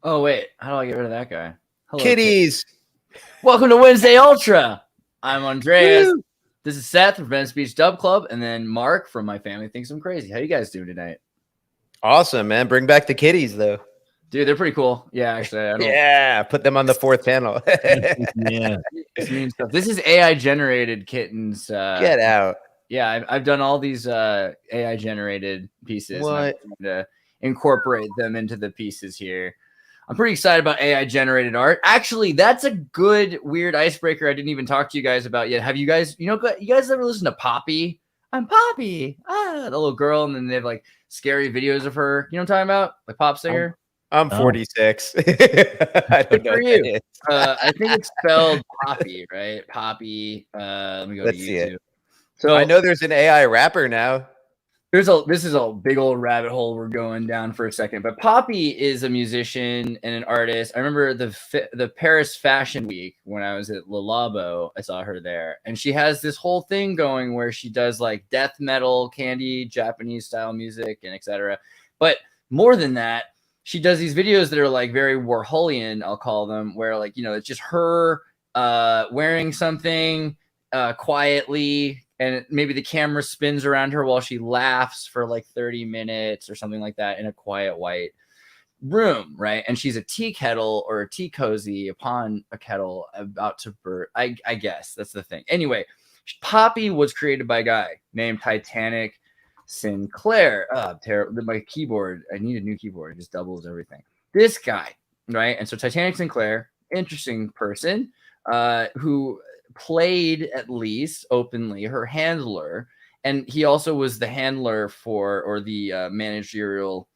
Oh, wait. How do I get rid of that guy? Hello, kid. Kitties. Welcome to Wednesday Ultra. I'm Andreas. Woo! This is Seth from Venice Beach Dub Club, and then Mark from My Family Thinks I'm Crazy. How you guys doing tonight? Awesome, man. Bring back the kitties, though. Dude, they're pretty cool. Yeah, actually, I don't. Yeah, put them on the fourth panel. Yeah. This is AI generated kittens. Get out. Yeah, I've done all these AI generated pieces. And I'm What? trying to incorporate them into the pieces here. I'm pretty excited about AI generated art. Actually, that's a good weird icebreaker I didn't even talk to you guys about yet. Have you guys, you guys ever listen to Poppy? I'm Poppy. The little girl, and then they have like scary videos of her. You know what I'm talking about? Like pop singer. I'm Oh. 46. I don't know. For what you. that is. I think it's spelled Poppy, right? Poppy. Let me go Let's to see YouTube. it. So I know there's an AI rapper now. this is a big old rabbit hole we're going down for a second, but Poppy is a musician and an artist. I remember the Paris Fashion Week when I was at Le Labo. I saw her there, and she has this whole thing going where she does like death metal, candy, Japanese style music, and etc. But more than that, she does these videos that are like very Warholian, I'll call them, where like it's just her wearing something quietly, and maybe the camera spins around her while she laughs for like 30 minutes or something like that in a quiet white room, right? And she's a tea kettle or a tea cozy upon a kettle about to burst. I guess that's the thing. Anyway, Poppy was created by a guy named Titanic Sinclair. My keyboard. I need a new keyboard. It just doubles everything. This guy, right? And so Titanic Sinclair, interesting person, who played at least openly her handler, and he also was the handler for or the managerial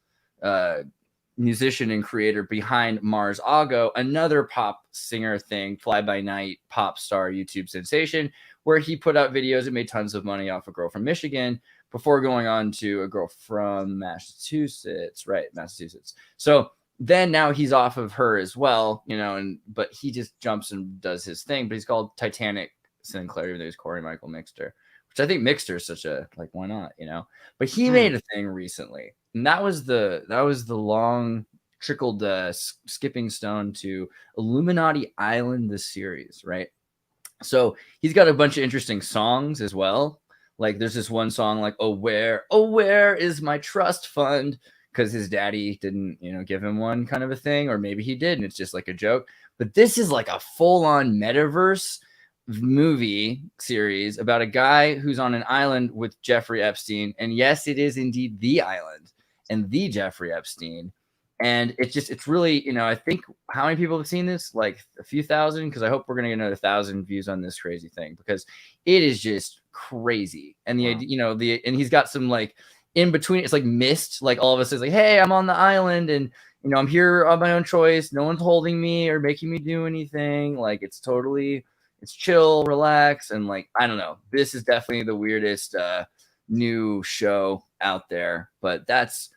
musician and creator behind Mars Ago, another pop singer thing, fly by night pop star YouTube sensation, where he put out videos and made tons of money off a girl from Michigan before going on to a girl from Massachusetts. So then now he's off of her as well, but he just jumps and does his thing. But he's called Titanic Sinclair, even though he's Corey Michael Mixter, which I think Mixter is such a like, why not, But he made a thing recently, and that was the long trickled skipping stone to Illuminati Island, the series, right? So he's got a bunch of interesting songs as well. Like there's this one song like, oh where is my trust fund? Because his daddy didn't, give him one, kind of a thing, or maybe he did, and it's just like a joke. But this is like a full-on metaverse movie series about a guy who's on an island with Jeffrey Epstein, and yes, it is indeed the island and the Jeffrey Epstein. And it's really, I think, how many people have seen this? Like a few thousand, because I hope we're gonna get another 1,000 views on this crazy thing, because it is just crazy. And the idea, and he's got some like in between, it's like mist, like all of us is like, hey, I'm on the island, and I'm here on my own choice, no one's holding me or making me do anything. Like it's chill, relax, and like, I don't know, this is definitely the weirdest new show out there. But that's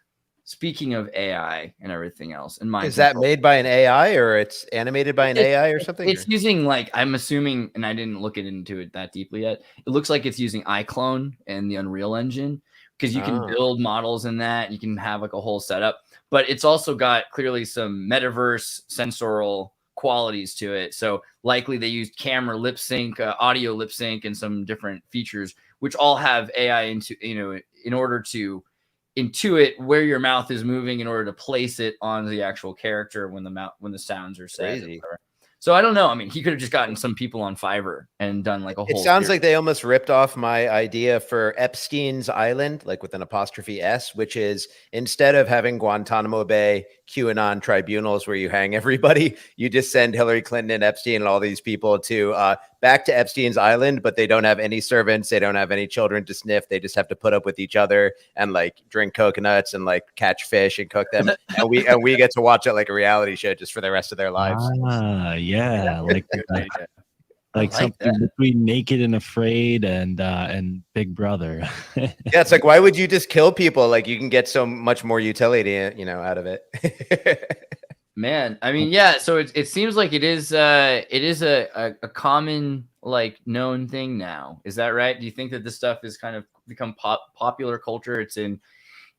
speaking of AI and everything else. And Is that made by an AI, or it's animated by an AI or something? It's using, like, I'm assuming, and I didn't look into it that deeply yet, it looks like it's using iClone and the Unreal Engine, because you can build models in that. You can have like a whole setup, but it's also got clearly some metaverse sensorial qualities to it. So likely they used camera lip sync, audio lip sync, and some different features, which all have AI into, in order to intuit where your mouth is moving in order to place it on the actual character when the sounds are said. So I don't know. I mean, he could have just gotten some people on Fiverr and done like a whole. It sounds like they almost ripped off my idea for Epstein's Island, like with an apostrophe S, which is instead of having Guantanamo Bay QAnon tribunals where you hang everybody, you just send Hillary Clinton and Epstein and all these people to back to Epstein's Island, but they don't have any servants. They don't have any children to sniff. They just have to put up with each other and like drink coconuts and like catch fish and cook them. and we get to watch it like a reality show just for the rest of their lives. Yeah, like something between Naked and Afraid and Big Brother. Yeah, it's like, why would you just kill people? Like, you can get so much more utility, out of it. Man, I mean, yeah. So it seems like it is a common, like, known thing now. Is that right? Do you think that this stuff has kind of become popular culture? It's in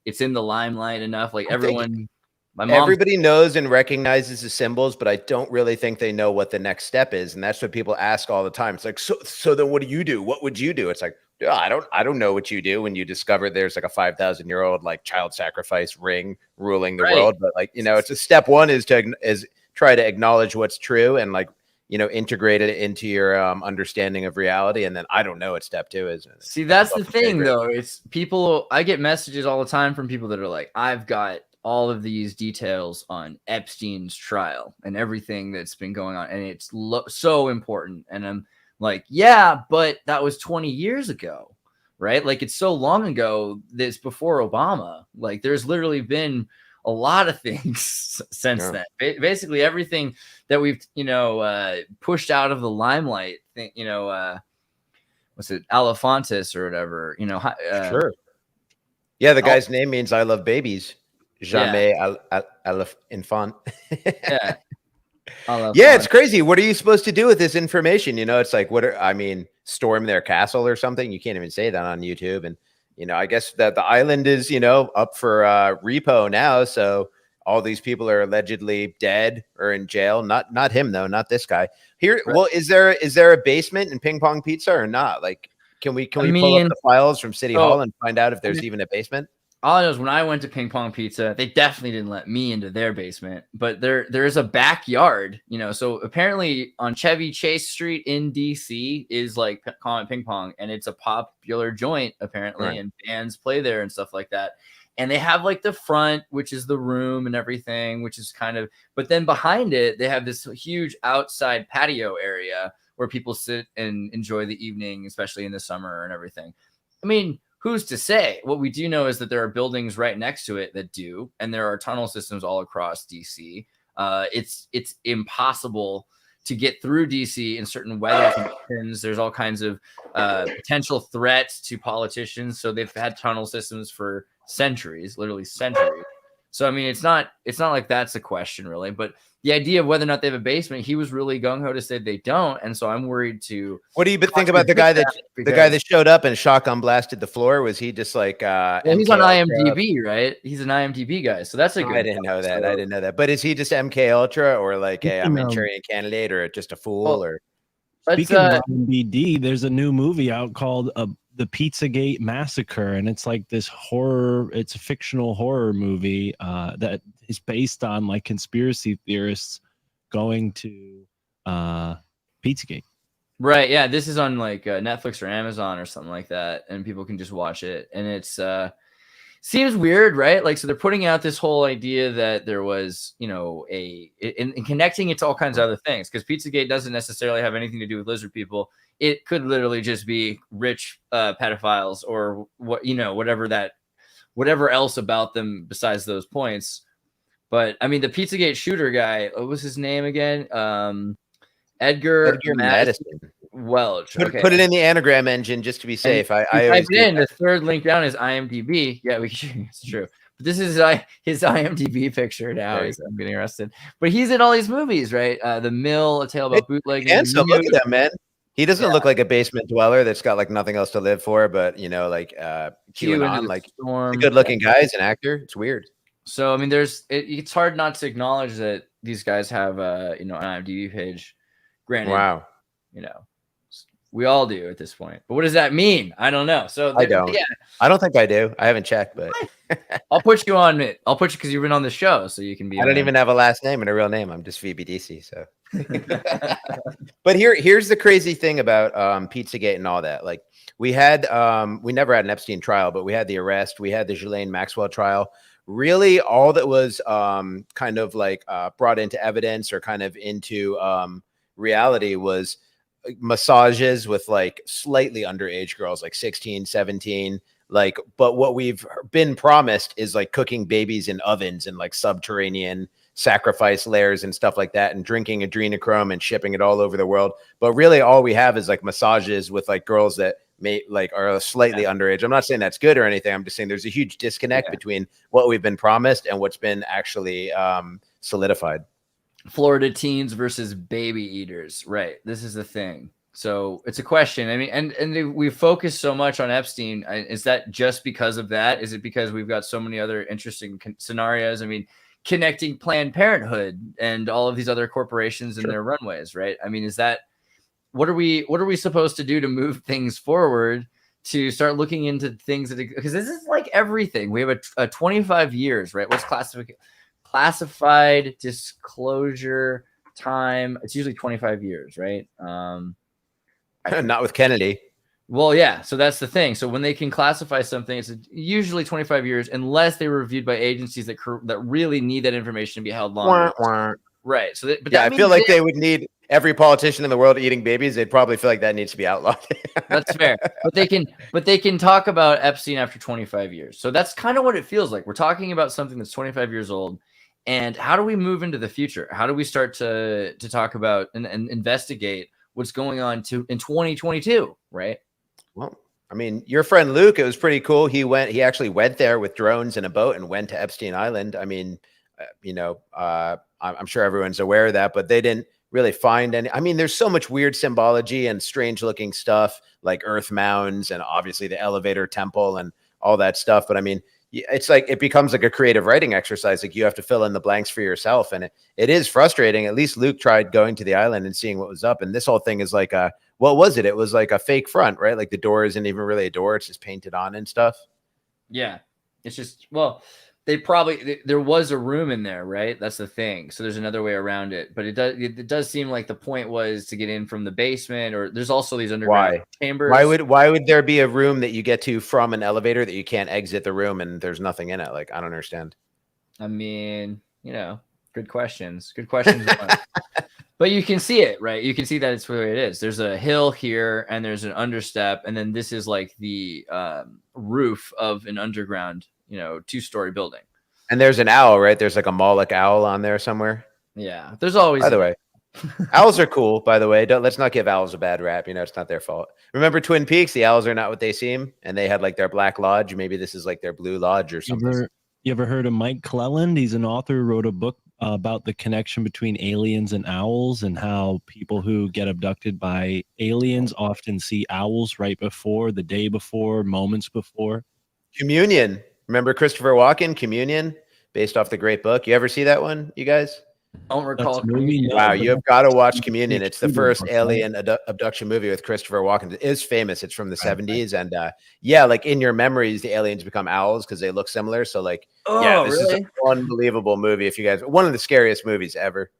the limelight enough, like everyone. My mom. Everybody knows and recognizes the symbols, but I don't really think they know what the next step is. And that's what people ask all the time. It's like, so then what do you do? What would you do? It's like, yeah, I don't know what you do when you discover there's like a 5,000-year-old like child sacrifice ring ruling the world. But like, you know, it's a step one is try to acknowledge what's true and like, you know, integrate it into your understanding of reality. And then I don't know what step two is. See, that's the thing though. It's people, I get messages all the time from people that are like, I've got all of these details on Epstein's trial and everything that's been going on. And it's so important. And I'm like, yeah, but that was 20 years ago, right? Like it's so long ago. This before Obama. Like there's literally been a lot of things since then. Basically everything that we've, you know, pushed out of the limelight, you know, what's it, Alefantis or whatever, you know. Sure. Yeah, the guy's name means I love babies. Jamais enfant. Yeah. Yeah, it's crazy. What are you supposed to do with this information? You know, it's like, storm their castle or something? You can't even say that on YouTube. And, you know, I guess that the island is, you know, up for repo now. So all these people are allegedly dead or in jail. Not him, though. Not this guy. Here, right. Well, is there a basement in Ping Pong Pizza or not? Like, can we pull up the files from City Hall and find out if there's even a basement? All I know is when I went to Ping Pong Pizza, they definitely didn't let me into their basement, but there is a backyard, you know. So apparently on Chevy Chase Street in DC is like calling it Ping Pong, and it's a popular joint apparently, right. And bands play there and stuff like that. And they have like the front, which is the room and everything, which is kind of, but then behind it, they have this huge outside patio area where people sit and enjoy the evening, especially in the summer and everything. I mean, who's to say? What we do know is that there are buildings right next to it that do, and there are tunnel systems all across DC. It's impossible to get through DC in certain weather conditions. There's all kinds of potential threats to politicians, so they've had tunnel systems for centuries, literally centuries. So I mean, it's not like that's a question really, but the idea of whether or not they have a basement, he was really gung-ho to say they don't, and so I'm worried to. What do you think about the guy that showed up and shotgun blasted the floor? Was he just like? Well, he's on IMDb, right? He's an IMDb guy, so that's a good. I didn't know that. I didn't know that. But is he just MK Ultra or like a Manchurian Candidate or just a fool or? Speaking of IMDb, there's a new movie out called The Pizzagate Massacre, and it's like this horror. It's a fictional horror movie that is based on like conspiracy theorists going to Pizzagate. Right. Yeah. This is on like Netflix or Amazon or something like that, and people can just watch it. And it's seems weird, right? Like, so they're putting out this whole idea that there was, you know, in connecting it to all kinds of other things, because Pizzagate doesn't necessarily have anything to do with lizard people. It could literally just be rich pedophiles or what, you know, whatever else about them besides those points. But I mean, the Pizzagate shooter guy, what was his name again? Edgar Madison Welch. Put it in the anagram engine just to be safe. I type it in. The third link down is IMDb. Yeah, it's true. But this is his IMDb picture now. I'm getting arrested. But he's in all these movies, right? The Mill, A Tale About Bootlegging. And so look at that, man. He doesn't look like a basement dweller that's got like nothing else to live for, but you know, like QAnon, like a good-looking guy, is an actor. It's weird. So I mean, it's hard not to acknowledge that these guys have you know, an IMDb page. Granted, wow, you know, we all do at this point. But what does that mean? I don't know. So I don't. Yeah, I don't think I do. I haven't checked, but I'll put you on it. I'll put you because you've been on the show, so you can be. I don't even have a last name and a real name. I'm just VBDC. So, but here's the crazy thing about Pizzagate and all that. Like we never had an Epstein trial, but we had the arrest. We had the Ghislaine Maxwell trial. Really, all that was kind of like brought into evidence or kind of into reality was massages with like slightly underage girls, like 16, 17. Like, but what we've been promised is like cooking babies in ovens and like subterranean sacrifice layers and stuff like that, and drinking adrenochrome and shipping it all over the world. But really all we have is like massages with like girls that are slightly underage. I'm not saying that's good or anything. I'm just saying there's a huge disconnect between what we've been promised and what's been actually solidified. Florida teens versus baby eaters. Right. This is the thing. So it's a question. I mean, and we focus so much on Epstein. Is that just because of that? Is it because we've got so many other interesting scenarios? I mean, connecting Planned Parenthood and all of these other corporations and their runways, right? I mean, is that what are we supposed to do to move things forward to start looking into things that, because this is like everything. We have a 25 years, right? What's classified disclosure time? It's usually 25 years, right? Not with Kennedy. Well, yeah. So that's the thing. So when they can classify something, it's usually 25 years, unless they were reviewed by agencies that really need that information to be held longer. Right. So, but yeah, I feel like they would need every politician in the world eating babies. They'd probably feel like that needs to be outlawed. That's fair. But they can talk about Epstein after 25 years. So that's kind of what it feels like. We're talking about something that's 25 years old. And how do we move into the future? How do we start to talk about and investigate what's going on in 2022, right? Well, I mean, your friend Luke, it was pretty cool. He actually went there with drones in a boat and went to Epstein Island. I mean, I'm sure everyone's aware of that, but they didn't really find any. I mean, there's so much weird symbology and strange looking stuff like earth mounds and obviously the elevator temple and all that stuff. But I mean, it's like it becomes like a creative writing exercise. Like you have to fill in the blanks for yourself. And it is frustrating. At least Luke tried going to the island and seeing what was up. And this whole thing is like what was it? It was like a fake front, right? Like the door isn't even really a door. It's just painted on and stuff. Yeah. It's just, well, there was a room in there, right? That's the thing. So there's another way around it, but it does seem like the point was to get in from the basement, or there's also these underground chambers. Why would there be a room that you get to from an elevator that you can't exit the room and there's nothing in it? Like, I don't understand. I mean, good questions. But you can see it, right? You can see that it's the way it is. There's a hill here and there's an understep. And then this is like the roof of an underground, 2-story building. And there's an owl, right? There's like a Moloch owl on there somewhere. Yeah. There's always. By the way, owls are cool, by the way. Let's not give owls a bad rap. It's not their fault. Remember Twin Peaks? The owls are not what they seem. And they had like their black lodge. Maybe this is like their blue lodge or something. You ever heard of Mike Cleland? He's an author who wrote a book about the connection between aliens and owls, and how people who get abducted by aliens often see owls right before, the day before, moments before. Communion. Remember Christopher Walken, Communion, based off the great book? You ever see that one, you guys? I don't recall. Wow, you have got to watch Communion. It's the first alien abduction movie with Christopher Walken. It is famous. It's from the 70s. And like in your memories, the aliens become owls because they look similar. So like, this is an unbelievable movie. If you guys, one of the scariest movies ever.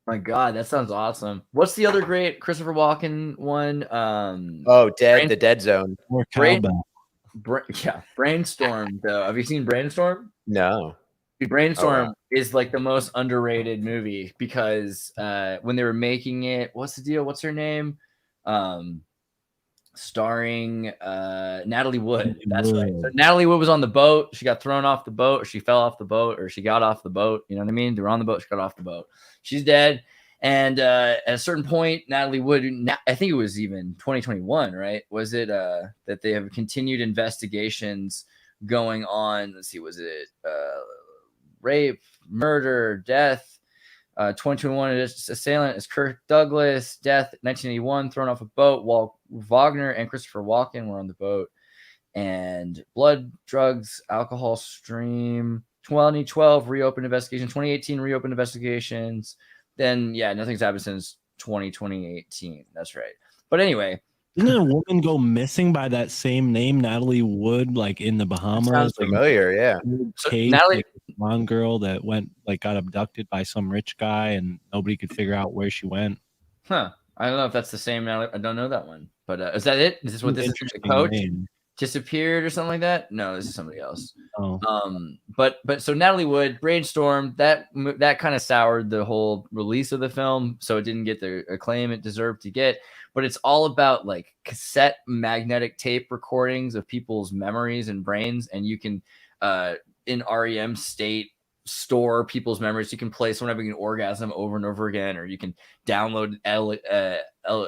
My God, that sounds awesome. What's the other great Christopher Walken one? The Dead Zone. Brainstorm, though. Have you seen Brainstorm? No. Brainstorm is like the most underrated movie because when they were making it, what's the deal? What's her name? Starring Natalie Wood. That's right. So Natalie Wood was on the boat. She got thrown off the boat, or she fell off the boat, or she got off the boat. You know what I mean? They were on the boat. She got off the boat. She's dead. And at a certain point, Natalie Wood, I think it was even 2021, right? Was it that they have continued investigations going on? Let's see, was it rape, murder, death? 2021 assailant is Kirk Douglas. Death 1981, thrown off a boat while Wagner and Christopher Walken were on the boat. And blood, drugs, alcohol stream. 2012 reopened investigation. 2018 reopened investigations. Then nothing's happened since 2018. That's right. But anyway, didn't a woman go missing by that same name, Natalie Wood, like in the Bahamas? Sounds familiar, yeah. So Natalie, blonde girl that got abducted by some rich guy, and nobody could figure out where she went. Huh? I don't know if that's the same Natalie. I don't know that one. But is that it? Is this what this is? The coach disappeared or something like that? No, this is somebody else. Oh. But so Natalie Wood, Brainstorm, that kind of soured the whole release of the film, so it didn't get the acclaim it deserved to get. But it's all about like cassette magnetic tape recordings of people's memories and brains, and you can in REM state store people's memories. You can play someone having an orgasm over and over again, or you can download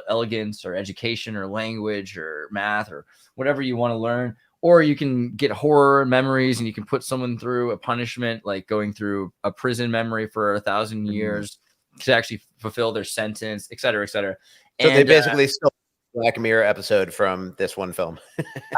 elegance or education or language or math or whatever you want to learn, or you can get horror memories and you can put someone through a punishment, like going through a prison memory for 1,000 years to actually fulfill their sentence, et cetera, et cetera. So they basically stole Black Mirror episode from this one film.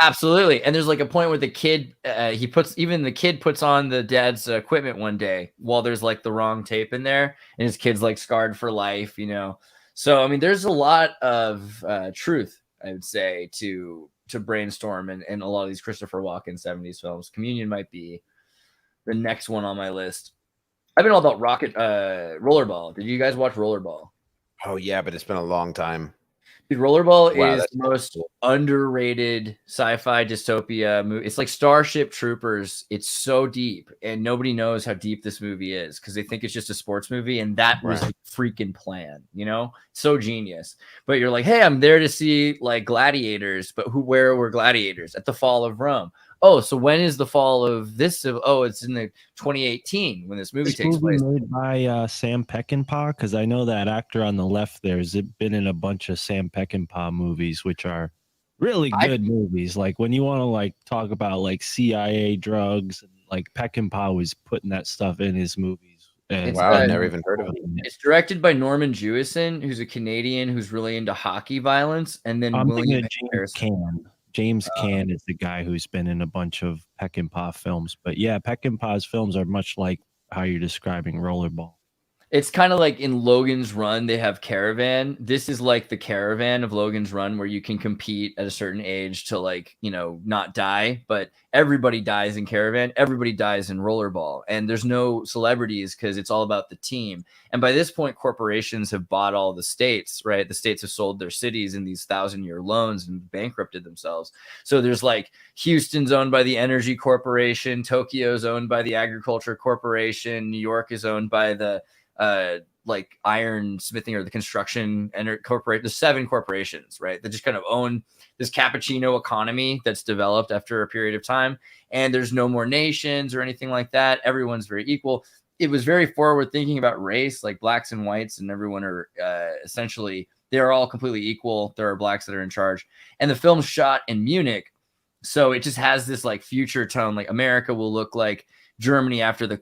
Absolutely. And there's like a point where the kid, the kid puts on the dad's equipment one day while there's like the wrong tape in there, and his kid's like scarred for life, you know? So, I mean, there's a lot of truth, I would say, to brainstorm and a lot of these Christopher Walken 70s films. Communion might be the next one on my list. I've been all about Rollerball. Did you guys watch Rollerball? Oh yeah, but it's been a long time. Dude, Rollerball Wow, is that's the most underrated sci-fi dystopia movie. It's like Starship Troopers. It's so deep, and nobody knows how deep this movie is because they think it's just a sports movie, and that was the freaking plan, you know? So genius. But you're like, hey, I'm there to see like gladiators, but where were gladiators? At the fall of Rome. Oh, so when is the fall of this? It's in the 2018 when this movie takes place. Made by Sam Peckinpah, because I know that actor on the left there has been in a bunch of Sam Peckinpah movies, which are really good movies. Like when you want to like talk about like CIA drugs, and like Peckinpah was putting that stuff in his movies. And wow, I've never even heard of it. It's directed by Norman Jewison, who's a Canadian who's really into hockey violence, and then James Caan is the guy who's been in a bunch of Peckinpah films. But yeah, Peckinpah's films are much like how you're describing Rollerball. It's kind of like in Logan's Run, they have Caravan. This is like the Caravan of Logan's Run, where you can compete at a certain age to like, you know, not die. But everybody dies in Caravan. Everybody dies in Rollerball. And there's no celebrities because it's all about the team. And by this point, corporations have bought all the states, right? The states have sold their cities in these 1,000-year loans and bankrupted themselves. So there's like Houston's owned by the Energy Corporation. Tokyo's owned by the Agriculture Corporation. New York is owned by the like iron smithing or the construction and corporate. There's 7 corporations, right, that just kind of own this cappuccino economy that's developed after a period of time. And there's no more nations or anything like that. Everyone's very equal. It was very forward thinking about race, like blacks and whites, and everyone are essentially, they're all completely equal. There are blacks that are in charge. And the film's shot in Munich. So it just has this like future tone, like America will look like Germany after the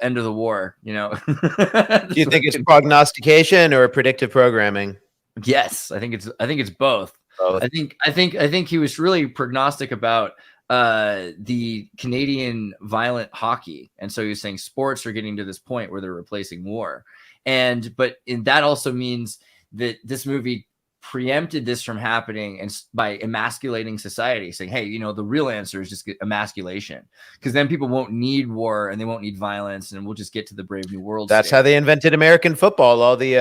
end of the war, you know. Do you think it's prognostication or predictive programming? Yes, I think it's both. I think he was really prognostic about the Canadian violent hockey, and so he was saying sports are getting to this point where they're replacing war, but that also means that this movie preempted this from happening and by emasculating society, saying, hey, you know, the real answer is just emasculation, because then people won't need war and they won't need violence, and we'll just get to the brave new world. That's how they invented American football. All the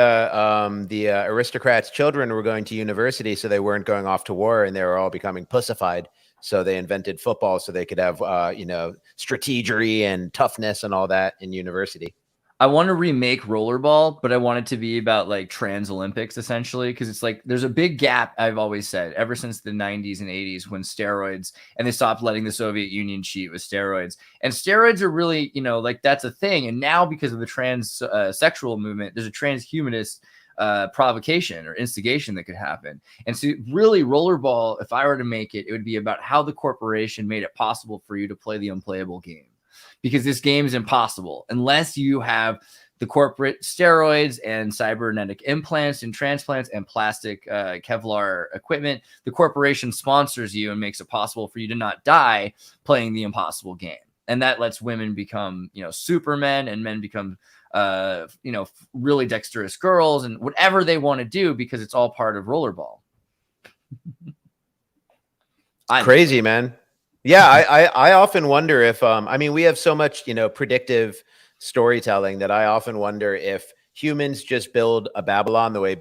aristocrats' children were going to university, so they weren't going off to war, and they were all becoming pussified. So they invented football so they could have strategery and toughness and all that in university. I want to remake Rollerball, but I want it to be about like trans Olympics, essentially, because it's like there's a big gap, I've always said, ever since the 90s and 80s when steroids, and they stopped letting the Soviet Union cheat with steroids. And steroids are really, you know, like that's a thing. And now because of the trans sexual movement, there's a transhumanist provocation or instigation that could happen. And so really Rollerball, if I were to make it, it would be about how the corporation made it possible for you to play the unplayable game. Because this game is impossible unless you have the corporate steroids and cybernetic implants and transplants and plastic Kevlar equipment. The corporation sponsors you and makes it possible for you to not die playing the impossible game. And that lets women become, you know, supermen, and men become, really dexterous girls, and whatever they want to do, because it's all part of Rollerball. Crazy, man. Yeah, I often wonder if we have so much, you know, predictive storytelling that I often wonder if humans just build a Babylon the way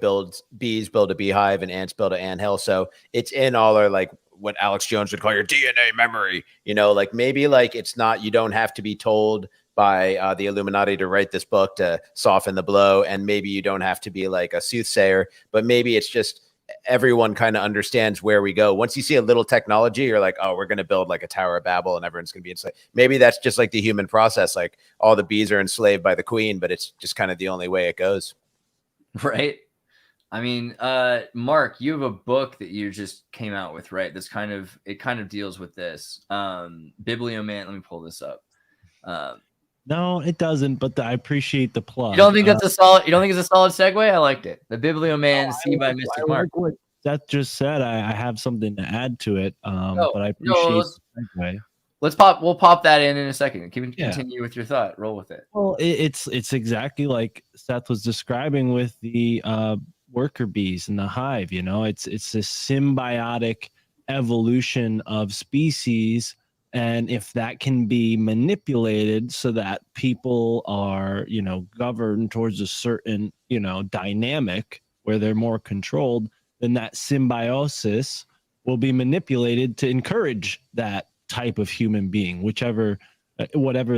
bees build a beehive and ants build an anthill. So it's in all our, like, what Alex Jones would call your DNA memory, you know, like maybe like it's not, you don't have to be told by the Illuminati to write this book to soften the blow. And maybe you don't have to be like a soothsayer, but maybe it's just everyone kind of understands where we go. Once you see a little technology, you're like, oh, we're going to build like a Tower of Babel and everyone's going to be enslaved. Maybe that's just like the human process. Like all the bees are enslaved by the queen, but it's just kind of the only way it goes. Right. I mean, Mark, you have a book that you just came out with, right? It kind of deals with this. Biblioman, let me pull this up. No, it doesn't, but I appreciate the plug. You don't think that's a solid segue? I liked it. The Biblioman, by Mr. Mark. Seth just said, I have something to add to it. No, But I no, appreciate the segue. we'll pop that in a second. Continue with your thought. Roll with it. Well, it's exactly like Seth was describing with the worker bees in the hive. You know, it's this symbiotic evolution of species, and if that can be manipulated so that people are, you know, governed towards a certain, you know, dynamic where they're more controlled, then that symbiosis will be manipulated to encourage that type of human being, whatever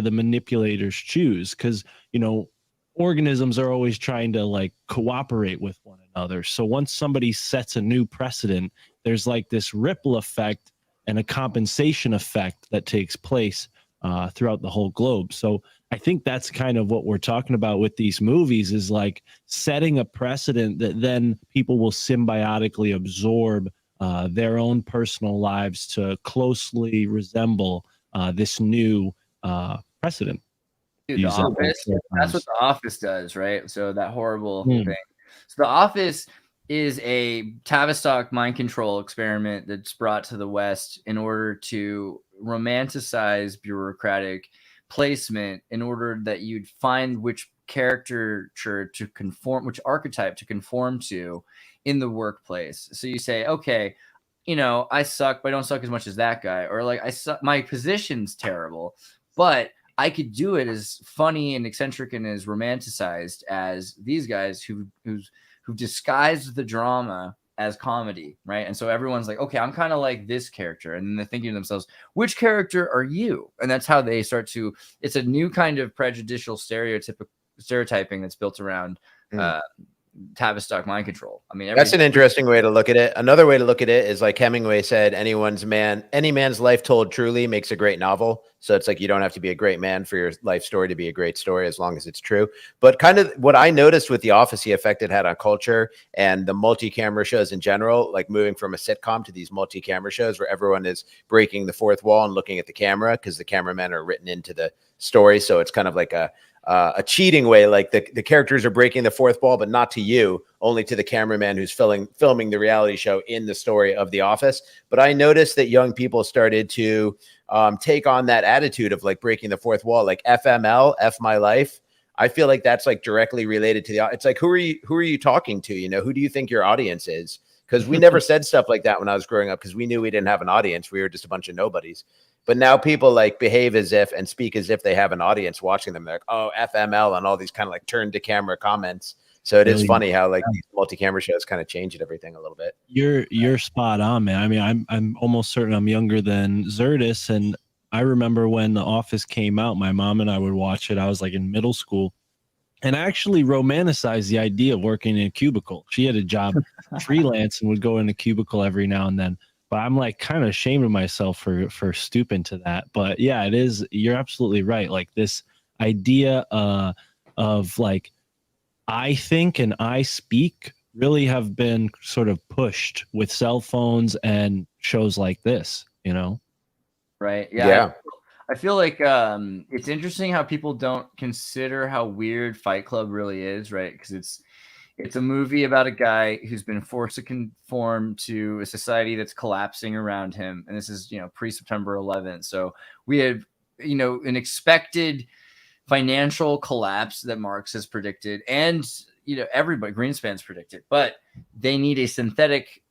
the manipulators choose, because, you know, organisms are always trying to like cooperate with one another. So once somebody sets a new precedent, there's like this ripple effect and a compensation effect that takes place throughout the whole globe. So I think that's kind of what we're talking about with these movies, is like setting a precedent that then people will symbiotically absorb their own personal lives to closely resemble this new precedent. Dude, The Office. That's what The Office does, right? So that horrible thing. So The Office is a Tavistock mind control experiment that's brought to the West in order to romanticize bureaucratic placement, in order that you'd find which caricature to conform, which archetype to conform to in the workplace. So you say, okay, you know, I suck, but I don't suck as much as that guy, or like I suck, my position's terrible, but I could do it as funny and eccentric and as romanticized as these guys who disguised the drama as comedy, right? And so everyone's like, okay, I'm kind of like this character, and then they're thinking to themselves, which character are you? And that's how they start to. It's a new kind of prejudicial stereotyping that's built around Tavistock mind control. I mean, that's an interesting way to look at it. Another way to look at it is like Hemingway said, any man's life told truly makes a great novel. So it's like, you don't have to be a great man for your life story to be a great story, as long as it's true. But kind of what I noticed with The Office, the effect it had on culture and the multi-camera shows in general, like moving from a sitcom to these multi-camera shows where everyone is breaking the fourth wall and looking at the camera because the cameramen are written into the story. So it's kind of like a cheating way, like the characters are breaking the fourth wall, but not to you, only to the cameraman who's filming the reality show in the story of The Office. But I noticed that young people started to take on that attitude of like breaking the fourth wall, like FML, F my life. I feel like that's like directly related to it's like, who are you talking to? You know, who do you think your audience is? Because we never said stuff like that when I was growing up, because we knew we didn't have an audience. We were just a bunch of nobodies. But now people like behave as if and speak as if they have an audience watching them. They're like, oh, FML, and all these kind of like turn to camera comments. So it is funny how like these multi-camera shows kind of change everything a little bit. You're spot on, man. I mean, I'm almost certain I'm younger than Xirtus, and I remember when The Office came out, my mom and I would watch it. I was like in middle school, and I actually romanticized the idea of working in a cubicle. She had a job freelance and would go in a cubicle every now and then. But I'm like kind of ashamed of myself for stooping to that. But yeah, it is. You're absolutely right. Like this idea of like, I think and I speak really have been sort of pushed with cell phones and shows like this, you know? Right. Yeah. I feel like it's interesting how people don't consider how weird Fight Club really is, right? Because it's a movie about a guy who's been forced to conform to a society that's collapsing around him. And this is, you know, pre-September 11th. So we had, you know, an expected financial collapse that Marx has predicted. And, you know, everybody, Greenspan's predicted. But they need a synthetic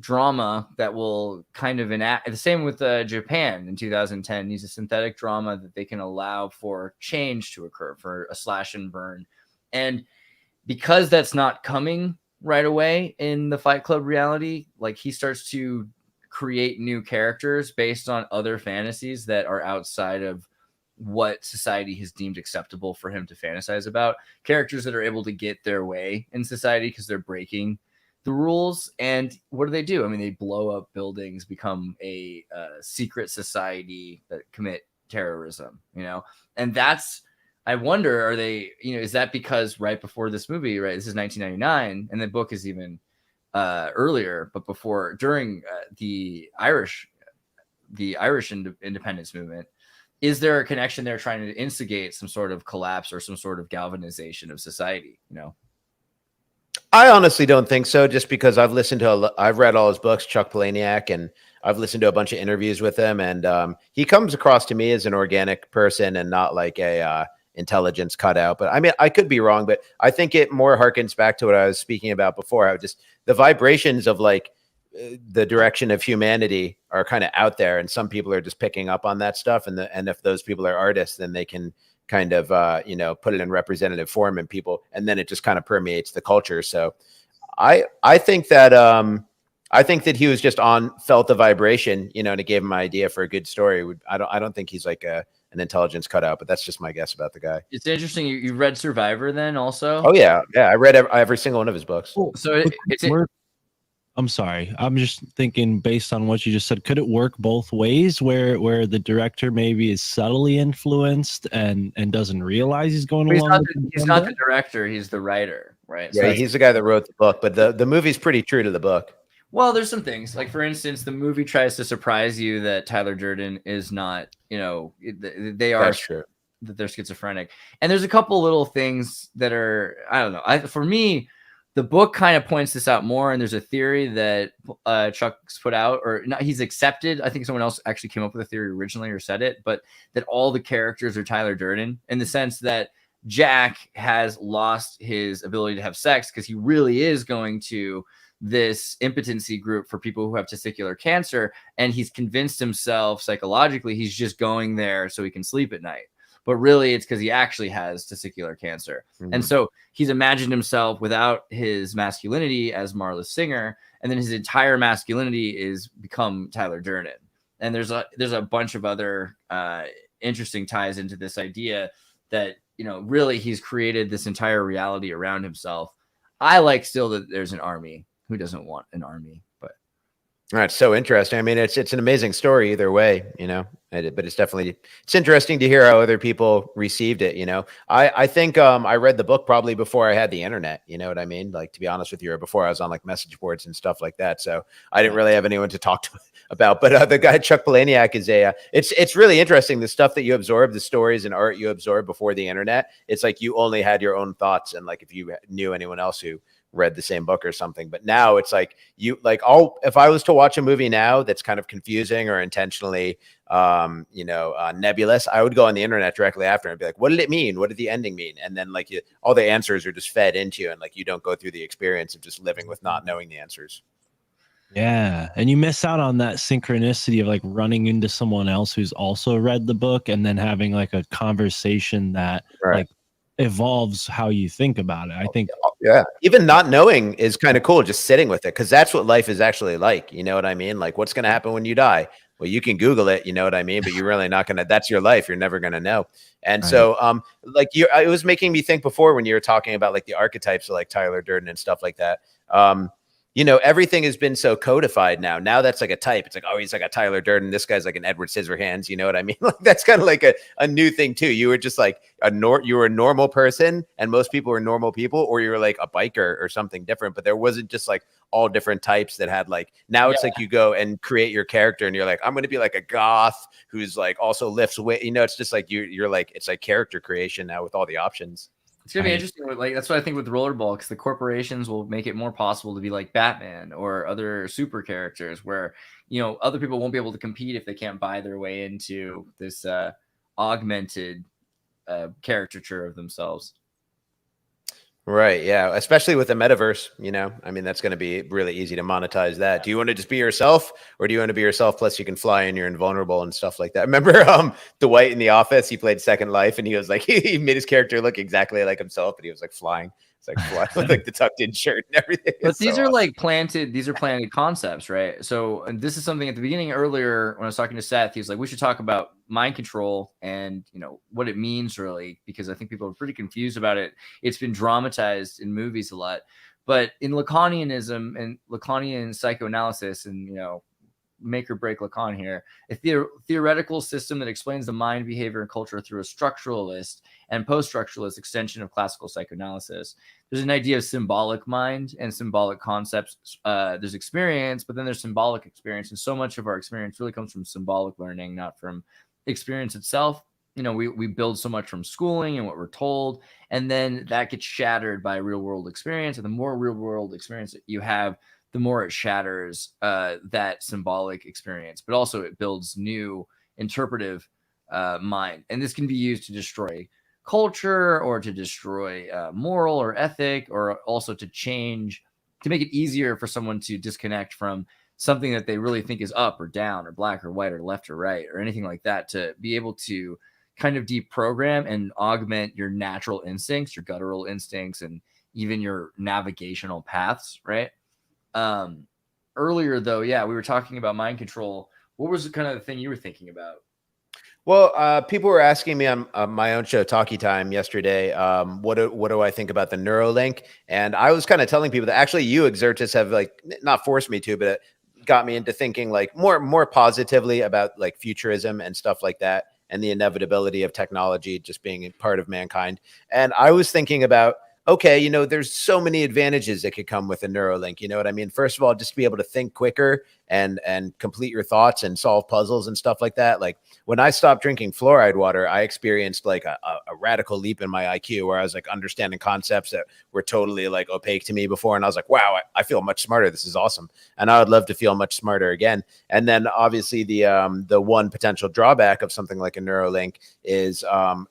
drama that will kind of enact. The same with Japan in 2010. Needs a synthetic drama that they can allow for change to occur, for a slash and burn. And because that's not coming right away in the Fight Club reality, like he starts to create new characters based on other fantasies that are outside of what society has deemed acceptable for him to fantasize about. Characters that are able to get their way in society because they're breaking the rules. And what do? I mean, they blow up buildings, become a secret society that commit terrorism, you know? And that's, I wonder, are they, you know, is that because right before this movie, right? This is 1999, and the book is even earlier, but during the Irish independence movement, is there a connection there trying to instigate some sort of collapse or some sort of galvanization of society, you know? I honestly don't think so, just because I've I've read all his books, Chuck Palahniuk, and I've listened to a bunch of interviews with him, and he comes across to me as an organic person and not like a intelligence cutout. But I mean, I could be wrong, but I think it more harkens back to what I was speaking about before. How just the vibrations of like the direction of humanity are kind of out there, and some people are just picking up on that stuff. And if those people are artists, then they can kind of put it in representative form in people, and then it just kind of permeates the culture. So I think that he was just felt the vibration, and it gave him an idea for a good story. I don't think he's like an intelligence cutout, but that's just my guess about the guy. It's interesting. You read Survivor then also? Oh yeah, I read every single one of his books. So I'm sorry. I'm just thinking based on what you just said, could it work both ways where the director maybe is subtly influenced and doesn't realize he's going along? He's not the director, he's the writer, right? Yeah, so he's the guy that wrote the book, but the movie's pretty true to the book. Well, there's some things like, for instance, the movie tries to surprise you that Tyler Durden is not, they are. That's true. That they're schizophrenic. And there's a couple little things that are, I don't know. For me, the book kind of points this out more, and there's a theory that Chuck's put out, or not, he's accepted. I think someone else actually came up with a theory originally or said it, but that all the characters are Tyler Durden, in the sense that Jack has lost his ability to have sex because he really is going to this impotency group for people who have testicular cancer, and he's convinced himself psychologically he's just going there so he can sleep at night. But really it's because he actually has testicular cancer. Mm-hmm. And so he's imagined himself without his masculinity as Marla Singer, and then his entire masculinity is become Tyler Durden. And there's a bunch of other interesting ties into this idea that, really he's created this entire reality around himself. I like still that there's an army. Who doesn't want an army? But all right, so interesting. I mean, it's an amazing story either way, but it's interesting to hear how other people received it. I think I read the book probably before I had the internet. You know what I mean? Like, to be honest with you, or before I was on like message boards and stuff like that. So I didn't really have anyone to talk to about. But the guy Chuck Palahniuk is it's really interesting, the stuff that you absorb, the stories and art you absorb before the internet. It's like you only had your own thoughts, and like if you knew anyone else who read the same book or something. But now it's like if I was to watch a movie now that's kind of confusing or intentionally nebulous, I would go on the internet directly after and be like, what did it mean? What did the ending mean? And then all the answers are just fed into you, and like you don't go through the experience of just living with not knowing the answers. Yeah, and you miss out on that synchronicity of like running into someone else who's also read the book and then having like a conversation that like evolves how you think about it. I think even not knowing is kind of cool, just sitting with it, because that's what life is actually like. You know what I mean? Like, what's going to happen when you die? Well, you can Google it, you know what I mean, but you're really not going to, that's your life. You're never going to know. And so it was making me think before when you were talking about like the archetypes of like Tyler Durden and stuff like that. Everything has been so codified now. Now that's like a type. It's like, oh, he's like a Tyler Durden. This guy's like an Edward Scissorhands. You know what I mean? Like, that's kind of like a new thing too. You were just like you were a normal person, and most people were normal people, or you were like a biker or something different. But there wasn't just like all different types that had like, now it's like you go and create your character and you're like, I'm going to be like a goth who's like also lifts weight. It's just like you're like, it's like character creation now with all the options. It's gonna be interesting. Like, that's what I think with Rollerball, because the corporations will make it more possible to be like Batman or other super characters, where other people won't be able to compete if they can't buy their way into this augmented caricature of themselves. Right. Yeah. Especially with the metaverse, I mean, that's going to be really easy to monetize that. Do you want to just be yourself, or do you want to be yourself plus you can fly and you're invulnerable and stuff like that? Remember Dwight in The Office? He played Second Life, and he was like, he made his character look exactly like himself, but he was like flying. It's like flying with like the tucked in shirt and everything. But these are like planted concepts, right? So, and this is something at the beginning earlier when I was talking to Seth, he was like, we should talk about mind control and what it means really, because I think people are pretty confused about it. It's been dramatized in movies a lot, but in Lacanianism and Lacanian psychoanalysis, and make or break Lacan here, a theoretical system that explains the mind, behavior, and culture through a structuralist and post-structuralist extension of classical psychoanalysis. There's an idea of symbolic mind and symbolic concepts. There's experience, but then there's symbolic experience, and so much of our experience really comes from symbolic learning, not from experience itself. we build so much from schooling and what we're told, and then that gets shattered by real world experience. And the more real world experience that you have, the more it shatters that symbolic experience, but also it builds new interpretive mind. And this can be used to destroy culture or to destroy moral or ethic, or also to make it easier for someone to disconnect from something that they really think is up or down or black or white or left or right or anything like that, to be able to kind of deprogram and augment your natural instincts, your guttural instincts, and even your navigational paths, right? Earlier though, yeah, we were talking about mind control. What was kind of the thing you were thinking about? Well, people were asking me on my own show, Talkie Time, yesterday, what do I think about the Neuralink? And I was kind of telling people that actually you, Xirtus, have like not forced me to, but it got me into thinking like more positively about like futurism and stuff like that, and the inevitability of technology just being a part of mankind. And I was thinking about, okay, there's so many advantages that could come with a Neuralink. You know what I mean? First of all, just to be able to think quicker and complete your thoughts and solve puzzles and stuff like that. Like when I stopped drinking fluoride water, I experienced like a radical leap in my IQ, where I was like understanding concepts that were totally like opaque to me before. And I was like, wow, I feel much smarter. This is awesome. And I would love to feel much smarter again. And then obviously the one potential drawback of something like a Neuralink is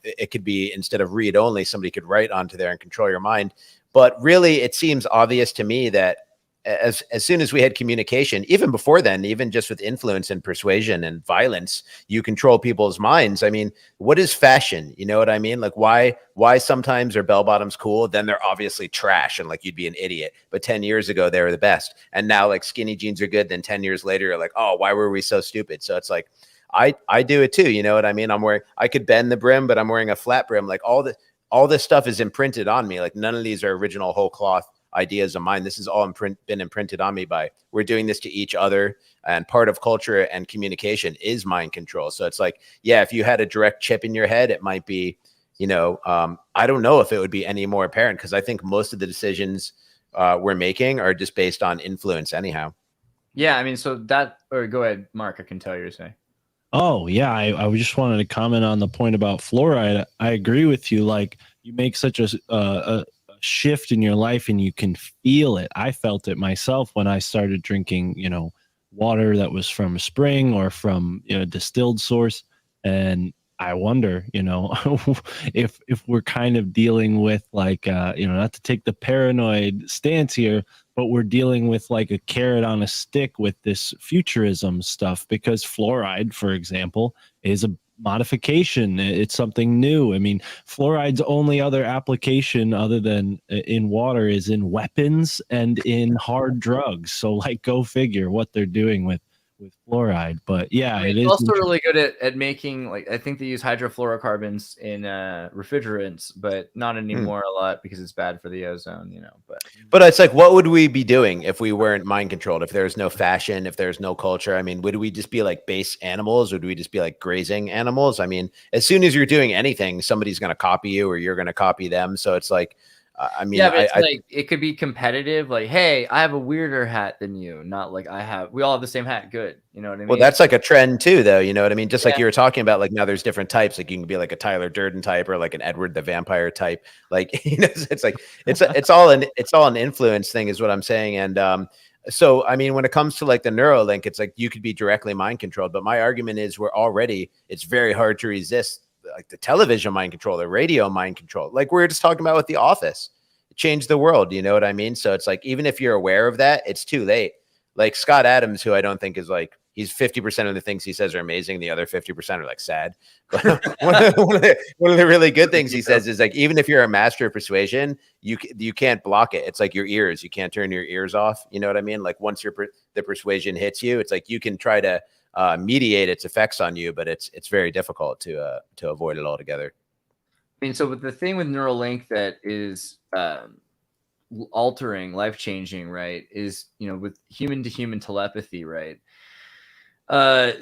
it could be, instead of read only, somebody could write onto there and control your mind. But really, it seems obvious to me that as soon as we had communication, even before then, even just with influence and persuasion and violence, you control people's minds. I mean, what is fashion? You know what I mean? Like why sometimes are bell bottoms cool? Then they're obviously trash and like you'd be an idiot. But 10 years ago, they were the best. And now like skinny jeans are good. Then 10 years later, you're like, oh, why were we so stupid? So it's like, I do it too. You know what I mean? I could bend the brim, but I'm wearing a flat brim. Like all this stuff is imprinted on me. Like none of these are original whole cloth ideas of mine. This is all been imprinted on me by, we're doing this to each other, and part of culture and communication is mind control. So it's like, yeah, if you had a direct chip in your head, it might be, I don't know if it would be any more apparent, because I think most of the decisions we're making are just based on influence anyhow. Yeah, I mean, so or go ahead, Mark, I can tell you're saying. Oh yeah, I just wanted to comment on the point about fluoride. I agree with you. Like you make such a shift in your life and you can feel it. I felt it myself when I started drinking, water that was from a spring or from a distilled source. And I wonder, if we're kind of dealing with like, not to take the paranoid stance here, but we're dealing with like a carrot on a stick with this futurism stuff, because fluoride, for example, is a modification. It's something new. I mean, fluoride's only other application other than in water is in weapons and in hard drugs. So like, go figure what they're doing with fluoride. But yeah, I mean, it is also really good at making, like, I think they use hydrofluorocarbons in refrigerants, but not anymore a lot because it's bad for the ozone, but it's like, what would we be doing if we weren't mind controlled? If there's no fashion, if there's no culture? I mean, would we just be like base animals? Would we just be like grazing animals? I mean, as soon as you're doing anything, somebody's going to copy you or you're going to copy them. So it's like, I mean, yeah, but it's like it could be competitive. Like, hey, I have a weirder hat than you. Not like we all have the same hat. Good, you know what I mean? Well, that's like a trend too, though. You know what I mean? Just like you were talking about, like now there's different types. Like you can be like a Tyler Durden type or like an Edward the Vampire type. Like it's like it's all an influence thing, is what I'm saying. And so I mean, when it comes to like the Neuralink, it's like you could be directly mind controlled. But my argument is it's very hard to resist like the television mind control, the radio mind control. Like we were just talking about with The Office, it changed the world. You know what I mean? So it's like, even if you're aware of that, it's too late. Like Scott Adams, who I don't think is like, he's 50% of the things he says are amazing. The other 50% are like sad. But one of the really good things he says is like, even if you're a master of persuasion, you can't block it. It's like your ears. You can't turn your ears off. You know what I mean? Like once the persuasion hits you, it's like you can try to mediate its effects on you, but it's very difficult to avoid it altogether. I mean, so with the thing with Neuralink that is altering, life-changing, right, is, with human-to-human telepathy, right? I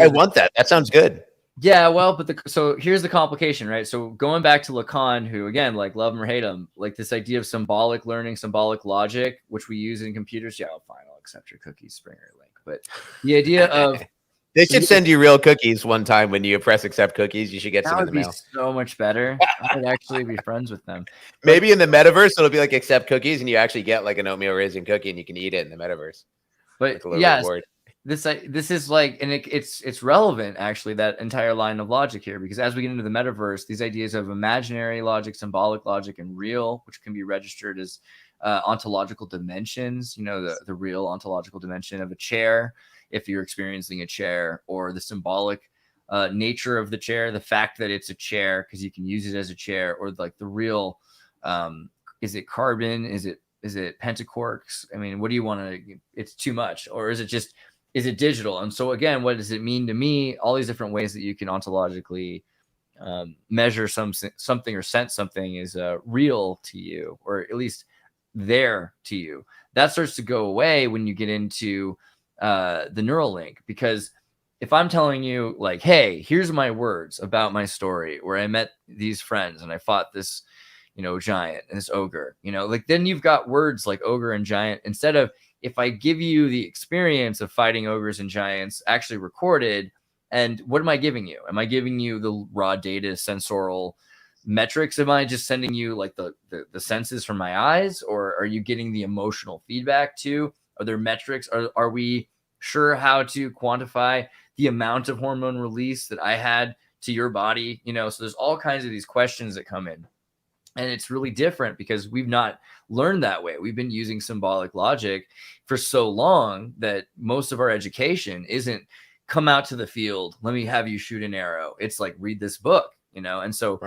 want that. That sounds good. Yeah, well, but so here's the complication, right? So going back to Lacan, who, again, like, love him or hate him, like this idea of symbolic learning, symbolic logic, which we use in computers. Yeah, fine, I'll accept your cookies, Springer Link. But the idea of They should send you real cookies one time when you press accept cookies. You should get That some in would the be mail. so much better. I would actually be friends with them. Maybe in the metaverse, it'll be like accept cookies, and you actually get like an oatmeal raisin cookie, and you can eat it in the metaverse. But Like a little yes, reward. this is like, and it's relevant actually, that entire line of logic here, because as we get into the metaverse, these ideas of imaginary logic, symbolic logic, and real, which can be registered as ontological dimensions, you know, the real ontological dimension of a chair, if you're experiencing a chair, or the symbolic nature of the chair, the fact that it's a chair because you can use it as a chair, or like the real, is it carbon? Is it pentaquarks? I mean, what do you want to, it's too much, or is it digital? And so again, what does it mean to me? All these different ways that you can ontologically measure something or sense something is real to you, or at least there to you. That starts to go away when you get into the neural link, because if I'm telling you like, hey, here's my words about my story where I met these friends and I fought this, you know, giant and this ogre, you know, like then you've got words like ogre and giant, instead of, if I give you the experience of fighting ogres and giants actually recorded, and what am I giving you? Am I giving you the raw data, sensorial metrics? Am I just sending you like the senses from my eyes, or are you getting the emotional feedback too? Are there metrics? Are we sure how to quantify the amount of hormone release that I had to your body? You know, so there's all kinds of these questions that come in. And it's really different because we've not learned that way. We've been using symbolic logic for so long that most of our education isn't come out to the field, let me have you shoot an arrow. It's like, read this book, you know? And so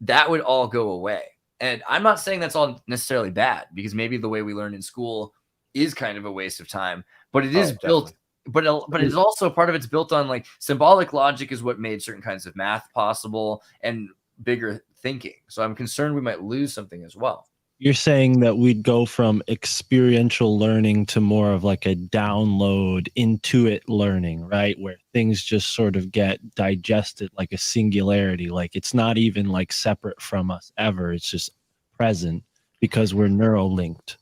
that would all go away. And I'm not saying that's all necessarily bad, because maybe the way we learn in school is kind of a waste of time, but it is built, but it's also part of it's built on like symbolic logic is what made certain kinds of math possible and bigger thinking. So I'm concerned we might lose something as well. You're saying that we'd go from experiential learning to more of like a download intuit learning, right? Where things just sort of get digested like a singularity. Like it's not even like separate from us ever. It's just present because we're neural linked.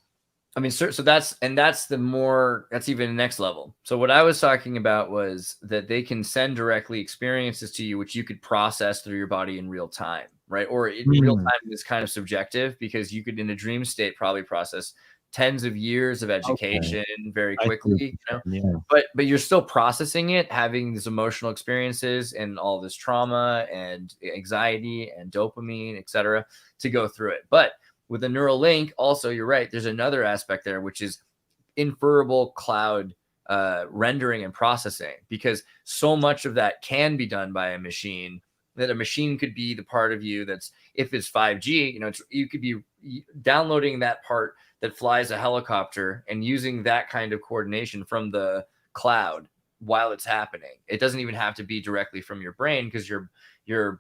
I mean, so that's even the next level. So what I was talking about was that they can send directly experiences to you, which you could process through your body in real time, right? Or in real time is kind of subjective, because you could in a dream state probably process tens of years of education very quickly, you know? But you're still processing it, having these emotional experiences and all this trauma and anxiety and dopamine, etc., to go through it. But with a neural link, also, you're right, there's another aspect there, which is inferable cloud rendering and processing, because so much of that can be done by a machine, that a machine could be the part of you that's, if it's 5G, you know, you could be downloading that part that flies a helicopter and using that kind of coordination from the cloud while it's happening. It doesn't even have to be directly from your brain, because your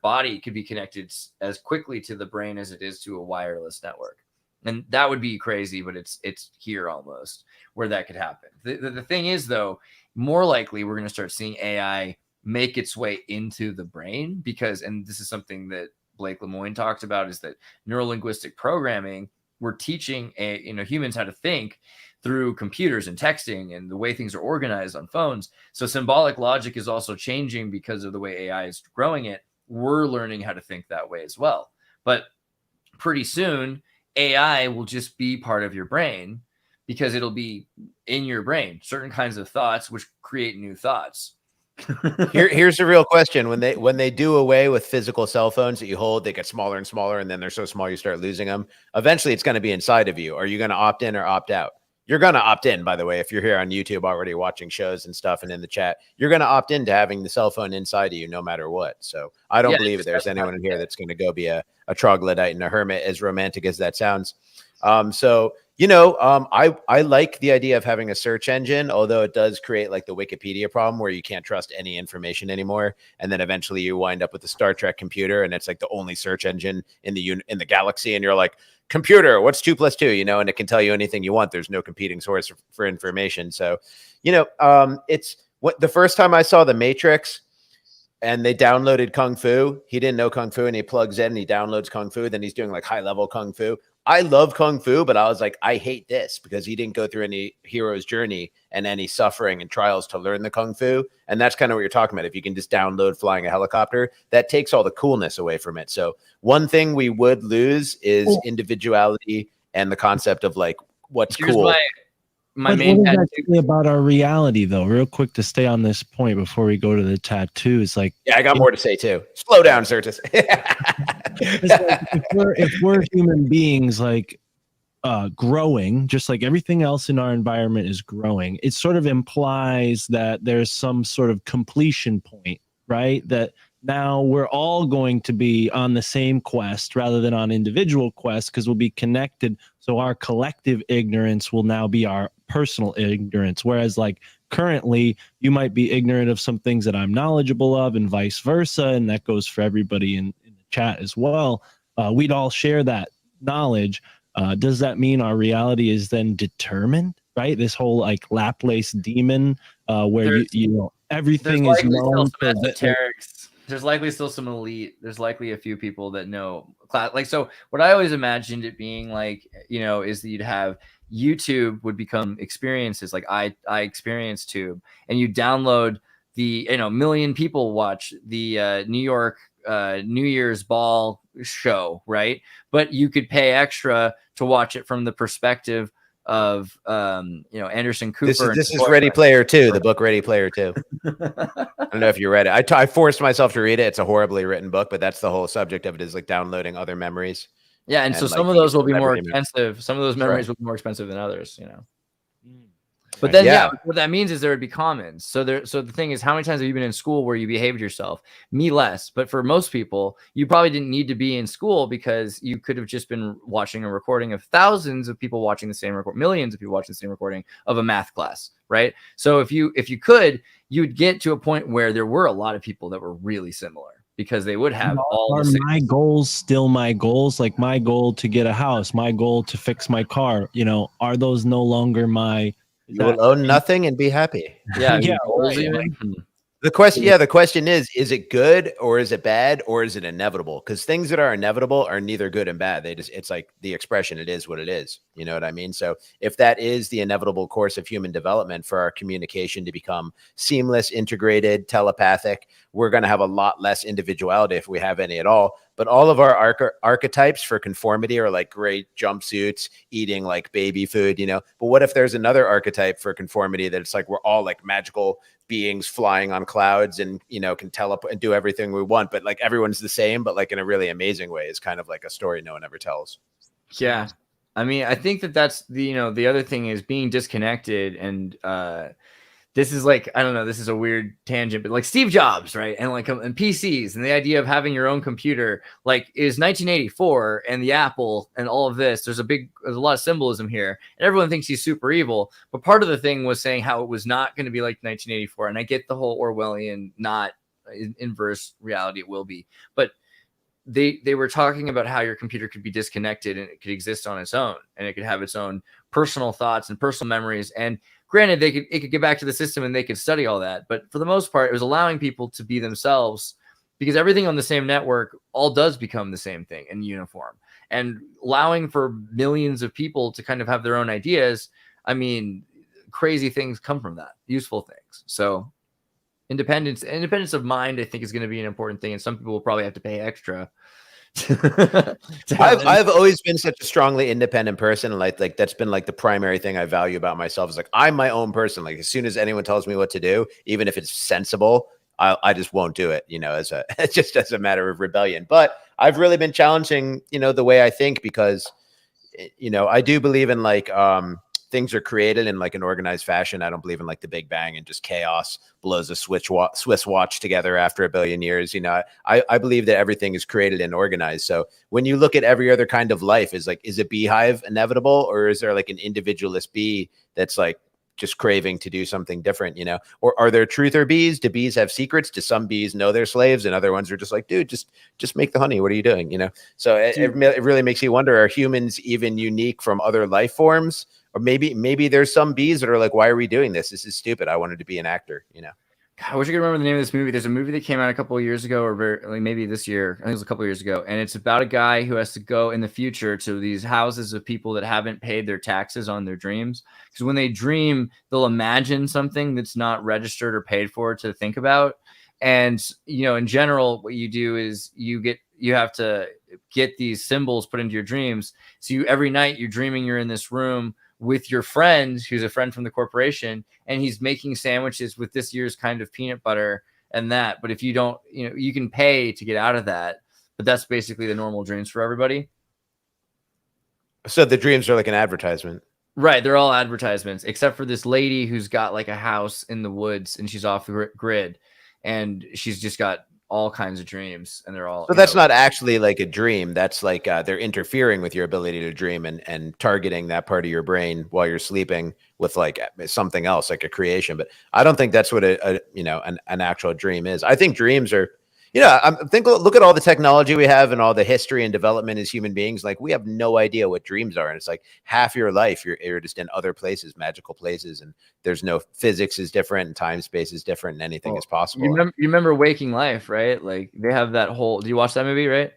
body could be connected as quickly to the brain as it is to a wireless network. And that would be crazy, but it's here almost where that could happen. The thing is, though, more likely we're going to start seeing AI make its way into the brain, because, and this is something that Blake Lemoine talked about, is that neurolinguistic programming, we're teaching humans how to think through computers and texting and the way things are organized on phones. So symbolic logic is also changing because of the way AI is growing it. We're learning how to think that way as well. But pretty soon, AI will just be part of your brain, because it'll be in your brain, certain kinds of thoughts, which create new thoughts. Here's the real question. When they do away with physical cell phones that you hold, they get smaller and smaller, and then they're so small you start losing them. Eventually, it's going to be inside of you. Are you going to opt in or opt out? You're going to opt in, by the way. If you're here on YouTube already watching shows and stuff and in the chat, you're going to opt in to having the cell phone inside of you no matter what. So I don't believe there's anyone in here that's going to go be a troglodyte and a hermit, as romantic as that sounds. I like the idea of having a search engine, although it does create like the Wikipedia problem where you can't trust any information anymore. And then eventually you wind up with the Star Trek computer, and it's like the only search engine in the galaxy. And you're like, computer, what's 2 + 2? And it can tell you anything you want. There's no competing source for information. So, it's what the first time I saw The Matrix and they downloaded Kung Fu, he didn't know Kung Fu, and he plugs in and he downloads Kung Fu. Then he's doing like high level Kung Fu. I love Kung Fu, but I was like, I hate this because he didn't go through any hero's journey and any suffering and trials to learn the Kung Fu. And that's kind of what you're talking about. If you can just download flying a helicopter, that takes all the coolness away from it. So one thing we would lose is individuality and the concept of like what's cool. My But main what does that tattoo say about our reality, though? Real quick to stay on this point before we go to the tattoos. Like, Yeah, I got more to say too. Slow down, Xirtus. it's like if we're human beings, like growing, just like everything else in our environment is growing, it sort of implies that there's some sort of completion point, right? That now we're all going to be on the same quest rather than on individual quests because we'll be connected. So our collective ignorance will now be our personal ignorance. Whereas like currently you might be ignorant of some things that I'm knowledgeable of and vice versa. And that goes for everybody in the chat as well. We'd all share that knowledge. Does that mean our reality is then determined, right? This whole like Laplace demon where you know everything is known. There's likely still some elite. There's likely a few people that know like, so what I always imagined it being like, you know, is that you'd have YouTube would become experiences like I experience tube, and you download the, you know, million people watch the New York New Year's ball show, right? But you could pay extra to watch it from the perspective of you know, Anderson Cooper. This is Ready Player 2, the book Ready Player 2. I don't know if you read it. I forced myself to read it. It's a horribly written book, but that's the whole subject of it, is like downloading other memories. Yeah, and so some of those will be more expensive. Some of those memories will be more expensive than others, you know. But then, yeah, what that means is there would be commons. So the thing is, how many times have you been in school where you behaved yourself? Me less, but for most people, you probably didn't need to be in school because you could have just been watching a recording of thousands of people watching the same record, millions of people watching the same recording of a math class, right? So if you could, you'd get to a point where there were a lot of people that were really similar because they would have all the same. My goals still my goals? Like my goal to get a house, my goal to fix my car, you know, are those no longer my? You will own nothing and be happy. Yeah, yeah. Right. The question is it good or is it bad or is it inevitable? Because things that are inevitable are neither good and bad. It's like the expression, it is what it is. You know what I mean? So if that is the inevitable course of human development for our communication to become seamless, integrated, telepathic, we're going to have a lot less individuality if we have any at all. But all of our archetypes for conformity are like great jumpsuits, eating like baby food, you know. But what if there's another archetype for conformity that it's like we're all like magical beings flying on clouds and, you know, can teleport and do everything we want, but like everyone's the same, but like in a really amazing way. Is kind of like a story no one ever tells. Yeah. I mean, I think that's the, you know, the other thing is being disconnected. And this is like, I don't know, this is a weird tangent, but like Steve Jobs, right? And like and PCs and the idea of having your own computer, like is 1984 and the Apple and all of this. There's a lot of symbolism here, and everyone thinks he's super evil. But part of the thing was saying how it was not going to be like 1984. And I get the whole Orwellian, not inverse reality, it will be. But they were talking about how your computer could be disconnected and it could exist on its own, and it could have its own personal thoughts and personal memories. And granted, it could get back to the system and they could study all that. But for the most part, it was allowing people to be themselves, because everything on the same network all does become the same thing in uniform, and allowing for millions of people to kind of have their own ideas. I mean, crazy things come from that, useful things. So independence of mind, I think, is going to be an important thing. And some people will probably have to pay extra. I've always been such a strongly independent person. Like that's been like the primary thing I value about myself, is like, I'm my own person. Like as soon as anyone tells me what to do, even if it's sensible, I just won't do it, you know, just as a matter of rebellion. But I've really been challenging, you know, the way I think, because, you know, I do believe in like, things are created in like an organized fashion. I don't believe in like the Big Bang and just chaos blows a Swiss watch together after a billion years. You know, I believe that everything is created and organized. So when you look at every other kind of life, is a beehive inevitable, or is there like an individualist bee that's like just craving to do something different, you know? Or are there truther bees? Do bees have secrets? Do some bees know their slaves and other ones are just like, dude, just make the honey. What are you doing? You know? So it really makes you wonder, are humans even unique from other life forms? Or maybe there's some bees that are like, why are we doing this? This is stupid. I wanted to be an actor, you know? God, I wish I could remember the name of this movie. There's a movie that came out a couple of years ago, or maybe this year. I think it was a couple of years ago, and it's about a guy who has to go in the future to these houses of people that haven't paid their taxes on their dreams. Because when they dream, they'll imagine something that's not registered or paid for to think about. And in general, what you do is you have to get these symbols put into your dreams. So every night you're dreaming you're in this room with your friend who's a friend from the corporation, and he's making sandwiches with this year's kind of peanut butter and that. But if you don't, you can pay to get out of that. But that's basically the normal dreams for everybody. So the dreams are like an advertisement. Right. They're all advertisements, except for this lady who's got like a house in the woods and she's off the grid, and she's just got all kinds of dreams, and they're all. So that's not actually like a dream. That's like they're interfering with your ability to dream and targeting that part of your brain while you're sleeping with like something else, like a creation. But I don't think that's what an actual dream is. I think dreams are, look at all the technology we have and all the history and development as human beings. Like we have no idea what dreams are, and it's like half your life you're just in other places, magical places, and there's no physics is different and time space is different and anything is possible. You remember Waking Life, right? Like they have that whole. Do you watch that movie, right?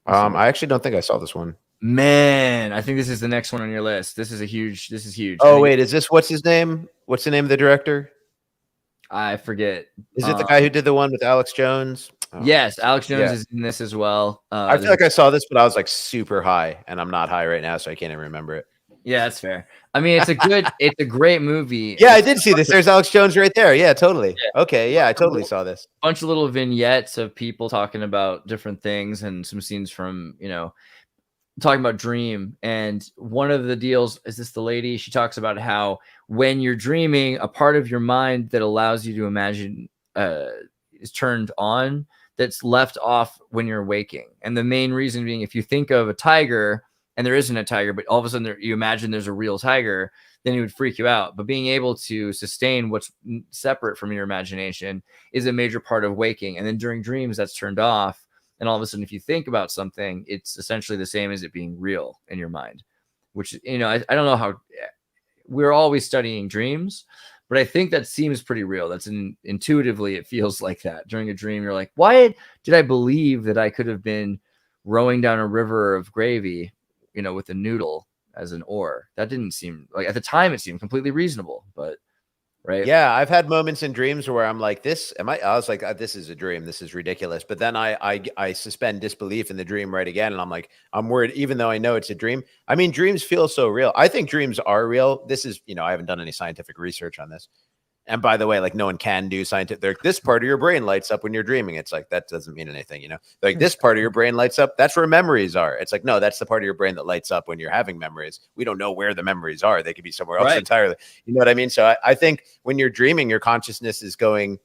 I actually don't think I saw this one. Man, I think this is the next one on your list. This is huge. Oh wait, is this what's his name? What's the name of the director? I forget. Is it the guy who did the one with Alex Jones? Oh, yes, Alex Jones is in this as well. I feel like I saw this, but I was like super high, and I'm not high right now, so I can't even remember it. Yeah, that's fair. I mean, it's a great movie. Yeah, I did see this. There's Alex Jones right there. Yeah, totally. Yeah. Okay, yeah, I totally saw this. Bunch of little vignettes of people talking about different things and some scenes from, talking about dream. And one of the deals is this the lady, she talks about how when you're dreaming, a part of your mind that allows you to imagine is turned on, that's left off when you're waking. And the main reason being, if you think of a tiger and there isn't a tiger, but all of a sudden you imagine there's a real tiger, then it would freak you out. But being able to sustain what's separate from your imagination is a major part of waking. And then during dreams, that's turned off. And all of a sudden, if you think about something, it's essentially the same as it being real in your mind, which, I don't know how we're always studying dreams, but I think that seems pretty real. That's intuitively, it feels like that during a dream. You're like, why did I believe that I could have been rowing down a river of gravy, with a noodle as an oar? That didn't seem like, at the time, it seemed completely reasonable, but right. Yeah, I've had moments in dreams where I'm like, I was like, this is a dream. This is ridiculous. But then I suspend disbelief in the dream right again. And I'm like, I'm worried, even though I know it's a dream. I mean, dreams feel so real. I think dreams are real. This is, I haven't done any scientific research on this. And by the way, like no one can do scientific, this part of your brain lights up when you're dreaming. It's like, that doesn't mean anything, like this part of your brain lights up. That's where memories are. It's like, no, that's the part of your brain that lights up when you're having memories. We don't know where the memories are. They could be somewhere else entirely. You know what I mean? So I think when you're dreaming, your consciousness is going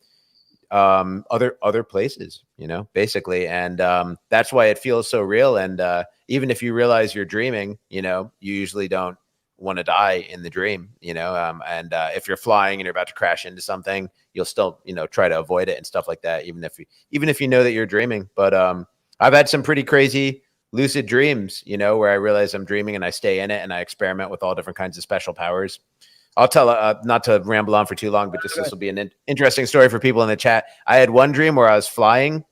other places, basically. And that's why it feels so real. And even if you realize you're dreaming, you usually don't want to die in the dream, and if you're flying and you're about to crash into something, you'll still, try to avoid it and stuff like that, even if you know that you're dreaming. But I've had some pretty crazy lucid dreams, where I realize I'm dreaming and I stay in it and I experiment with all different kinds of special powers. I'll tell, not to ramble on for too long, but just this will be an interesting story for people in the chat. I had one dream where I was flying.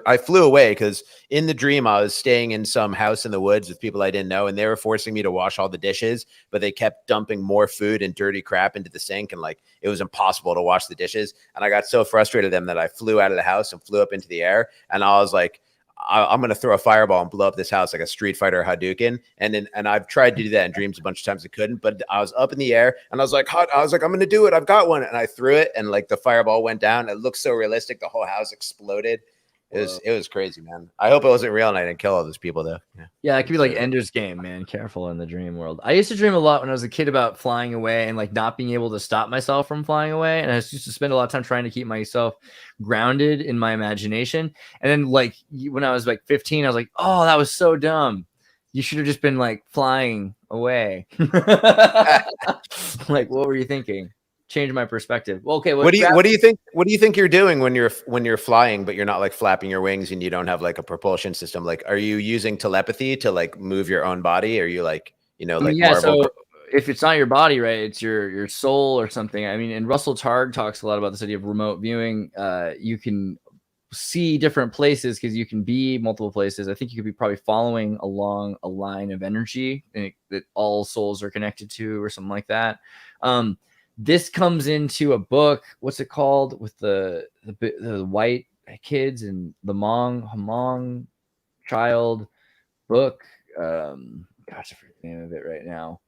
I flew away because in the dream I was staying in some house in the woods with people I didn't know, and they were forcing me to wash all the dishes, but they kept dumping more food and dirty crap into the sink, and like it was impossible to wash the dishes. And I got so frustrated with them that I flew out of the house and flew up into the air, and I was like, I'm going to throw a fireball and blow up this house like a Street Fighter Hadouken. And I've tried to do that in dreams a bunch of times. I couldn't, but I was up in the air and I was like, I'm going to do it. I've got one. And I threw it and like the fireball went down. It looked so realistic. The whole house exploded. It was crazy, man. I hope it wasn't real and I didn't kill all those people though. Yeah, it could be like Ender's Game, man. Careful in the dream world. I used to dream a lot when I was a kid about flying away and like not being able to stop myself from flying away. And I used to spend a lot of time trying to keep myself grounded in my imagination. And then like when I was like 15, I was like, oh, that was so dumb. You should have just been like flying away. Like, what were you thinking? Change my perspective. Well, okay. What do you think? What do you think you're doing when you're flying, but you're not like flapping your wings and you don't have like a propulsion system? Like, are you using telepathy to like move your own body? Are you like, if it's not your body, right, it's your soul or something. I mean, and Russell Targ talks a lot about this idea of remote viewing. You can see different places because you can be multiple places. I think you could be probably following along a line of energy that all souls are connected to, or something like that. This comes into a book. What's it called? With the white kids and the Hmong child book. Gosh, I forget the name of it right now.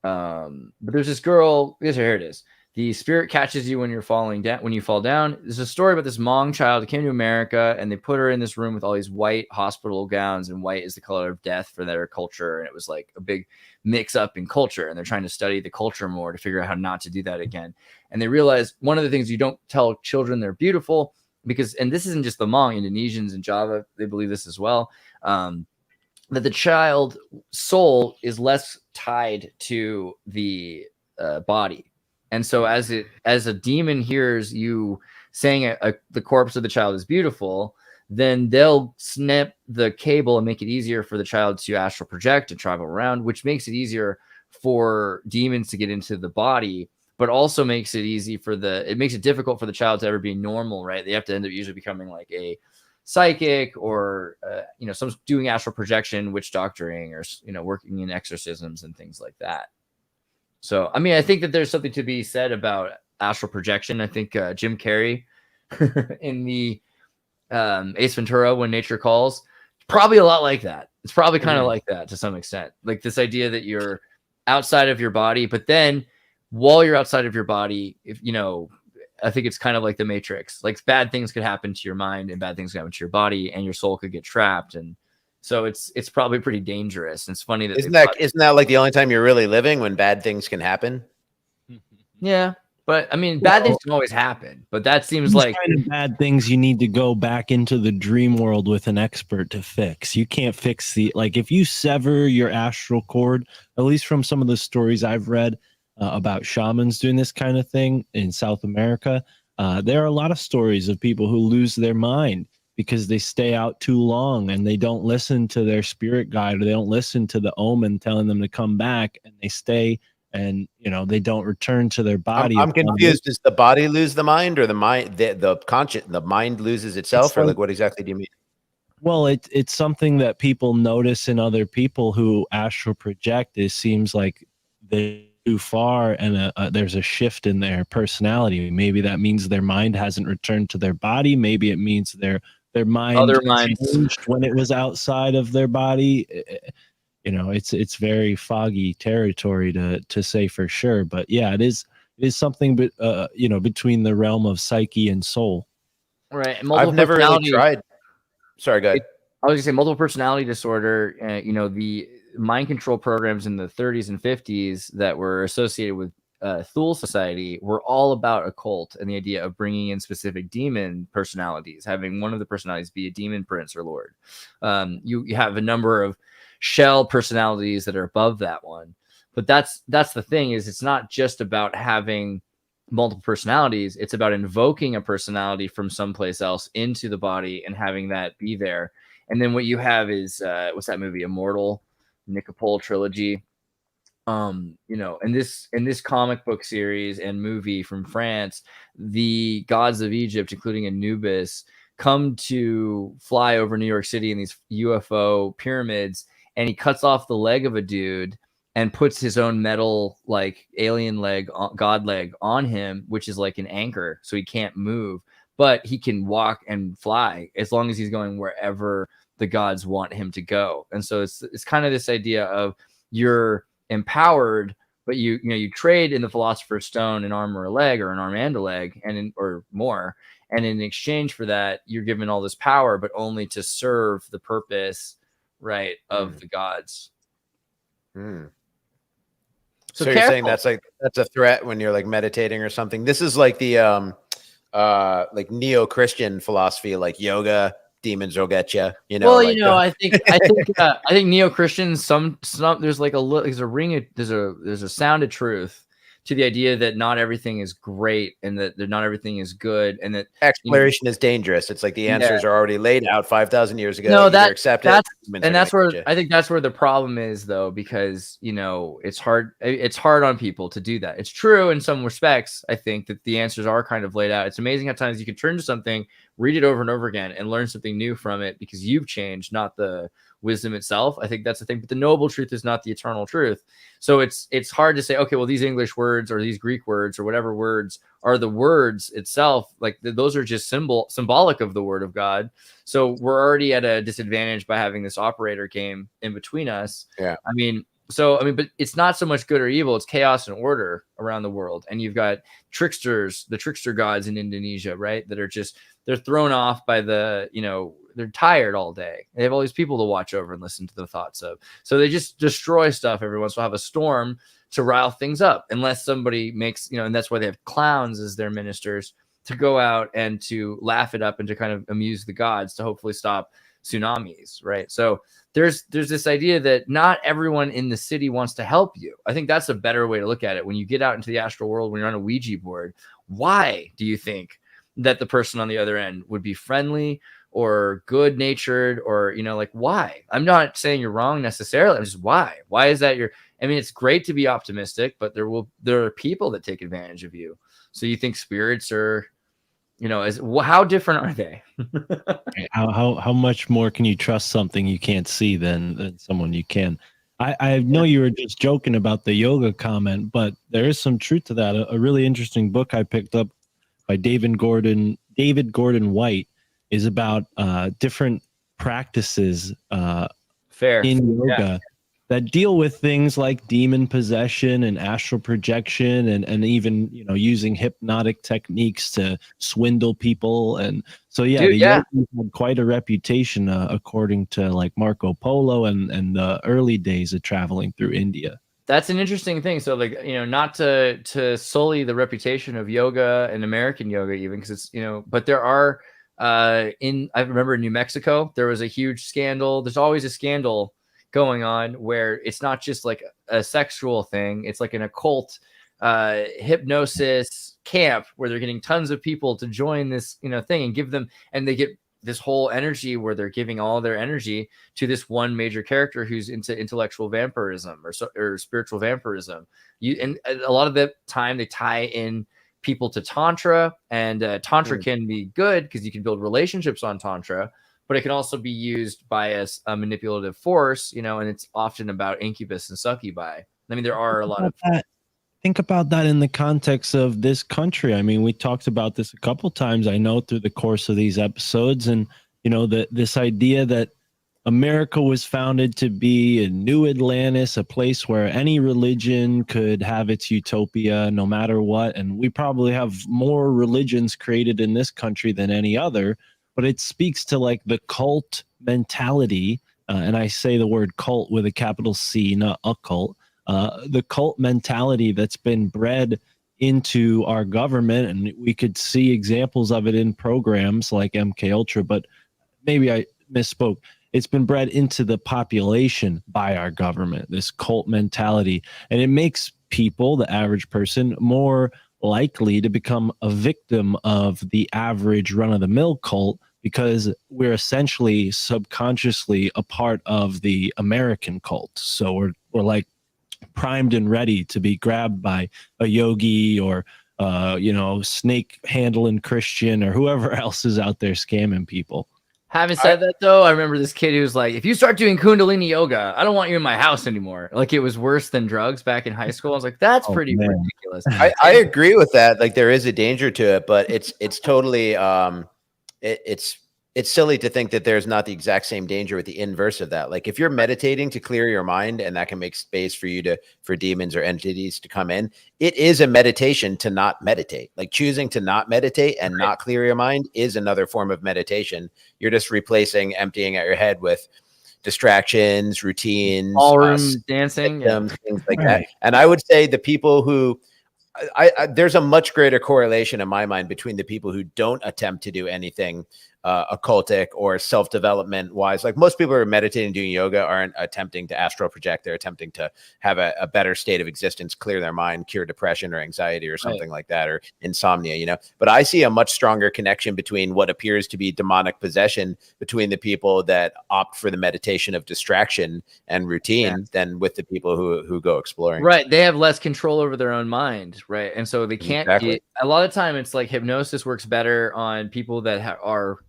But there's this girl. Here it is. The spirit catches you when you're falling down. When you fall down, there's a story about this Hmong child who came to America, and they put her in this room with all these white hospital gowns, and white is the color of death for their culture, and it was like a big mix up in culture, and they're trying to study the culture more to figure out how not to do that again. And they realize one of the things you don't tell children they're beautiful because, and this isn't just the Hmong, Indonesians and Java, they believe this as well. That the child soul is less tied to the body. And so as a demon hears you saying the corpse of the child is beautiful, then they'll snap the cable and make it easier for the child to astral project and travel around, which makes it easier for demons to get into the body, but also makes it difficult for the child to ever be normal, right? They have to end up usually becoming like a psychic or some doing astral projection, witch doctoring, or working in exorcisms and things like that. So I mean, I think that there's something to be said about astral projection. I think Jim Carrey in the Ace Ventura, When Nature Calls, probably a lot like that. It's probably kind of like that to some extent, like this idea that you're outside of your body, but then while you're outside of your body, I think it's kind of like the Matrix. Like bad things could happen to your mind and bad things could happen to your body, and your soul could get trapped. And so it's probably pretty dangerous. And it's funny that isn't that like the only time you're really living, when bad things can happen? Yeah, but I mean, bad things can always happen. But that seems like kind of bad things you need to go back into the dream world with an expert to fix. You can't fix if you sever your astral cord, at least from some of the stories I've read about shamans doing this kind of thing in South America. There are a lot of stories of people who lose their mind because they stay out too long and they don't listen to their spirit guide, or they don't listen to the omen telling them to come back, and they stay and they don't return to their body. I'm confused. Does the body lose the mind, or the mind, the mind loses itself, or like what exactly do you mean? Well, it's something that people notice in other people who astral project. It seems like they too far, and there's a shift in their personality. Maybe that means their mind hasn't returned to their body. Maybe it means their mind changed when it was outside of their body. It's very foggy territory to say for sure. But yeah, it is something, between the realm of psyche and soul. Right. I've never really tried. Sorry, go ahead. I was gonna say multiple personality disorder. The mind control programs in the 30s and 50s that were associated with Thule Society were all about occult and the idea of bringing in specific demon personalities, having one of the personalities be a demon prince or lord. You have a number of shell personalities that are above that one, but that's the thing, is it's not just about having multiple personalities. It's about invoking a personality from someplace else into the body and having that be there. And then what you have is what's that movie, Immortal, Nicopole trilogy. In this comic book series and movie from France, the gods of Egypt, including Anubis, come to fly over New York City in these UFO pyramids, and he cuts off the leg of a dude and puts his own metal, like alien leg, god leg on him, which is like an anchor, so he can't move, but he can walk and fly as long as he's going wherever the gods want him to go. And so it's kind of this idea of you're empowered, but you trade in the Philosopher's Stone an arm or a leg, or an arm and a leg, or more, and in exchange for that, you're given all this power, but only to serve the purpose, right, of the gods. So you're saying that's a threat when you're like meditating or something. This is like the like neo-Christian philosophy, like yoga. Demons will get you. Well, I think neo-Christians, some there's like there's a sound of truth to the idea that not everything is great and that not everything is good, and that exploration is dangerous. It's like the answers are already laid out 5,000 years ago. No, Either accept it, that's where I think that's where the problem is, though, because it's hard on people to do that. It's true in some respects. I think that the answers are kind of laid out. It's amazing how times you can turn to something, read it over and over again, and learn something new from it because you've changed, not the wisdom itself. I think that's the thing. But the noble truth is not the eternal truth. So it's hard to say, okay, well, these English words or these Greek words or whatever words are the words itself. Like those are just symbolic of the word of God. So we're already at a disadvantage by having this operator game in between us. Yeah. But it's not so much good or evil. It's chaos and order around the world. And you've got tricksters, the trickster gods in Indonesia, right? That are they're thrown off by they're tired all day. They have all these people to watch over and listen to the thoughts of. So they just destroy stuff every once in a while, have a storm to rile things up, unless somebody makes, and that's why they have clowns as their ministers to go out and to laugh it up and to kind of amuse the gods to hopefully stop tsunamis, right? So there's this idea that not everyone in the city wants to help you. I think that's a better way to look at it. When you get out into the astral world, when you're on a Ouija board, why do you think that the person on the other end would be friendly or good natured, or why? I'm not saying you're wrong necessarily. I'm just why is that it's great to be optimistic, but there are people that take advantage of you. So you think spirits are, how different are they? how much more can you trust something you can't see than someone you can? I know you were just joking about the yoga comment, but there is some truth to that. A really interesting book I picked up by David Gordon White is about different practices in yoga that deal with things like demon possession and astral projection and even using hypnotic techniques to swindle people. And so the yogis had quite a reputation according to like Marco Polo and the early days of traveling through India. That's an interesting thing. So not to sully the reputation of yoga and American yoga even, because it's but there are I remember in New Mexico there was a huge scandal. There's always a scandal going on where it's not just like a sexual thing, it's like an occult hypnosis camp where they're getting tons of people to join this thing and they get this whole energy where they're giving all their energy to this one major character who's into intellectual vampirism or spiritual vampirism. And a lot of the time they tie in people to Tantra, and Tantra can be good because you can build relationships on Tantra, but it can also be used by a manipulative force, and it's often about incubus and succubi. There are a lot of that. Think about that in the context of this country. We talked about this a couple times, I know, through the course of these episodes, and this idea that America was founded to be a new Atlantis, a place where any religion could have its utopia no matter what. And we probably have more religions created in this country than any other, but it speaks to like the cult mentality. And I say the word cult with a capital C, not occult. The cult mentality that's been bred into our government, and we could see examples of it in programs like MK Ultra, but maybe I misspoke. It's been bred into the population by our government, this cult mentality, and it makes people, the average person, more likely to become a victim of the average run-of-the-mill cult because we're essentially subconsciously a part of the American cult. So we're like primed and ready to be grabbed by a yogi or snake handling Christian or whoever else is out there scamming people. Having said that, though, I remember this kid who was like, if you start doing Kundalini yoga, I don't want you in my house anymore. Like, it was worse than drugs back in high school. I was like, that's pretty ridiculous. I agree with that. Like, there is a danger to it, but it's totally it's silly to think that there's not the exact same danger with the inverse of that. Like if you're meditating to clear your mind and that can make space for you for demons or entities to come in, it is a meditation to not meditate. Like choosing to not meditate and not clear your mind is another form of meditation. You're just replacing emptying out your head with distractions, routines, ballroom dancing, things like that. And I would say the people who there's a much greater correlation in my mind between the people who don't attempt to do anything occultic or self-development wise. Like most people who are meditating, doing yoga aren't attempting to astral project. They're attempting to have a better state of existence, clear their mind, cure depression or anxiety or something like that, or insomnia, you know. But I see a much stronger connection between what appears to be demonic possession between the people that opt for the meditation of distraction and routine than with the people who go exploring. Right. They have less control over their own mind. Right. And so they can't a lot of time it's like hypnosis works better on people that are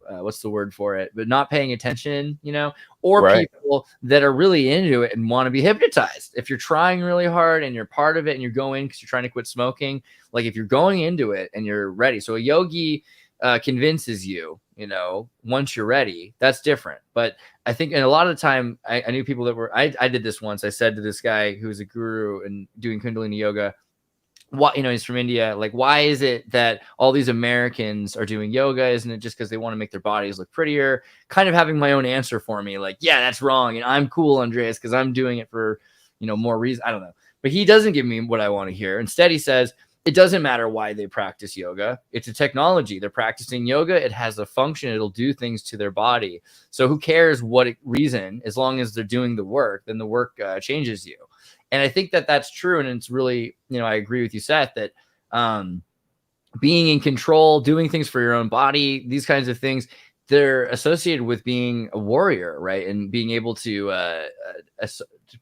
what's the word for it, but not paying attention, you know, or people that are really into it and want to be hypnotized. If you're trying really hard and you're part of it and you're going because you're trying to quit smoking, like if you're going into it and you're ready. So a yogi convinces you, you know, once you're ready, that's different. But I think, and a lot of the time I knew people that were, I did this once. I said to this guy who's a guru and doing Kundalini yoga, what, you know, he's from India. Like, why is it that all these Americans are doing yoga? Isn't it just because they want to make their bodies look prettier? Kind of having my own answer for me. Like, yeah, that's wrong. And I'm cool, Andreas, because I'm doing it for, you know, more reason. I don't know. But he doesn't give me what I want to hear. Instead, he says, it doesn't matter why they practice yoga. It's a technology. They're practicing yoga. It has a function. It'll do things to their body. So who cares what reason, as long as they're doing the work, then the work changes you. And I think that that's true. And it's really, you know, I agree with you, Seth, that being in control, doing things for your own body, these kinds of things, they're associated with being a warrior, right? And being able to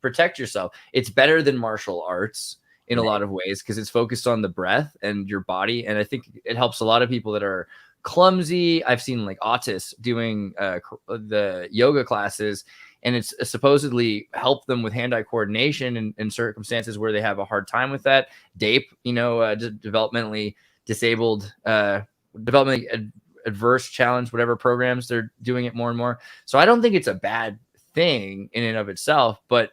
protect yourself. It's better than martial arts in a lot of ways because it's focused on the breath and your body. And I think it helps a lot of people that are clumsy. I've seen like autists doing the yoga classes, and it's supposedly helped them with hand-eye coordination in circumstances where they have a hard time with that. DAPE, you know, developmentally disabled, developmentally adverse challenge, whatever programs, they're doing it more and more. So I don't think it's a bad thing in and of itself, but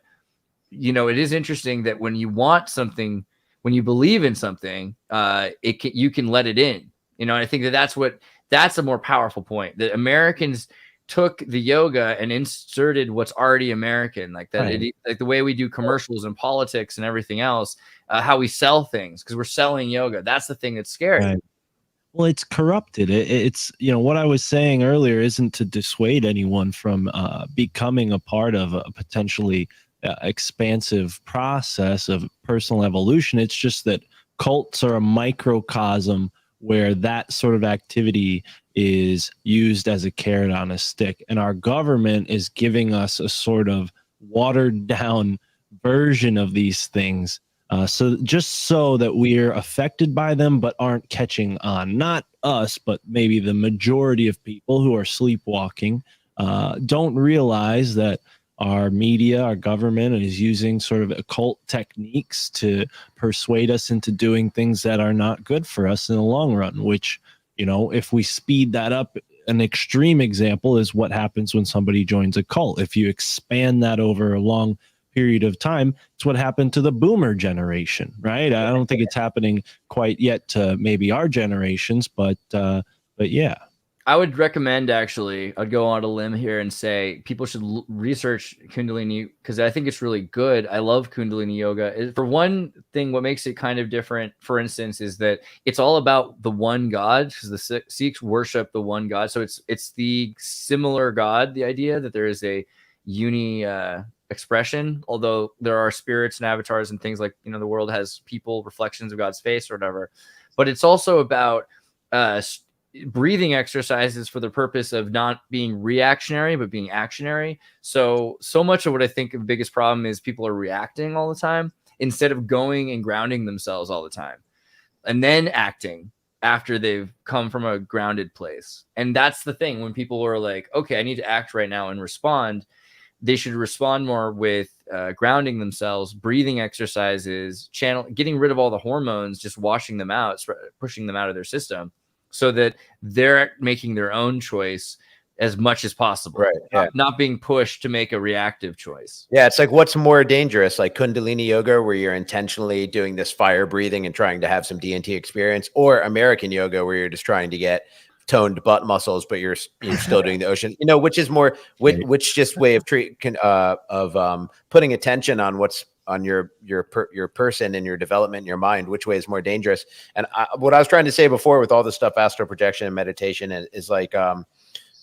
you know, it is interesting that when you want something, when you believe in something, you can let it in. You know, and I think that's a more powerful point, that Americans took the yoga and inserted what's already American, like that, like the way we do commercials and politics and everything else, how we sell things, because we're selling yoga. That's the thing that's scary. Right. Well, it's corrupted. It's, you know, what I was saying earlier isn't to dissuade anyone from becoming a part of a potentially expansive process of personal evolution. It's just that cults are a microcosm where that sort of activity is used as a carrot on a stick. And our government is giving us a sort of watered down version of these things. So just so that we're affected by them, but aren't catching on. Not us, but maybe the majority of people who are sleepwalking don't realize that our media, our government is using sort of occult techniques to persuade us into doing things that are not good for us in the long run, which, you know, if we speed that up, an extreme example is what happens when somebody joins a cult. If you expand that over a long period of time, it's what happened to the boomer generation, right? I don't think it's happening quite yet to maybe our generations, but yeah. I would recommend, actually, I'd go on a limb here and say people should research Kundalini, because I think it's really good. I love Kundalini yoga. For one thing, what makes it kind of different, for instance, is that it's all about the one God, because the Sikhs worship the one God. So it's the similar God, the idea that there is a expression, although there are spirits and avatars and things like, you know, the world has people, reflections of God's face or whatever. But it's also about breathing exercises for the purpose of not being reactionary, but being actionary. So much of what I think the biggest problem is people are reacting all the time instead of going and grounding themselves all the time and then acting after they've come from a grounded place. And that's the thing, when people are like, okay, I need to act right now and respond, they should respond more with grounding themselves, breathing exercises, getting rid of all the hormones, just washing them out, pushing them out of their system, so that they're making their own choice as much as possible, right? Yeah. Not being pushed to make a reactive choice. Yeah, it's like, what's more dangerous, like Kundalini yoga, where you're intentionally doing this fire breathing and trying to have some DNT experience, or American yoga, where you're just trying to get toned butt muscles, but you're still doing the ocean, you know, which is more, which just way of putting attention on what's on your person and your development in your mind, which way is more dangerous. And what I was trying to say before with all this stuff, astral projection and meditation, is like,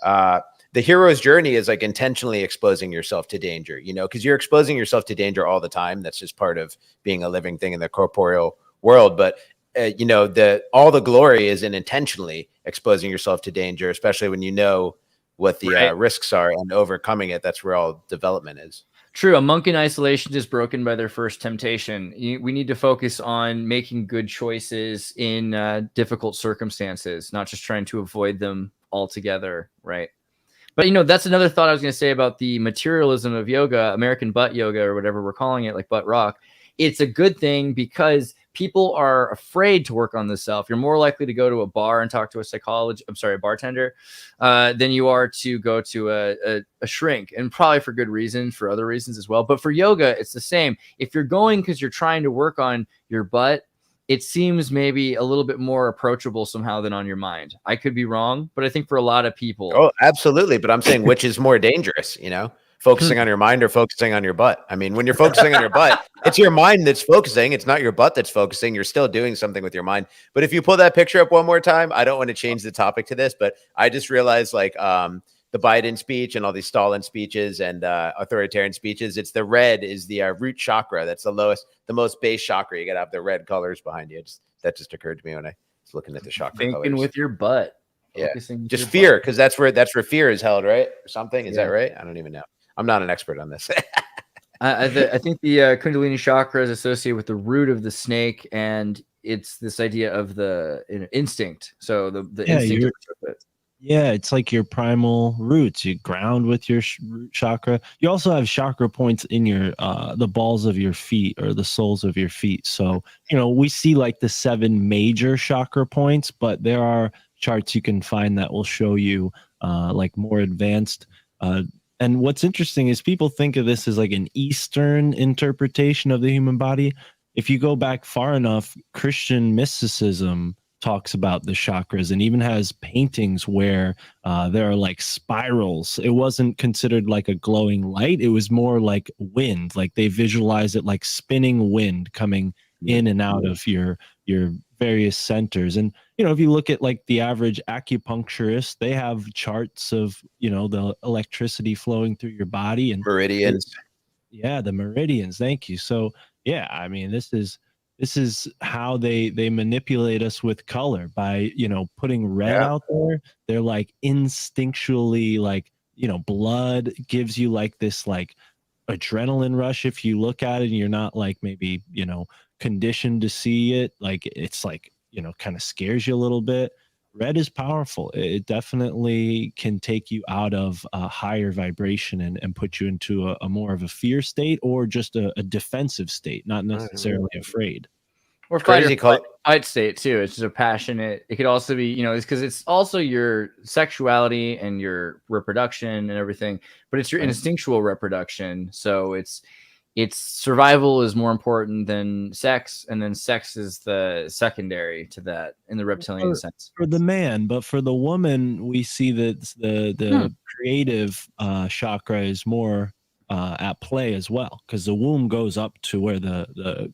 The hero's journey is like intentionally exposing yourself to danger, you know, because you're exposing yourself to danger all the time. That's just part of being a living thing in the corporeal world. But you know, all the glory is in intentionally exposing yourself to danger, especially when you know what the risks are and overcoming it. That's where all development is. True. A monk in isolation is broken by their first temptation. We need to focus on making good choices in difficult circumstances, not just trying to avoid them altogether. Right. But, you know, that's another thought I was going to say about the materialism of yoga, American butt yoga, or whatever we're calling it, like butt rock. It's a good thing because people are afraid to work on the self. You're more likely to go to a bar and talk to a bartender, than you are to go to a shrink, and probably for good reason, for other reasons as well. But for yoga, it's the same. If you're going because you're trying to work on your butt, it seems maybe a little bit more approachable somehow than on your mind. I could be wrong, but I think for a lot of people. Oh, absolutely. But I'm saying which is more dangerous, you know, focusing on your mind or focusing on your butt. I mean, when you're focusing on your butt, it's your mind that's focusing. It's not your butt that's focusing. You're still doing something with your mind. But if you pull that picture up one more time, I don't want to change the topic to this, but I just realized like the Biden speech and all these Stalin speeches and authoritarian speeches, it's the red is the root chakra. That's the most base chakra. You got to have the red colors behind you. That just occurred to me when I was looking at the chakra Thinking colors. with your butt. Yeah, just fear, because that's where fear is held, right? Or something. Is that right? I don't even know. I'm not an expert on this. I think the Kundalini chakra is associated with the root of the snake, and it's this idea of the instinct. So the instinct of it. Yeah, it's like your primal roots. You ground with your root chakra. You also have chakra points in your the balls of your feet or the soles of your feet. So, you know, we see like the 7 major chakra points, but there are charts you can find that will show you like more advanced. And what's interesting is people think of this as like an Eastern interpretation of the human body. If you go back far enough, Christian mysticism talks about the chakras and even has paintings where there are like spirals. It wasn't considered like a glowing light. It was more like wind. Like they visualize it like spinning wind coming in and out of your various centers. And, you know, if you look at like the average acupuncturist, they have charts of, you know, the electricity flowing through your body and meridians. Yeah, the meridians. Thank you. So, yeah, I mean, this is how they manipulate us with color by, you know, putting red out there. They're like instinctually, like, you know, blood gives you like this like adrenaline rush if you look at it and you're not like maybe, you know, conditioned to see it. Like it's like, you know, kind of scares you a little bit. Red is powerful. It definitely can take you out of a higher vibration and put you into a more of a fear state or just a defensive state, not necessarily afraid. Or fight state too. It's just a passionate. It could also be, you know, it's because it's also your sexuality and your reproduction and everything, but it's your instinctual reproduction. So it's survival is more important than sex, and then sex is the secondary to that in the reptilian sense. For the man, but for the woman, we see that the creative chakra is more at play as well, because the womb goes up to where the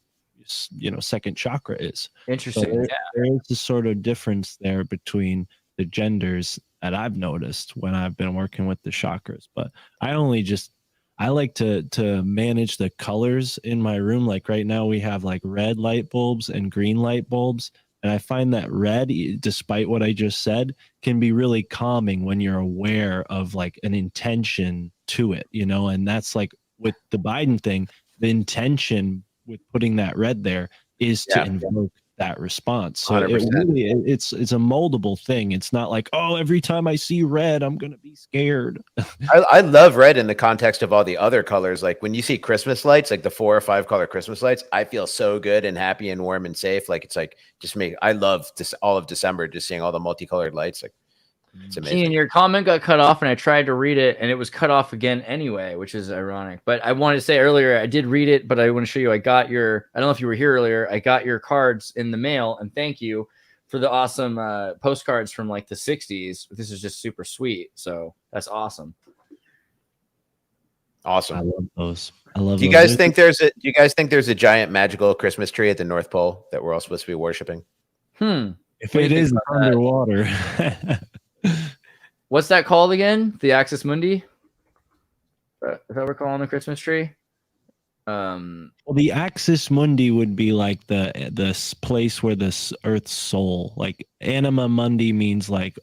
you know second chakra is. Interesting. So there is a sort of difference there between the genders that I've noticed when I've been working with the chakras. But I like to manage the colors in my room. Like right now we have like red light bulbs and green light bulbs. And I find that red, despite what I just said, can be really calming when you're aware of like an intention to it, you know? And that's like with the Biden thing, the intention with putting that red there is to invoke that response. So it's a moldable thing. It's not like, oh, every time I see red, I'm gonna be scared. I love red in the context of all the other colors. Like when you see Christmas lights, like the 4 or 5 color Christmas lights, I feel so good and happy and warm and safe. Like it's like I love all of December just seeing all the multicolored lights. Like it's amazing. Ian, your comment got cut off and I tried to read it and it was cut off again anyway, which is ironic. But I wanted to say earlier, I did read it, but I want to show you, I don't know if you were here earlier, I got your cards in the mail, and thank you for the awesome postcards from like the 60s. This is just super sweet. So that's awesome. Awesome. I love those. Do you guys think there's a giant magical Christmas tree at the North Pole that we're all supposed to be worshiping? If it is underwater. what's that called again? The Axis Mundi? Is that what we're calling the Christmas tree? Well, the Axis Mundi would be like the place where this Earth's soul, like Anima Mundi means like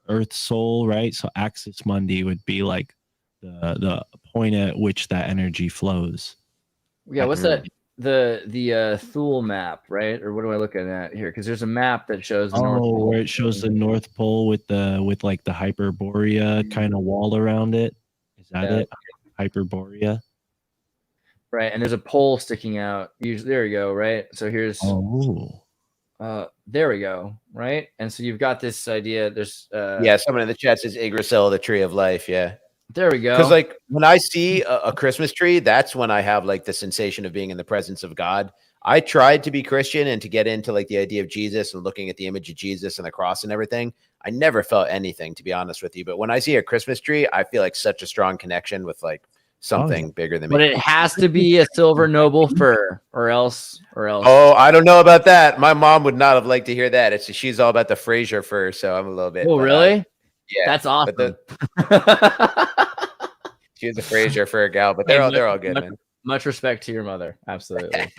Earth's soul, right? So Axis Mundi would be like the point at which that energy flows. Yeah, what's that? The Thule map, right? Or what am I looking at here? Because there's a map that shows the North Pole. Where it shows the North Pole with like the Hyperborea kind of wall around it. Is that it? Hyperborea. Right, and there's a pole sticking out. Usually, there we go. Right, so here's. There we go. Right, and so you've got this idea. There's. Someone in the chat says Yggdrasil, the tree of life. Yeah. There we go. Because like when I see a Christmas tree, that's when I have like the sensation of being in the presence of God. I tried to be Christian and to get into like the idea of Jesus and looking at the image of Jesus and the cross and everything. I never felt anything, to be honest with you. But when I see a Christmas tree, I feel like such a strong connection with like something bigger than me. But it has to be a silver noble fir, or else. Oh, I don't know about that. My mom would not have liked to hear that. She's all about the Fraser fir, so I'm a little bit. Oh, really? Yeah, that's awesome. She was a Fraser fir gal, but they're all good, man. Much respect to your mother, absolutely.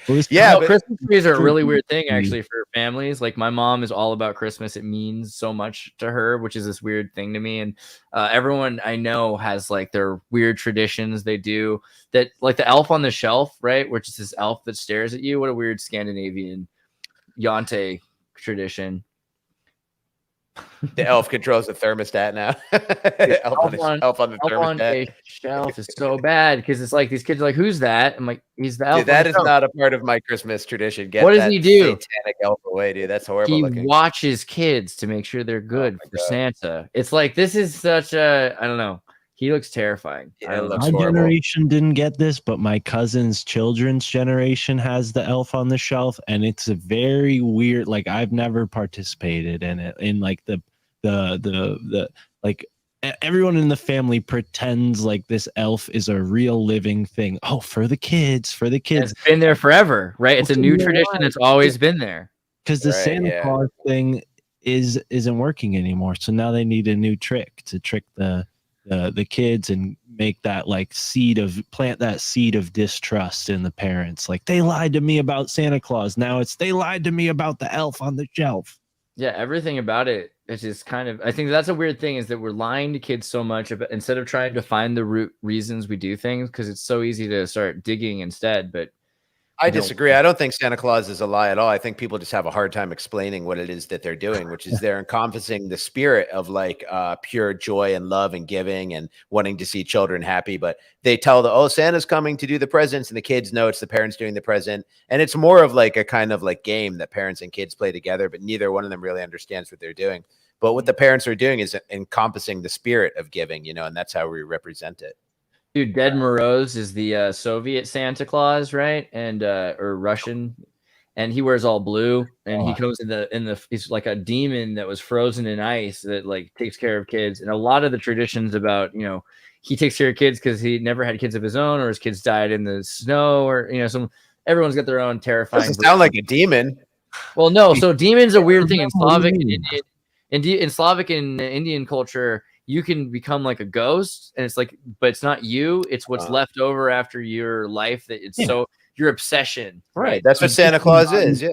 Christmas trees are a really weird thing actually for families. Like my mom is all about Christmas. It means so much to her, which is this weird thing to me. And everyone I know has like their weird traditions they do, that like the elf on the shelf, right? Which is this elf that stares at you. What a weird Scandinavian Yante tradition. The elf controls the thermostat now. elf on the thermostat. Shelf is so bad because it's like these kids are like, "Who's that?" I'm like, "He's the elf." Dude, that is not a part of my Christmas tradition. What does he do? Satanic elf away, dude. That's horrible. He watches kids to make sure they're good for Santa. It's like this is such a I don't know. He looks terrifying. Yeah, my generation didn't get this, but my cousin's children's generation has the elf on the shelf, and it's a very weird. Like I've never participated in it. In like the like everyone in the family pretends like this elf is a real living thing. Oh, for the kids. And it's been there forever, right? It's a new tradition. It's always been there. Because the Santa Claus thing isn't working anymore. So now they need a new trick to trick the kids and make that like plant that seed of distrust in the parents. Like they lied to me about Santa Claus. Now they lied to me about the elf on the shelf. Yeah, everything about it is just kind of, I think that's a weird thing is that we're lying to kids so much about, instead of trying to find the root reasons we do things, because it's so easy to start digging instead. But I disagree. I don't think Santa Claus is a lie at all. I think people just have a hard time explaining what it is that they're doing, which is they're encompassing the spirit of like pure joy and love and giving and wanting to see children happy. But they tell Santa's coming to do the presents, and the kids know it's the parents doing the present. And it's more of like a kind of like game that parents and kids play together, but neither one of them really understands what they're doing. But what the parents are doing is encompassing the spirit of giving, and that's how we represent it. Dude, Ded Moroz is the Soviet Santa Claus, right? And or Russian, and he wears all blue, and he comes in the he's like a demon that was frozen in ice that like takes care of kids. And a lot of the traditions about he takes care of kids because he never had kids of his own, or his kids died in the snow, or everyone's got their own terrifying. Doesn't sound like a demon. Well, no. So demon's a weird thing in Slavic and Indian. In Slavic and Indian culture, you can become like a ghost, and it's like, but it's not you. It's what's left over after your life. That it's so your obsession, right? That's what Santa Claus is. Yeah,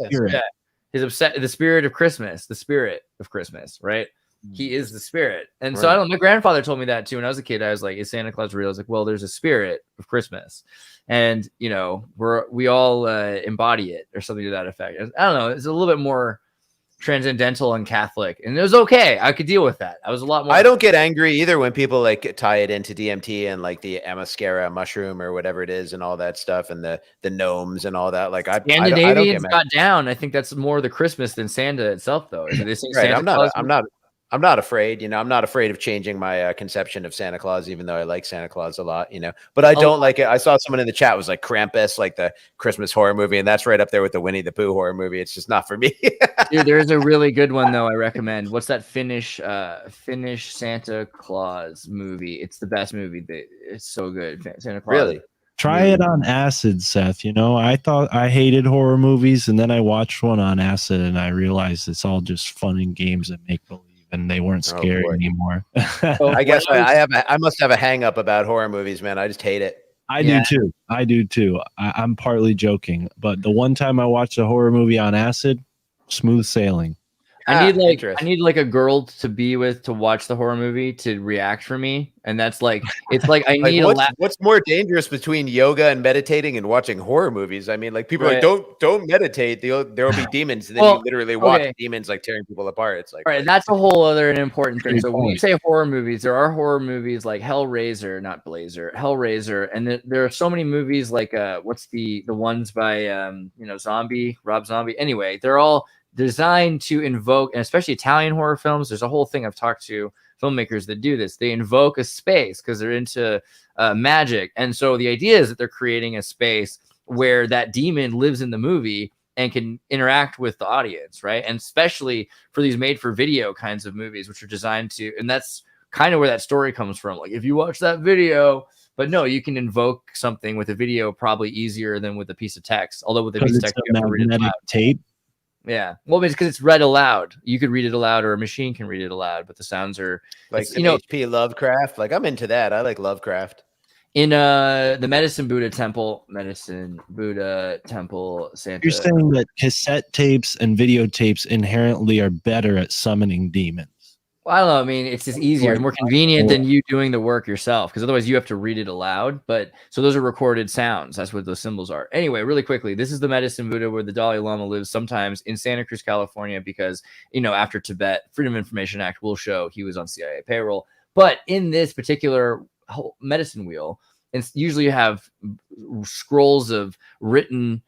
the spirit of Christmas, right? He is the spirit, and so I don't. My grandfather told me that too when I was a kid. I was like, "Is Santa Claus real?" I was like, "Well, there's a spirit of Christmas, and we all embody it, or something to that effect." I don't know. It's a little bit more transcendental and Catholic, and it was okay. I could deal with that. I was a lot more. I don't get angry either when people like tie it into DMT and like the Amascara mushroom or whatever it is and all that stuff, and the gnomes and all that. Like Scandinavians got down. I think that's more the Christmas than Santa itself, though. Right. I'm not afraid. I'm not afraid of changing my conception of Santa Claus, even though I like Santa Claus a lot. But I don't like it. I saw someone in the chat was like Krampus, like the Christmas horror movie, and that's right up there with the Winnie the Pooh horror movie. It's just not for me. Dude, there's a really good one though. I recommend. What's that Finnish Santa Claus movie? It's the best movie. It's so good. Santa Claus. Really? Try it on acid, Seth. I thought I hated horror movies, and then I watched one on acid, and I realized it's all just fun and games and make believe. and they weren't Oh, scary boy. anymore. Oh, I guess I must have a hang up about horror movies, man. I just hate it. I do too. I'm partly joking, but the one time I watched a horror movie on acid, smooth sailing. I Interesting. need like a girl to be with to watch the horror movie to react for me, and that's like it's like I need what's more dangerous between yoga and meditating and watching horror movies? I mean, like people are like don't meditate. There will be demons, and then you literally watch demons like tearing people apart. It's like, all right, that's a whole other important thing. So when you point. say horror movies, there are horror movies like Hellraiser, not Blazer, Hellraiser, and there are so many movies like what's the ones by Rob Zombie. Anyway, they're all designed to invoke, and especially Italian horror films. There's a whole thing. I've talked to filmmakers that do this. They invoke a space because they're into magic, and so the idea is that they're creating a space where that demon lives in the movie and can interact with the audience, right? And especially for these made-for-video kinds of movies, which are designed to, and that's kind of where that story comes from. Like, if you watch that video, but no, you can invoke something with a video probably easier than with a piece of text. Although with a piece of text, you have to read it aloud. Tape. Yeah, well, it's because it's read aloud. You could read it aloud, or a machine can read it aloud, but the sounds are like H.P. Lovecraft. Like, I'm into that. I like Lovecraft. In the Medicine Buddha Temple, Santa. You're saying that cassette tapes and videotapes inherently are better at summoning demons. Well, I don't know. I mean, it's just easier, it's more convenient than you doing the work yourself, because otherwise you have to read it aloud. But so those are recorded sounds. That's what those symbols are. Anyway, really quickly, this is the Medicine Buddha where the Dalai Lama lives sometimes in Santa Cruz, California, because, after Tibet, Freedom of Information Act will show he was on CIA payroll. But in this particular medicine wheel, and usually you have scrolls of written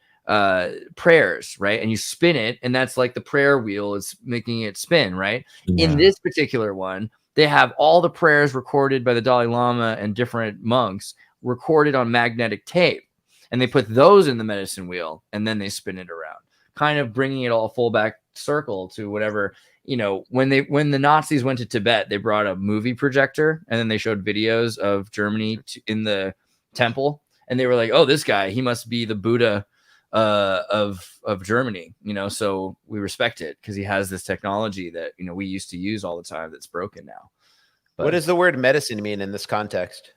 prayers, right? And you spin it, and that's like the prayer wheel is making it spin, right? Yeah. In this particular one, they have all the prayers recorded by the Dalai Lama and different monks recorded on magnetic tape, and they put those in the medicine wheel, and then they spin it around, kind of bringing it all full back circle to whatever. When the Nazis went to Tibet, they brought a movie projector, and then they showed videos of Germany in the temple, and they were like, "Oh, this guy, he must be the Buddha of Germany," so we respect it because he has this technology that we used to use all the time that's broken now. But what does the word medicine mean in this context?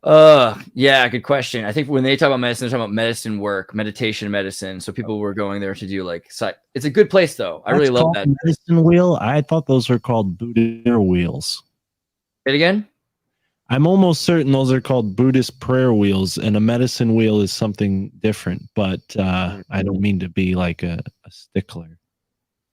Yeah, good question. I think when they talk about medicine, they're talking about medicine work, meditation, medicine. So people were going there to do it's a good place though. I really love that medicine wheel. I thought those were called Buddha wheels. Say it again. I'm almost certain those are called Buddhist prayer wheels, and a medicine wheel is something different, but I don't mean to be like a stickler.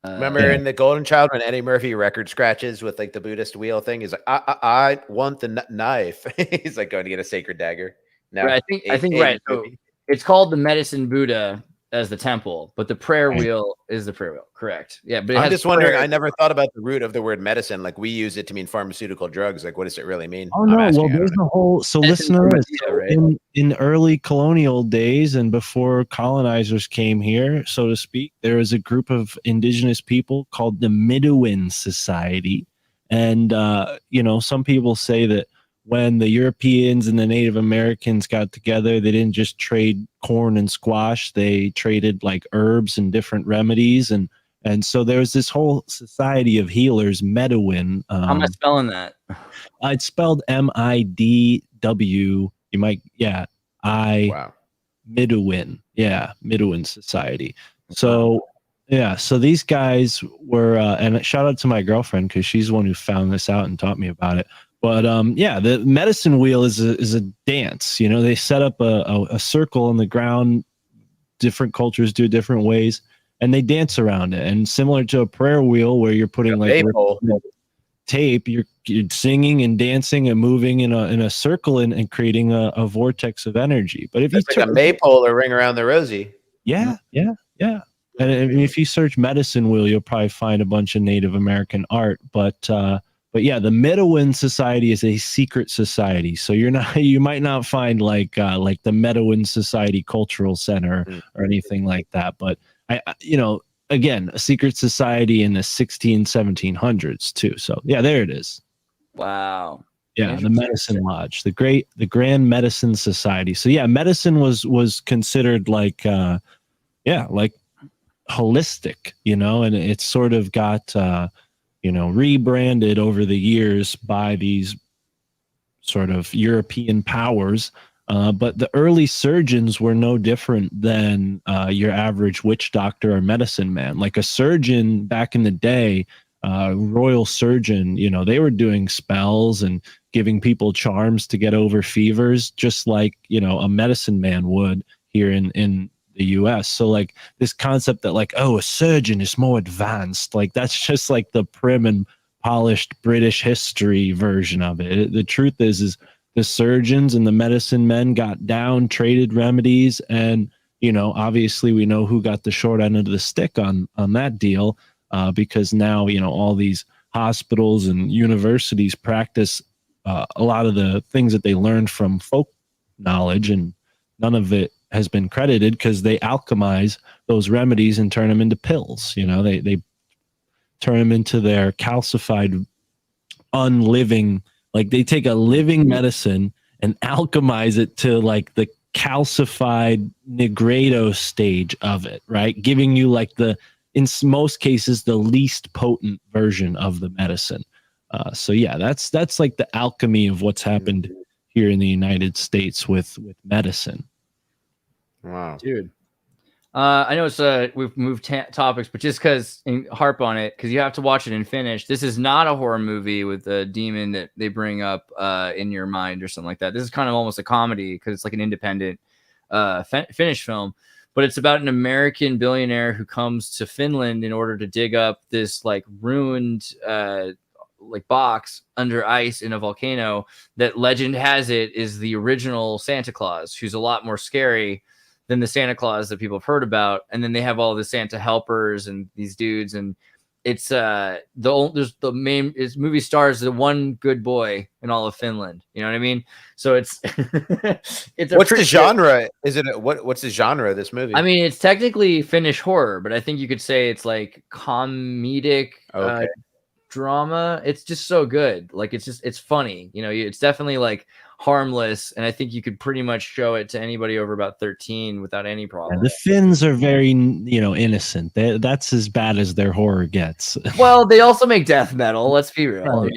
Remember in The Golden Child when Eddie Murphy record scratches with like the Buddhist wheel thing? He's like, I want the knife. He's like going to get a sacred dagger. No, right, I think right. So it's called the Medicine Buddha as the temple, but the prayer wheel is the prayer wheel. Correct. Yeah, but I'm just wondering. I never thought about the root of the word medicine. Like, we use it to mean pharmaceutical drugs. Like, what does it really mean? Oh no. Well, there's a whole. So listeners, right? in early colonial days and before colonizers came here, so to speak, there was a group of indigenous people called the Midowin Society, and some people say that when the Europeans and the Native Americans got together, they didn't just trade corn and squash. They traded like herbs and different remedies. And so there was this whole society of healers, Medowin. How am I spelling that? It's spelled MIDW. You might, wow. Midowin. Yeah, Midowin Society. So, so these guys were, and shout out to my girlfriend because she's the one who found this out and taught me about it. But the medicine wheel is a dance. They set up a circle on the ground. Different cultures do it different ways, and they dance around it. And similar to a prayer wheel, where you're putting tape, you're singing and dancing and moving in a circle and creating a vortex of energy. But if it's like a maypole or ring around the rosy. Yeah. And if you search medicine wheel, you'll probably find a bunch of Native American art. But yeah, the Medowin Society is a secret society, so you might not find like the Medowin Society Cultural Center or anything like that. But again, a secret society in the 1700s too. So yeah, there it is. Wow. Yeah, the Medicine Lodge, the Grand Medicine Society. So yeah, medicine was considered like holistic, and it's sort of got rebranded over the years by these sort of European powers. But the early surgeons were no different than your average witch doctor or medicine man. Like a surgeon back in the day, royal surgeon, they were doing spells and giving people charms to get over fevers, just like, a medicine man would here in the US. So like this concept that like, oh, a surgeon is more advanced, like that's just like the prim and polished British history version of it. The truth is the surgeons and the medicine men got down, traded remedies, and obviously we know who got the short end of the stick on that deal, because now all these hospitals and universities practice a lot of the things that they learned from folk knowledge, and none of it has been credited because they alchemize those remedies and turn them into pills. They turn them into their calcified, unliving, like they take a living medicine and alchemize it to like the calcified Negredo stage of it, right? Giving you like in most cases, the least potent version of the medicine. So yeah, that's like the alchemy of what's happened here in the United States with medicine. Wow, dude. I know it's we've moved topics, but just because harp on it, because you have to watch it and finish. This is not a horror movie with a demon that they bring up in your mind or something like that. This is kind of almost a comedy because it's like an independent Finnish film, but it's about an American billionaire who comes to Finland in order to dig up this like ruined like box under ice in a volcano that legend has it is the original Santa Claus, who's a lot more scary than the Santa Claus that people have heard about. And then they have all the Santa helpers and these dudes, and it's movie stars the one good boy in all of Finland. You know what I mean? So it's it's what's the genre? Is it what's the genre of this movie? I mean, it's technically Finnish horror, but I think you could say it's like comedic drama. It's just so good. Like it's funny. It's definitely like harmless, and I think you could pretty much show it to anybody over about 13 without any problem. Yeah, the Finns are very innocent. That's as bad as their horror gets. Well, they also make death metal, let's be real.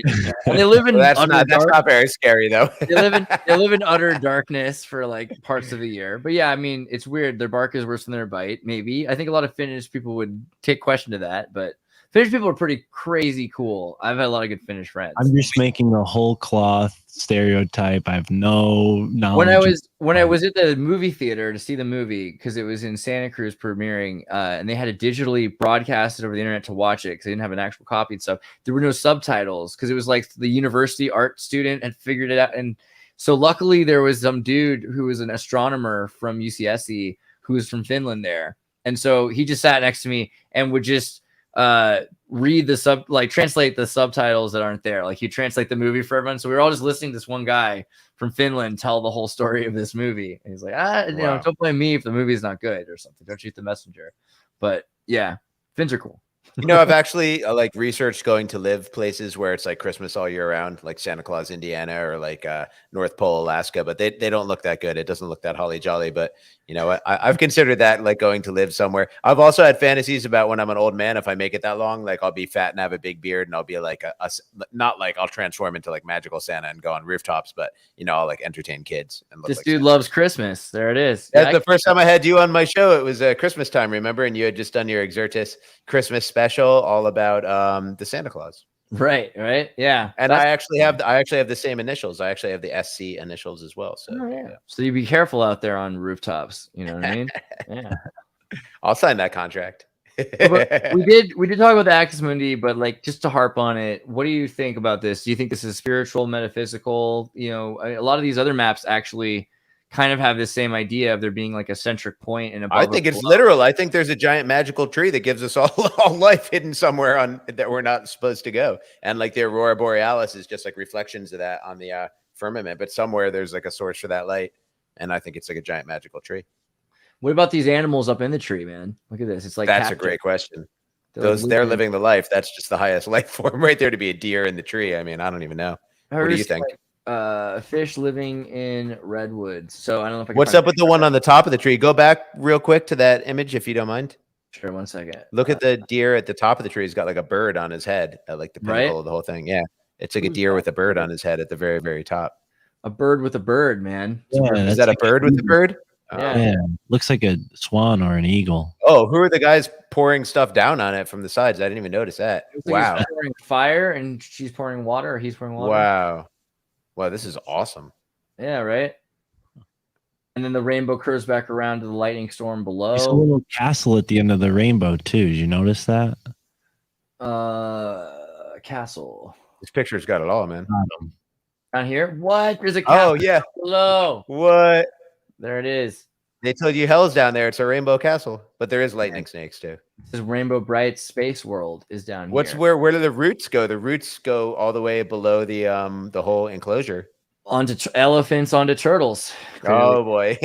And they live in that's not very scary though. they live in utter darkness for like parts of the year. But yeah, I mean, it's weird. Their bark is worse than their bite, maybe. I think a lot of Finnish people would take question to that, but Finnish people are pretty crazy cool. I've had a lot of good Finnish friends. I'm just making a whole cloth stereotype. I have no knowledge. When I was at the movie theater to see the movie, because it was in Santa Cruz premiering, and they had to digitally broadcast it over the internet to watch it because they didn't have an actual copy and stuff. There were no subtitles because it was like the university art student had figured it out. And so luckily there was some dude who was an astronomer from UCSC who was from Finland there. And so he just sat next to me and would just read translate the subtitles that aren't there. Like, you translate the movie for everyone. So we were all just listening to this one guy from Finland tell the whole story of this movie. And he's like, don't blame me if the movie is not good or something. Don't shoot the messenger. But yeah, Finns are cool. I've actually researched going to live places where it's like Christmas all year round, like Santa Claus, Indiana, or like North Pole, Alaska, but they don't look that good. It doesn't look that holly jolly, but I've considered that, like going to live somewhere. I've also had fantasies about when I'm an old man, if I make it that long, like I'll be fat and have a big beard, and I'll be like not like I'll transform into like magical Santa and go on rooftops, but I'll like entertain kids. And this dude loves Christmas. There it is. That's the first time I had you on my show. It was Christmas time, remember? And you had just done your Xirtus Christmas special all about the Santa Claus. Right. Yeah. And I actually have the same initials. I actually have the SC initials as well. So yeah. So you be careful out there on rooftops. You know what I mean? Yeah. I'll sign that contract. But we did talk about the Actus Mundi, but like, just to harp on it, what do you think about this? Do you think this is spiritual, metaphysical? A lot of these other maps actually kind of have the same idea of there being like a centric point and I think it's literal. I think there's a giant magical tree that gives us all life hidden somewhere that we're not supposed to go. And like the Aurora Borealis is just like reflections of that on the firmament, but somewhere there's like a source for that light. And I think it's like a giant magical tree. What about these animals up in the tree, man? Look at this. It's like, that's a great question. They're living the life. That's just the highest life form right there, to be a deer in the tree. I mean, I don't even know. What do you think? Fish living in redwoods. So I don't know if I can What's up with the one on the top of the tree? Go back real quick to that image if you don't mind. Sure, 1 second. Look at the deer at the top of the tree. He's got like a bird on his head at like the pinnacle Right? of the whole thing. Yeah. It's like a Who's deer that with a bird bird? on his head at the very, very top. A bird with a bird, man. It's a Yeah, bird. Is that's that a like bird with a bird? Yeah. Yeah, looks like a swan or an eagle. Oh, who are the guys pouring stuff down on it from the sides? I didn't even notice that. It looks like Wow. he's pouring fire and she's pouring water, or he's pouring water. Wow. Wow, this is awesome. Yeah, right. And then the rainbow curves back around to the lightning storm There's a below. little castle at the end of the rainbow too. Did you notice that? Castle. This picture's got it all, man. Down here? What? There's a castle Oh, yeah. below. What? There it is. They told you hell's down there. It's a rainbow castle, but there is lightning snakes too. This is Rainbow Bright Space World is down here. Where do the roots go? The roots go all the way below the whole enclosure. Onto elephants, onto turtles. Clearly. Oh boy.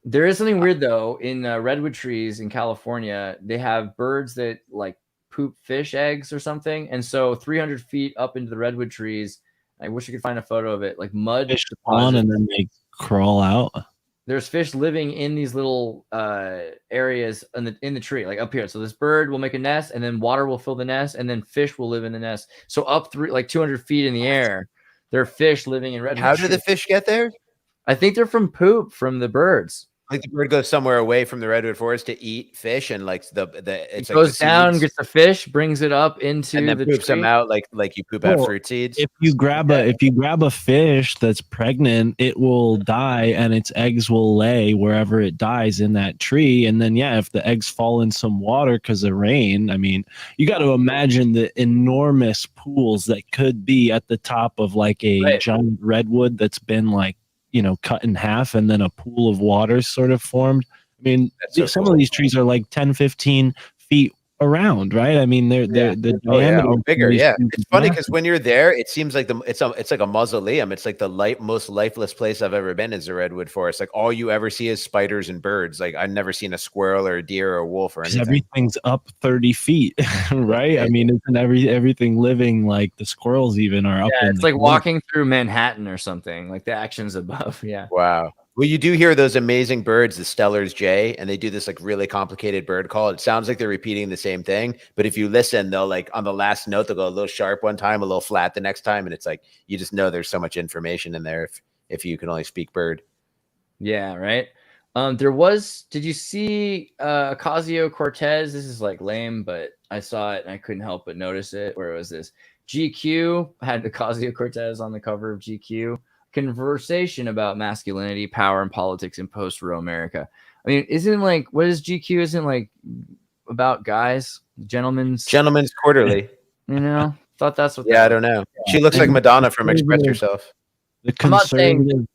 There is something weird though in redwood trees in California. They have birds that like poop fish eggs or something, and so 300 feet up into the redwood trees, I wish I could find a photo of it. Like mud Fish spawn and then they crawl out. There's fish living in these little areas in the tree, like up here. So this bird will make a nest, and then water will fill the nest, and then fish will live in the nest. So up like 200 feet in the air, there are fish living in redwood. How do the fish get there? I think they're from poop from the birds. Like the bird goes somewhere away from the redwood forest to eat fish, and like it goes down, gets the fish, brings it up into and then the poops tree. them out like you poop out fruit seeds. If you grab a fish that's pregnant, it will die and its eggs will lay wherever it dies in that tree. And then if the eggs fall in some water because of rain, I mean, you got to imagine the enormous pools that could be at the top of like a giant redwood that's been like, cut in half, and then a pool of water sort of formed. I mean, some of these trees are like 10, 15 feet around, right? I mean, they're the diameter bigger. Yeah, it's funny because when you're there, it seems like it's like a mausoleum. It's like the most lifeless place I've ever been is the redwood forest. Like all you ever see is spiders and birds. Like I've never seen a squirrel or a deer or a wolf or anything. Everything's up 30 feet, right? I mean, isn't everything living? Like the squirrels even are up. Yeah, it's like walking through Manhattan or something. Like the action's above. Yeah. Wow. Well, you do hear those amazing birds, the Stellar's jay, and they do this like really complicated bird call. It sounds like they're repeating the same thing, but if you listen, they'll like on the last note, they'll go a little sharp one time, a little flat the next time, and it's like you just know there's so much information in there if you can only speak bird. Yeah, right. Did you see Ocasio-Cortez? This is like lame, but I saw it and I couldn't help but notice it. Where was this? GQ had Ocasio-Cortez on the cover of GQ. Conversation about masculinity, power, and politics in post-Roe America. I mean, what is GQ? Isn't like about guys, gentlemen's quarterly. Thought that's what. I don't know. She looks like Madonna from Express Yourself. The conservative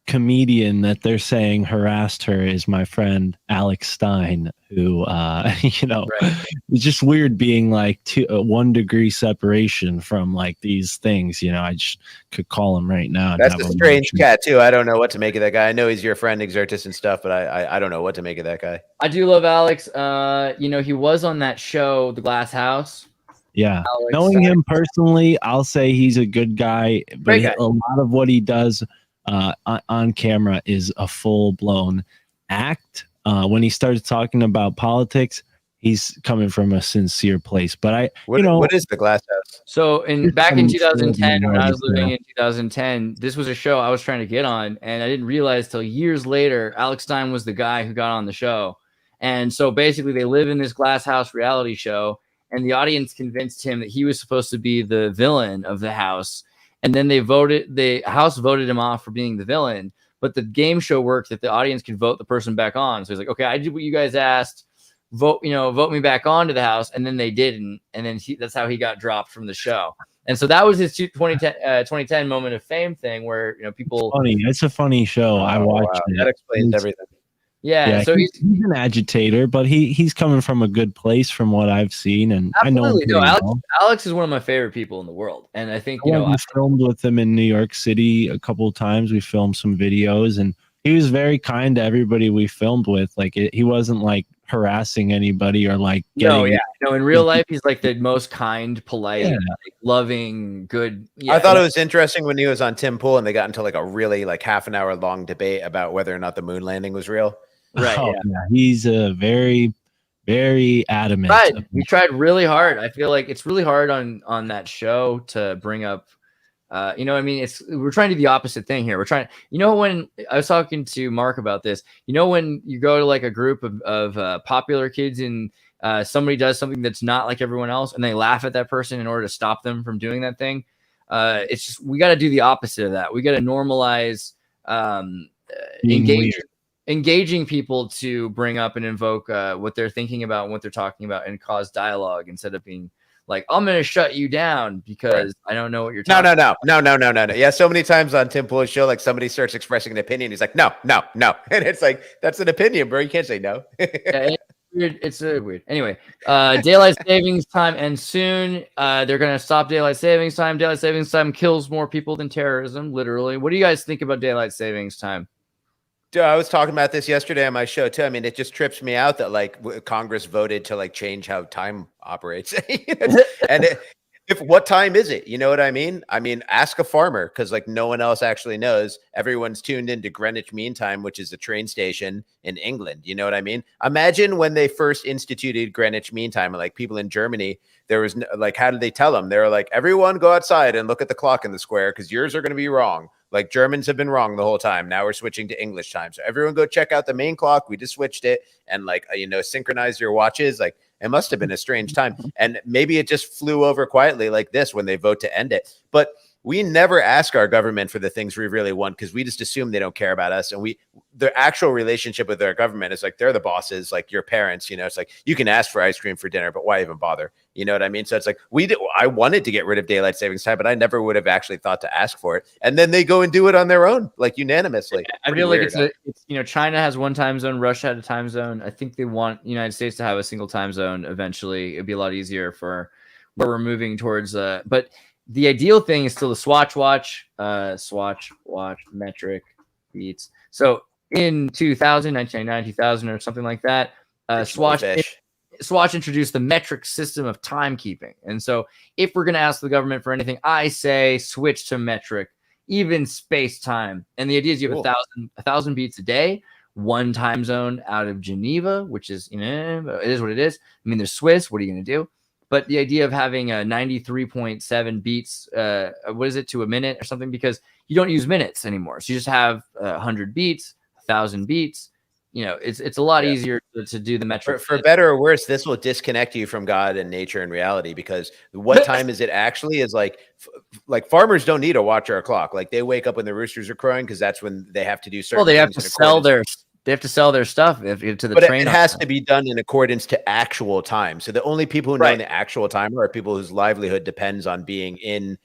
comedian that they're saying harassed her is my friend Alex Stein, who it's just weird being like 1 degree separation from like these things. I just could call him right now. That's a strange cat too. I don't know what to make of that guy. I know he's your friend Xirtus and stuff, but I don't know what to make of that guy. I do love Alex. He was on that show, The Glass House. Yeah, Alex, knowing him personally, I'll say he's a good guy, but a lot of what he does on camera is a full-blown act. When he starts talking about politics, he's coming from a sincere place. But what is the Glass House? So back in 2010, when I was living in 2010, this was a show I was trying to get on, and I didn't realize till years later Alex Stein was the guy who got on the show. And so basically, they live in this glass house reality show, and the audience convinced him that he was supposed to be the villain of the house. And then the house voted him off for being the villain, but the game show worked that the audience could vote the person back on. So he's like, okay, I did what you guys asked, vote me back onto the house. And then they didn't. And then that's how he got dropped from the show. And so that was his 2010 moment of fame thing where, people. It's funny. It's a funny show. I watched it. That explains everything. Yeah, so he's an agitator, but he's coming from a good place from what I've seen, and absolutely. I know Alex is one of my favorite people in the world, and I think I filmed with him in New York City a couple of times. We filmed some videos, and he was very kind to everybody we filmed with. Like he wasn't like harassing anybody or like in real life he's like the most kind, polite, like, loving, good. I thought it was interesting when he was on Tim Pool and they got into like a really like half an hour long debate about whether or not the moon landing was real. Right. Oh, Yeah. he's a very, very adamant. We tried really hard. I feel like it's really hard on that show to bring up. You know what I mean? We're trying to do the opposite thing here. We're trying, when I was talking to Mark about this, when you go to like a group of popular kids and somebody does something that's not like everyone else and they laugh at that person in order to stop them from doing that thing. It's just, we got to do the opposite of that. We got to normalize engaging people to bring up and invoke what they're thinking about and what they're talking about and cause dialogue instead of being like, I'm going to shut you down because I don't know what you're talking about. No. Yeah, so many times on Tim Pool's show, like somebody starts expressing an opinion. He's like, no. And it's like, that's an opinion, bro. You can't say no. Yeah, it's weird. Anyway, daylight savings time ends soon. They're going to stop daylight savings time. Daylight savings time kills more people than terrorism, literally. What do you guys think about daylight savings time? Dude, I was talking about this yesterday on my show too. I mean, it just trips me out that like Congress voted to like change how time operates. And if what time is it? You know what I mean? I mean, ask a farmer because like no one else actually knows. Everyone's tuned into Greenwich Mean Time, which is a train station in England. You know what I mean? Imagine when they first instituted Greenwich Mean Time, like people in Germany, there was like, how did they tell them? They were like, everyone go outside and look at the clock in the square because yours are going to be wrong. Like Germans have been wrong the whole time. Now we're switching to English time. So everyone go check out the main clock. We just switched it and like, synchronize your watches. Like it must have been a strange time. And maybe it just flew over quietly like this when they vote to end it. But we never ask our government for the things we really want because we just assume they don't care about us. And the actual relationship with our government is like, they're the bosses, like your parents, it's like, you can ask for ice cream for dinner, but why even bother? You know what I mean? So it's like, I wanted to get rid of daylight savings time, but I never would have actually thought to ask for it. And then they go and do it on their own, like unanimously. I feel like it's China has one time zone, Russia had a time zone. I think they want United States to have a single time zone. Eventually it'd be a lot easier for where we're moving towards, but the ideal thing is still the swatch watch, metric beats. So in 1999, 2000 or something like that, Swatch introduced the metric system of timekeeping. And so if we're going to ask the government for anything, I say switch to metric, even space time. And the idea is you have 1,000 beats a day, one time zone out of Geneva, which is, it is what it is. I mean, there's Swiss. What are you going to do? But the idea of having a 93.7 beats, what is it, to a minute or something? Because you don't use minutes anymore. So you just have 100 beats, 1,000 beats. It's a lot easier to do the metric. For better or worse, this will disconnect you from God and nature and reality because what time is it actually is like farmers don't need to watch our clock. Like they wake up when the roosters are crowing because that's when they have to do certain they have to sell their stuff to the train. It has to be done in accordance to actual time. So the only people who know the actual time are people whose livelihood depends on being in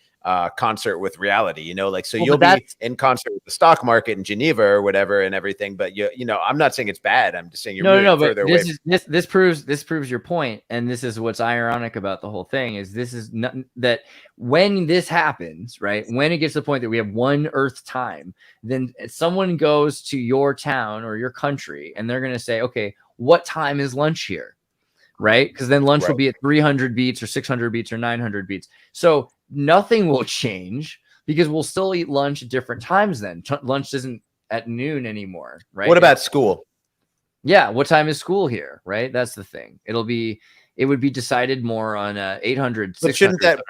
concert with reality, you'll be in concert with the stock market in Geneva or whatever and everything. But I'm not saying it's bad. I'm just saying but this proves your point. And this is what's ironic about the whole thing is that when this happens, right? When it gets to the point that we have one Earth time, then someone goes to your town or your country and they're going to say, okay, what time is lunch here? Right? Because then lunch will be at 300 beats or 600 beats or 900 beats. So nothing will change because we'll still eat lunch at different times then. Lunch isn't at noon anymore, right? What about school? Yeah, what time is school here, right? That's the thing. It would be decided more on 800, 600.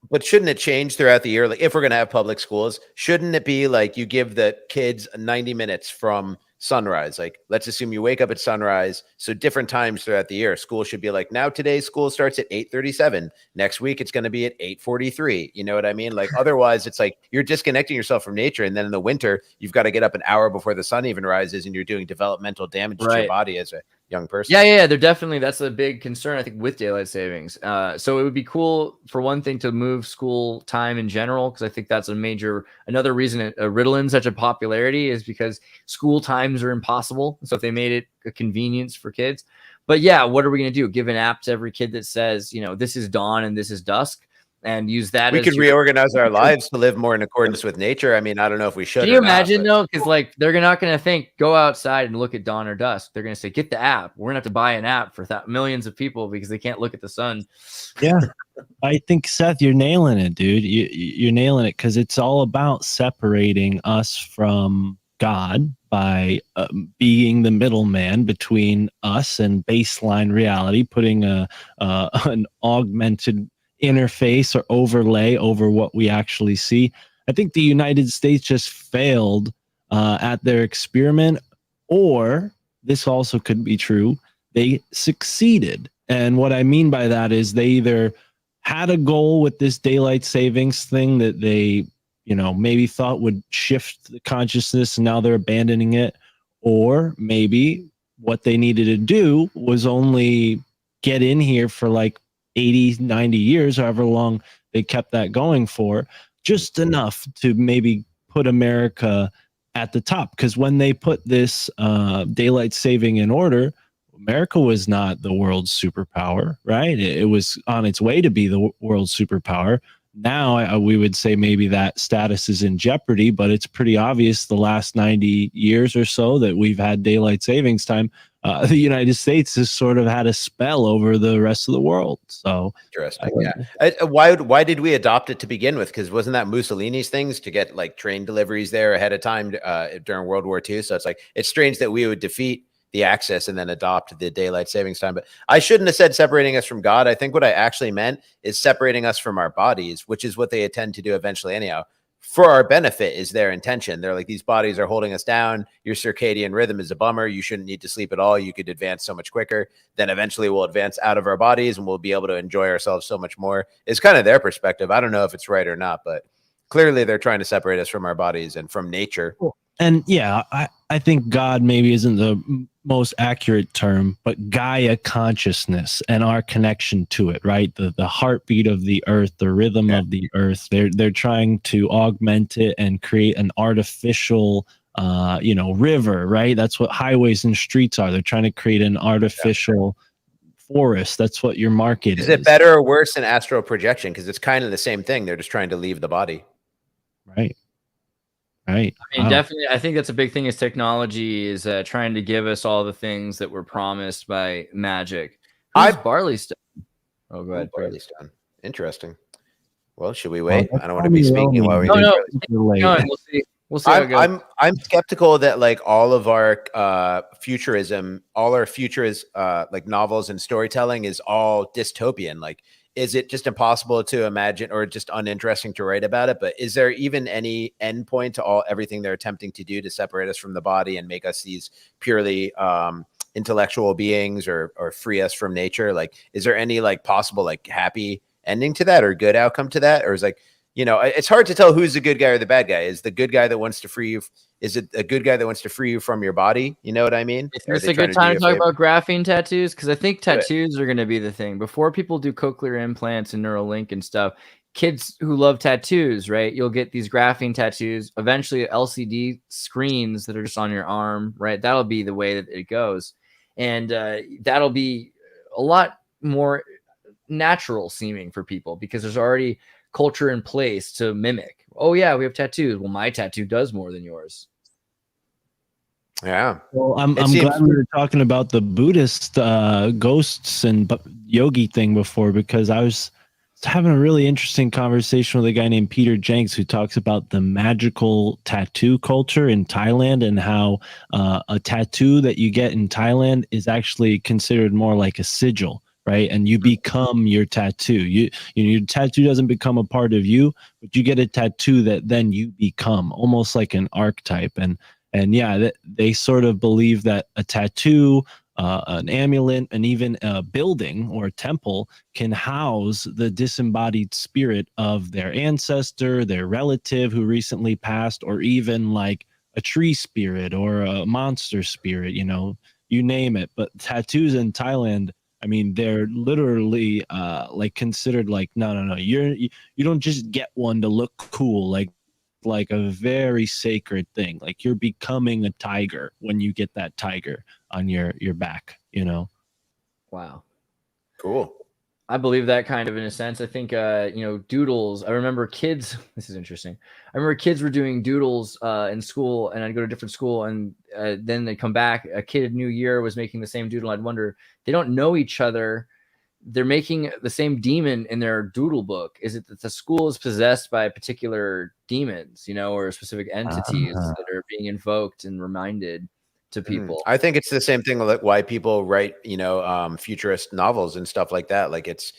But shouldn't it change throughout the year? Like if we're going to have public schools, shouldn't it be like you give the kids 90 minutes from sunrise? Like let's assume you wake up at sunrise, so different times throughout the year. School should be like, now today's school starts at 8:37, next week it's going to be at 8:43. You know what I mean? Like otherwise it's like you're disconnecting yourself from nature, and then in the winter you've got to get up an hour before the sun even rises and you're doing developmental damage to your body as a young person. Yeah, that's a big concern, I think, with daylight savings. So it would be cool for one thing to move school time in general, because I think that's another reason Ritalin such a popularity is because school times are impossible. So if they made it a convenience for kids, but yeah, what are we going to do? Give an app to every kid that says, this is dawn and this is dusk, and use that. We could reorganize our lives to live more in accordance with nature. I mean, I don't know if we should. Can you imagine though? Because like they're not going to think go outside and look at dawn or dusk. They're going to say get the app. We're going to have to buy an app for millions of people because they can't look at the sun. Yeah, I think Seth, you're nailing it, dude. You're nailing it because it's all about separating us from God, by being the middleman between us and baseline reality, putting an augmented interface or overlay over what we actually see. I think the United States just failed at their experiment, or this also could be true. They succeeded. And what I mean by that is they either had a goal with this daylight savings thing that they, maybe thought would shift the consciousness, and now they're abandoning it. Or maybe what they needed to do was only get in here for like 80, 90 years, however long they kept that going for, just enough to maybe put America at the top. Because when they put this daylight saving in order, America was not the world's superpower, right? It was on its way to be the world's superpower. Now we would say maybe that status is in jeopardy, but it's pretty obvious the last 90 years or so that we've had daylight savings time. The United States has sort of had a spell over the rest of the world. So interesting. Yeah. Why did we adopt it to begin with? Because wasn't that Mussolini's things to get like train deliveries there ahead of time during World War II? So it's like, it's strange that we would defeat the access and then adopt the daylight savings time. But I shouldn't have said separating us from God. I think what I actually meant is separating us from our bodies, which is what they intend to do eventually anyhow. For our benefit is their intention. They're like, these bodies are holding us down. Your circadian rhythm is a bummer. You shouldn't need to sleep at all. You could advance so much quicker. Then eventually we'll advance out of our bodies and we'll be able to enjoy ourselves so much more. It's kind of their perspective. I don't know if it's right or not, but clearly they're trying to separate us from our bodies and from nature. And yeah, I think God maybe isn't the most accurate term, but Gaia consciousness and our connection to it, right? The heartbeat of the earth, the rhythm of the earth. They're trying to augment it and create an artificial river, right? That's what highways and streets are. They're trying to create an artificial forest. That's what your market is. Is it better or worse than astral projection? Because it's kind of the same thing. They're just trying to leave the body. Right. Right. I mean, definitely, I think that's a big thing is technology is trying to give us all the things that were promised by magic. Who's Barley Stone? Oh, go ahead. Barley Stone. Interesting. Well, should we wait? I don't want to be speaking while we do. No, we'll see. We'll see how it goes. I'm skeptical that like all of our futurism, all our futures like novels and storytelling is all dystopian. Like, is it just impossible to imagine or just uninteresting to write about it? But is there even any endpoint to everything they're attempting to do to separate us from the body and make us these purely intellectual beings or free us from nature? Like, is there any like possible like happy ending to that or good outcome to that? Or is like, it's hard to tell who's the good guy or the bad guy. Is the good guy that wants to free you? Is it a good guy that wants to free you from your body? You know what I mean? Is this a good time to talk about graphene tattoos? Because I think tattoos are going to be the thing. Before people do cochlear implants and Neuralink and stuff, kids who love tattoos, right? You'll get these graphene tattoos, eventually LCD screens that are just on your arm, right? That'll be the way that it goes. And that'll be a lot more natural seeming for people because there's already culture in place to mimic. Oh yeah, we have tattoos. Well, my tattoo does more than yours. Yeah. Well, I'm glad we were talking about the Buddhist ghosts and yogi thing before, because I was having a really interesting conversation with a guy named Peter Jenks who talks about the magical tattoo culture in Thailand and how a tattoo that you get in Thailand is actually considered more like a sigil. Right. And you become your tattoo. Your tattoo doesn't become a part of you, but you get a tattoo that then you become, almost like an archetype. And yeah, they sort of believe that a tattoo, an amulet, and even a building or a temple can house the disembodied spirit of their ancestor, their relative who recently passed, or even like a tree spirit or a monster spirit, you name it. But tattoos in Thailand, I mean, they're literally like considered like, no. You don't just get one to look cool, like a very sacred thing. Like you're becoming a tiger when you get that tiger on your back, Wow. Cool. I believe that kind of in a sense. I think, doodles. I remember kids. This is interesting. I remember kids were doing doodles in school, and I'd go to a different school, and then they'd come back. A kid New Year was making the same doodle. I'd wonder, they don't know each other. they're making the same demon in their doodle book. Is it that the school is possessed by particular demons, you know, or specific entities that are being invoked and reminded to people? I think it's the same thing like why people write, you know, futurist novels and stuff like that. Like it's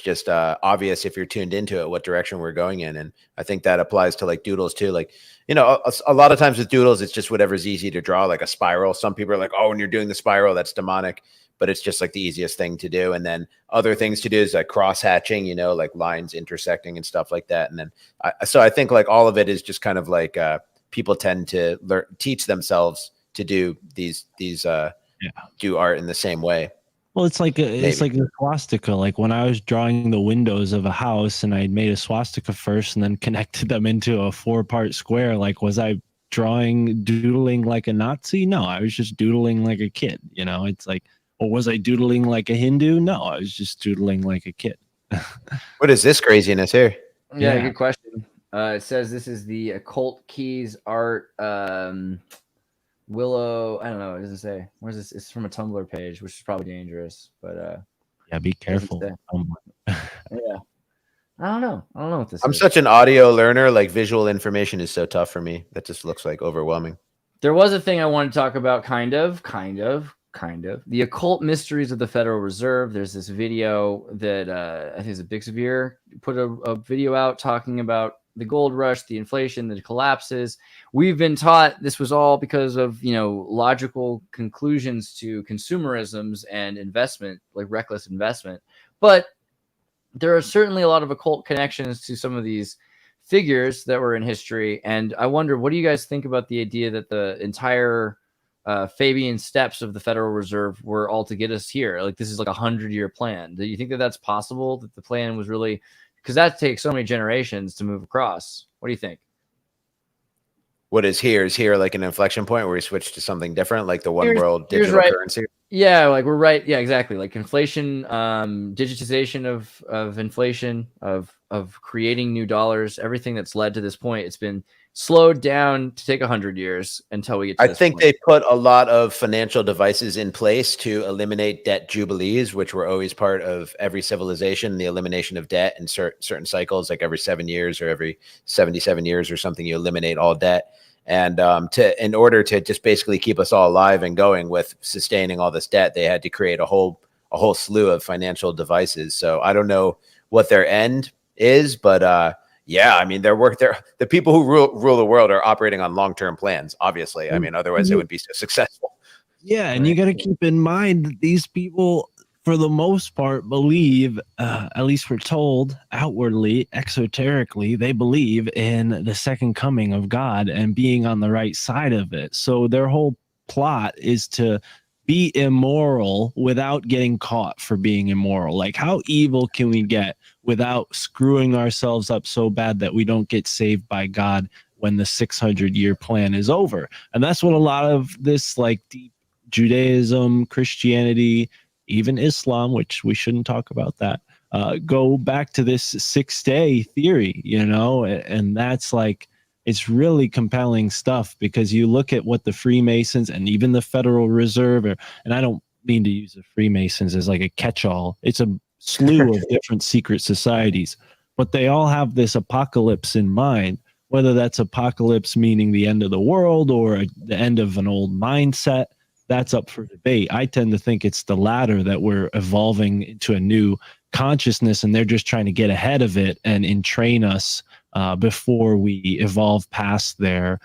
just obvious if you're tuned into it what direction we're going in, and I think that applies to like doodles too. Like, you know, a lot of times with doodles, it's just whatever's easy to draw, like a spiral. Some people are like, oh, when you're doing the spiral, that's demonic, but it's just like the easiest thing to do. And then other things to do is like cross hatching, you know, like lines intersecting and stuff like that. And then so I think like all of it is just kind of like people tend to teach themselves to do do art in the same way. Well, it's like a swastika. Like when I was drawing the windows of a house and I made a swastika first and then connected them into a 4-part square, like was I doodling like a Nazi? No, I was just doodling like a kid, you know. It's like, or was I doodling like a Hindu? No, I was just doodling like a kid. What is this craziness here? Yeah, good question. It says this is the Occult Keys art Willow, I don't know. It doesn't say. Where's this? It's from a Tumblr page, which is probably dangerous. But yeah, be careful. Yeah, I don't know what this is. I'm such an audio learner. Like visual information is so tough for me. That just looks like overwhelming. There was a thing I wanted to talk about, kind of. The occult mysteries of the Federal Reserve. There's this video that I think it's a Bixavir put a video out talking about the gold rush, the inflation, the collapses. We've been taught this was all because of, you know, logical conclusions to consumerisms and investment, like reckless investment. But there are certainly a lot of occult connections to some of these figures that were in history. And I wonder, what do you guys think about the idea that the entire Fabian steps of the Federal Reserve were all to get us here? Like this is like a 100-year plan. Do you think that that's possible, that the plan was really, because that takes so many generations to move across? What do you think? What is here like an inflection point where we switch to something different, like the one world digital currency? Yeah, like we're right. Yeah, exactly. Like inflation, digitization of inflation, of creating new dollars, everything that's led to this point. It's been slowed down to take 100 years until we get to I think they put a lot of financial devices in place to eliminate debt jubilees, which were always part of every civilization, the elimination of debt in certain cycles, like every 7 years or every 77 years or something, you eliminate all debt. And in order to just basically keep us all alive and going with sustaining all this debt, they had to create a whole slew of financial devices. So I don't know what their end is, but yeah, I mean, the people who rule the world are operating on long-term plans, obviously. I mean, otherwise they wouldn't be so successful. Yeah, and you got to keep in mind that these people, for the most part, believe, at least we're told outwardly, exoterically, they believe in the second coming of God and being on the right side of it. So their whole plot is to be immoral without getting caught for being immoral. Like, how evil can we get without screwing ourselves up so bad that we don't get saved by God when the 600-year plan is over? And that's what a lot of this, like, deep Judaism, Christianity, even Islam, which we shouldn't talk about that, go back to this 6-day theory, you know, and that's like, it's really compelling stuff, because you look at what the Freemasons and even the Federal Reserve, and I don't mean to use the Freemasons as like a catch-all. It's a slew of different secret societies, but they all have this apocalypse in mind, whether that's apocalypse meaning the end of the world or the end of an old mindset. That's up for debate. I tend to think it's the latter, that we're evolving into a new consciousness and they're just trying to get ahead of it and entrain us before we evolve past their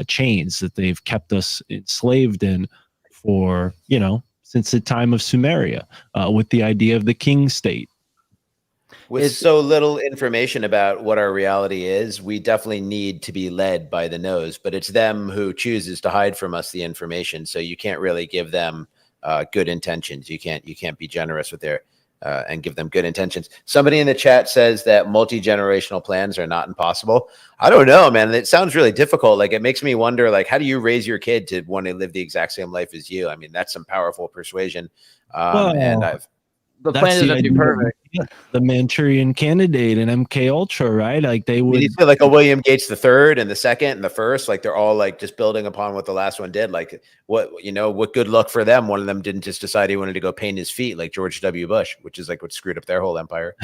chains that they've kept us enslaved in for, you know, since the time of Sumeria, with the idea of the king state. With so little information about what our reality is, we definitely need to be led by the nose, but it's them who chooses to hide from us the information. So you can't really give them good intentions. You can't be generous with their and give them good intentions. Somebody in the chat says that multi-generational plans are not impossible. I don't know, man. It sounds really difficult. Like, it makes me wonder, like, how do you raise your kid to want to live the exact same life as you? I mean, that's some powerful persuasion. And the plan doesn't have to be perfect. The Manchurian Candidate and MK Ultra, right? Like they would. You feel like a William Gates the third and the second and the first, like they're all like just building upon what the last one did. Like what good luck for them. One of them didn't just decide he wanted to go paint his feet like George W. Bush, which is like what screwed up their whole empire.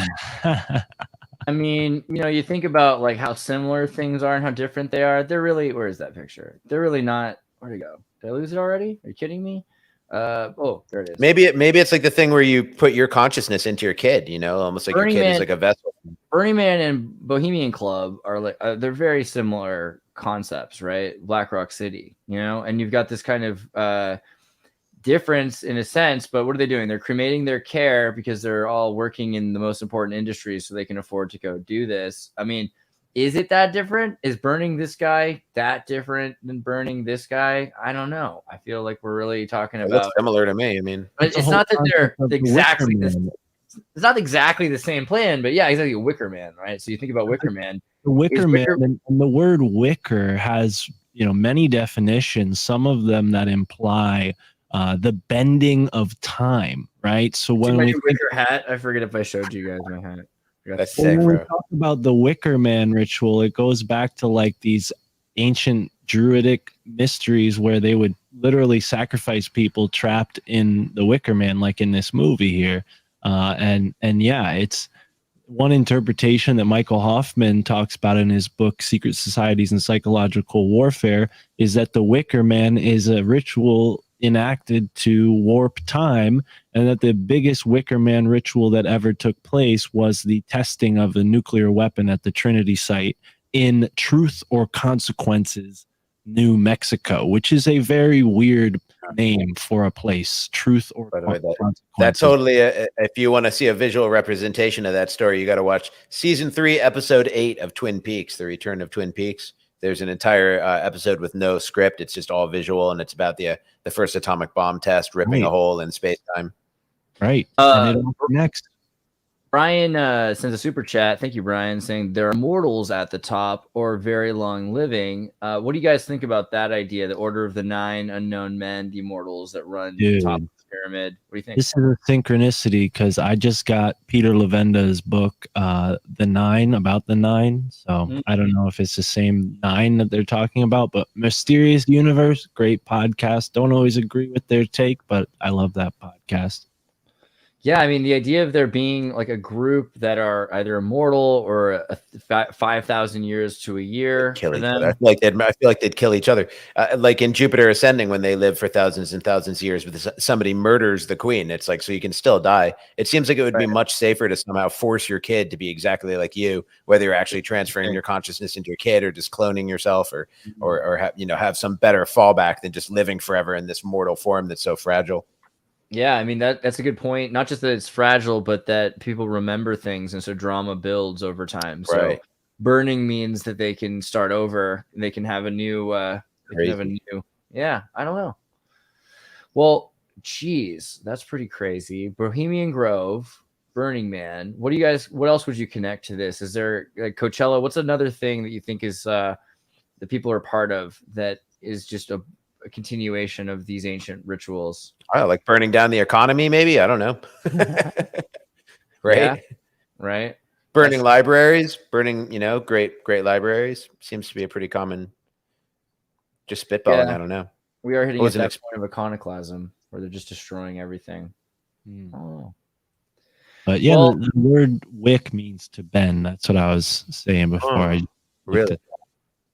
I mean, you think about like how similar things are and how different they are. They're really, where is that picture? They're really not. Where'd it go? Did I lose it already? Are you kidding me? Oh, there it is. Maybe it's like the thing where you put your consciousness into your kid, almost like Burning your kid Man, is like a vessel. Burning Man and Bohemian Club are like they're very similar concepts, right? Black Rock City, and you've got this kind of difference in a sense, but what are they doing? They're cremating their care because they're all working in the most important industries, so they can afford to go do this. I mean, is it that different? Is burning this guy that different than burning this guy? I don't know. I feel like we're really talking about. That's similar to me. I mean, but it's not that they're exactly this. It's not exactly the same plan, but yeah, exactly. Wicker Man, right? So you think about Wicker Man. The Wicker Man, and the word wicker has many definitions. Some of them that imply the bending of time, right? So when we wicker hat, I forget if I showed you guys my hat. That's sick, bro. When we talk about the Wicker Man ritual, it goes back to like these ancient druidic mysteries where they would literally sacrifice people trapped in the Wicker Man, like in this movie here. And yeah, it's one interpretation that Michael Hoffman talks about in his book, Secret Societies and Psychological Warfare, is that the Wicker Man is a ritual enacted to warp time, and that the biggest Wicker Man ritual that ever took place was the testing of the nuclear weapon at the Trinity site in Truth or Consequences, New Mexico, which is a very weird name for a place. Truth or Consequences. That's totally if you want to see a visual representation of that story, you got to watch season 3, episode 8 of Twin Peaks, The Return of Twin Peaks. There's an entire episode with no script. It's just all visual, and it's about the first atomic bomb test ripping a hole in space-time. Right. And it all connects. Brian sends a super chat. Thank you, Brian, saying there are mortals at the top or very long living. What do you guys think about that idea? The Order of the 9 unknown men, the immortals that run the top of the pyramid. What do you think? This is a synchronicity because I just got Peter Levenda's book, The 9, about the 9. So I don't know if it's the same 9 that they're talking about, but Mysterious Universe, great podcast. Don't always agree with their take, but I love that podcast. Yeah, I mean, the idea of there being like a group that are either immortal or 5,000 years to a year kill for each them. other. I feel like they'd kill each other. Like in Jupiter Ascending, when they live for thousands and thousands of years, but somebody murders the queen. It's like, so you can still die. It seems like it would be much safer to somehow force your kid to be exactly like you, whether you're actually transferring your consciousness into your kid or just cloning yourself or have some better fallback than just living forever in this mortal form that's so fragile. Yeah, I mean, that's a good point. Not just that it's fragile, but that people remember things, and so drama builds over time. So burning means that they can start over, and they can have a new yeah, I don't know. Well, geez, that's pretty crazy. Bohemian Grove, Burning Man. What else would you connect to this? Is there like Coachella? What's another thing that you think is that people are part of that is just a continuation of these ancient rituals? Like burning down the economy, maybe. I don't know. Right? Yeah, right. Burning libraries, great libraries seems to be a pretty common. Just spitballing. Yeah. I don't know. We are hitting at that point of iconoclasm where they're just destroying everything. Oh. But yeah, the word wick means to bend. That's what I was saying before. Really?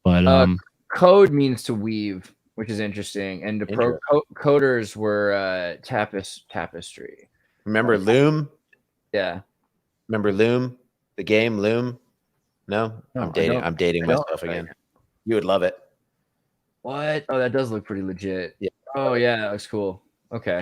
But code means to weave, which is interesting. And the coders were tapestry. Remember Loom? Yeah. Remember Loom? The game Loom? No? I'm dating myself again. You would love it. What? Oh, that does look pretty legit. Yeah. Oh yeah, that looks cool. Okay.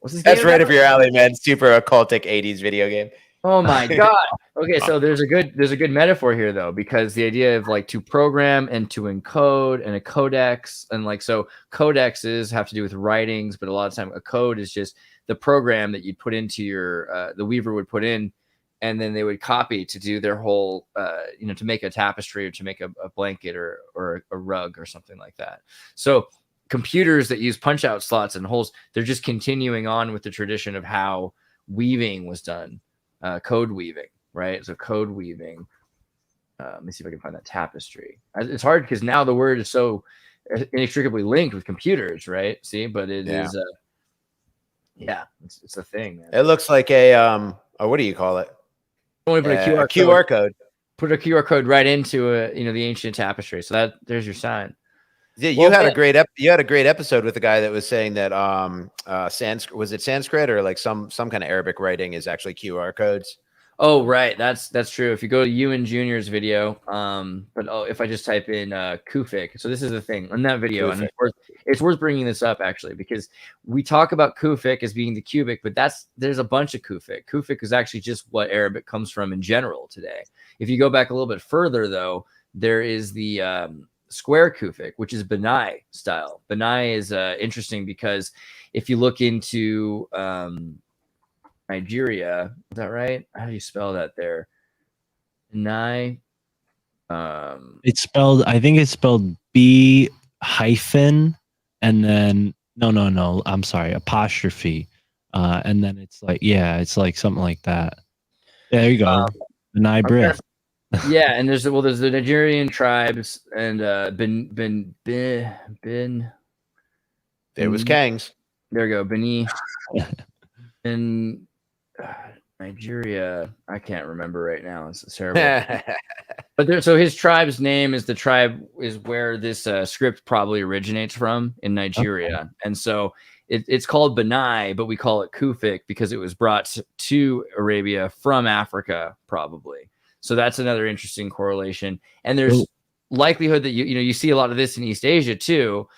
What's this game? That's right up your alley, man. Super occultic 80s video game. Oh my god. Okay, so there's a good metaphor here though, because the idea of like to program and to encode and a codex, and like so codexes have to do with writings, but a lot of time a code is just the program that you put into your the weaver would put in, and then they would copy to do their whole to make a tapestry or to make a blanket or a rug or something like that. So computers that use punch out slots and holes, they're just continuing on with the tradition of how weaving was done, code weaving, right? So code weaving. Let me see if I can find that tapestry. It's hard because now the word is so inextricably linked with computers, right? See, but it is, it's a thing, man. It looks like a what do you call it? Only put a QR code. Put a QR code right into the ancient tapestry. So there's your sign. Yeah, you had a great episode with the guy that was saying that Sanskrit, was it Sanskrit or like some kind of Arabic writing is actually QR codes. Oh, right. That's true. If you go to Ewan Jr.'s video, if I just type in Kufic, so this is the thing in that video, Kufic. And it's worth bringing this up actually, because we talk about Kufic as being the cubic, but there's a bunch of Kufic. Kufic is actually just what Arabic comes from in general today. If you go back a little bit further, though, there is the square Kufic, which is Benai style. Benai is interesting because if you look into Nigeria, is that right? How do you spell that there? I think it's spelled B hyphen and then no, I'm sorry, apostrophe. And then it's like something like that. There you go. Benai Brick. Yeah, and there's the Nigerian tribes and There was Kangs. There we go. Beni in Nigeria. I can't remember right now. It's terrible. But so his tribe's name is where this script probably originates from in Nigeria. Okay. And so it's called Benai, but we call it Kufic because it was brought to Arabia from Africa, probably. So that's another interesting correlation. And there's likelihood that you see a lot of this in East Asia too,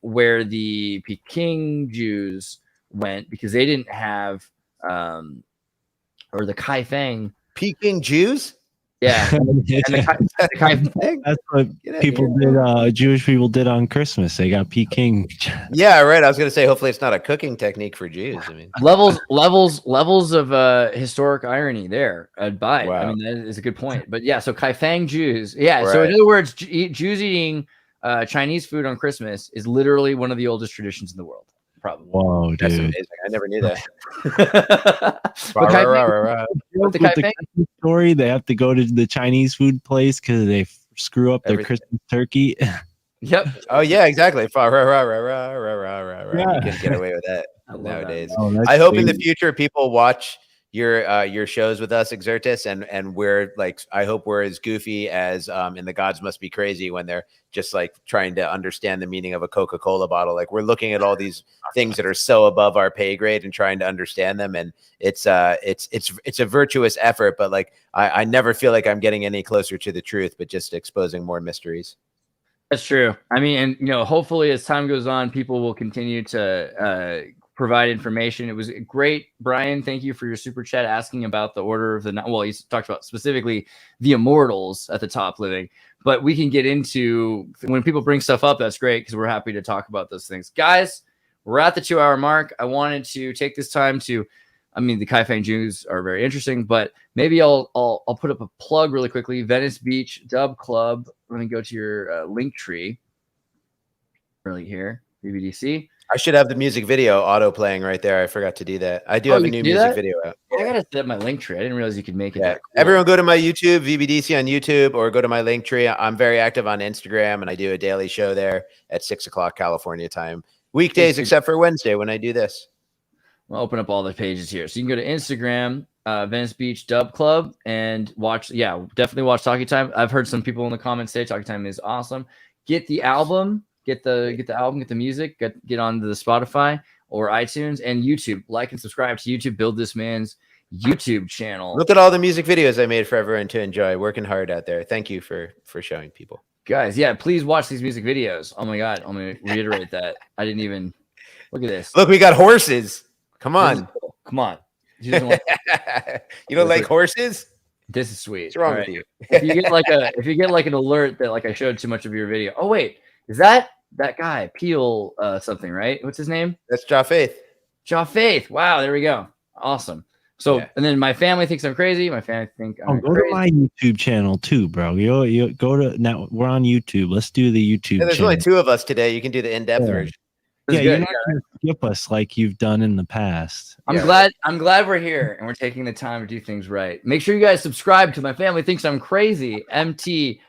where the Peking Jews went because they didn't have or the Kaifeng. Peking Jews? Yeah. And the Kaifeng. That's what people did, Jewish people did on Christmas. They got Peking. Yeah, right. I was gonna say hopefully it's not a cooking technique for Jews. I mean levels of historic irony there. I'd buy it. Wow. I mean, that is a good point. But yeah, so Kaifeng Jews. Yeah, right. So in other words, Jews eating Chinese food on Christmas is literally one of the oldest traditions in the world. Probably. Whoa, dude. That's amazing. I never knew that. With the Christmas story, they have to go to the Chinese food place because they screw up their Christmas turkey. Yep. Oh yeah, exactly. You can get away with that nowadays. I hope in the future people watch your shows with us, Xirtus, and we're like, I hope we're as goofy as in The Gods Must Be Crazy when they're just like trying to understand the meaning of a Coca-Cola bottle. Like we're looking at all these things that are so above our pay grade and trying to understand them, and it's a virtuous effort, but like I never feel like I'm getting any closer to the truth, but just exposing more mysteries. That's true. I mean, and hopefully as time goes on, people will continue to provide information. It was great, Brian. Thank you for your super chat asking about the order of the. Well, you talked about specifically the immortals at the top living, but we can get into when people bring stuff up. That's great because we're happy to talk about those things, guys. We're at the 2-hour mark. I wanted to take this time to. I mean, the Kaifeng Jews are very interesting, but maybe I'll put up a plug really quickly. Venice Beach Dub Club. Let me go to your link tree. Really here, BBDC. I should have the music video auto playing right there. I forgot to do that. I do have a new music video out. I gotta set up my link tree. I didn't realize you could make it. Yeah. That cool. Everyone go to my YouTube, VBDC on YouTube, or go to my link tree. I'm very active on Instagram, and I do a daily show there at 6 o'clock California time. Weekdays, except for Wednesday when I do this. I'll open up all the pages here. So you can go to Instagram, Venice Beach Dub Club, and watch. Yeah, definitely watch Talkie Time. I've heard some people in the comments say Talkie Time is awesome. Get the album. Get the album, get the music, get onto the Spotify or iTunes and YouTube. Like and subscribe to YouTube. Build this man's YouTube channel. Look at all the music videos I made for everyone to enjoy. Working hard out there. Thank you for showing people. Guys, yeah, please watch these music videos. Oh my God. I'm going to reiterate that. I didn't even look at this. Look, we got horses. Come on. Cool. Come on. You don't like horses? This is sweet. What's wrong with you? If you get like an alert that like I showed too much of your video. Oh wait, is that guy Peel something, right? What's his name? That's Jafaith. Jafaith. Wow, there we go. Awesome. So and then my family thinks I'm crazy. My family think I'm go crazy. To my YouTube channel too, bro. You go to now. We're on YouTube. Let's do the YouTube. There's channel. only 2 of us today. You can do the in-depth version. Yeah, good. you're not going to skip us like you've done in the past. I'm glad we're here and we're taking the time to do things right. Make sure you guys subscribe because my family thinks I'm crazy. MTTIC,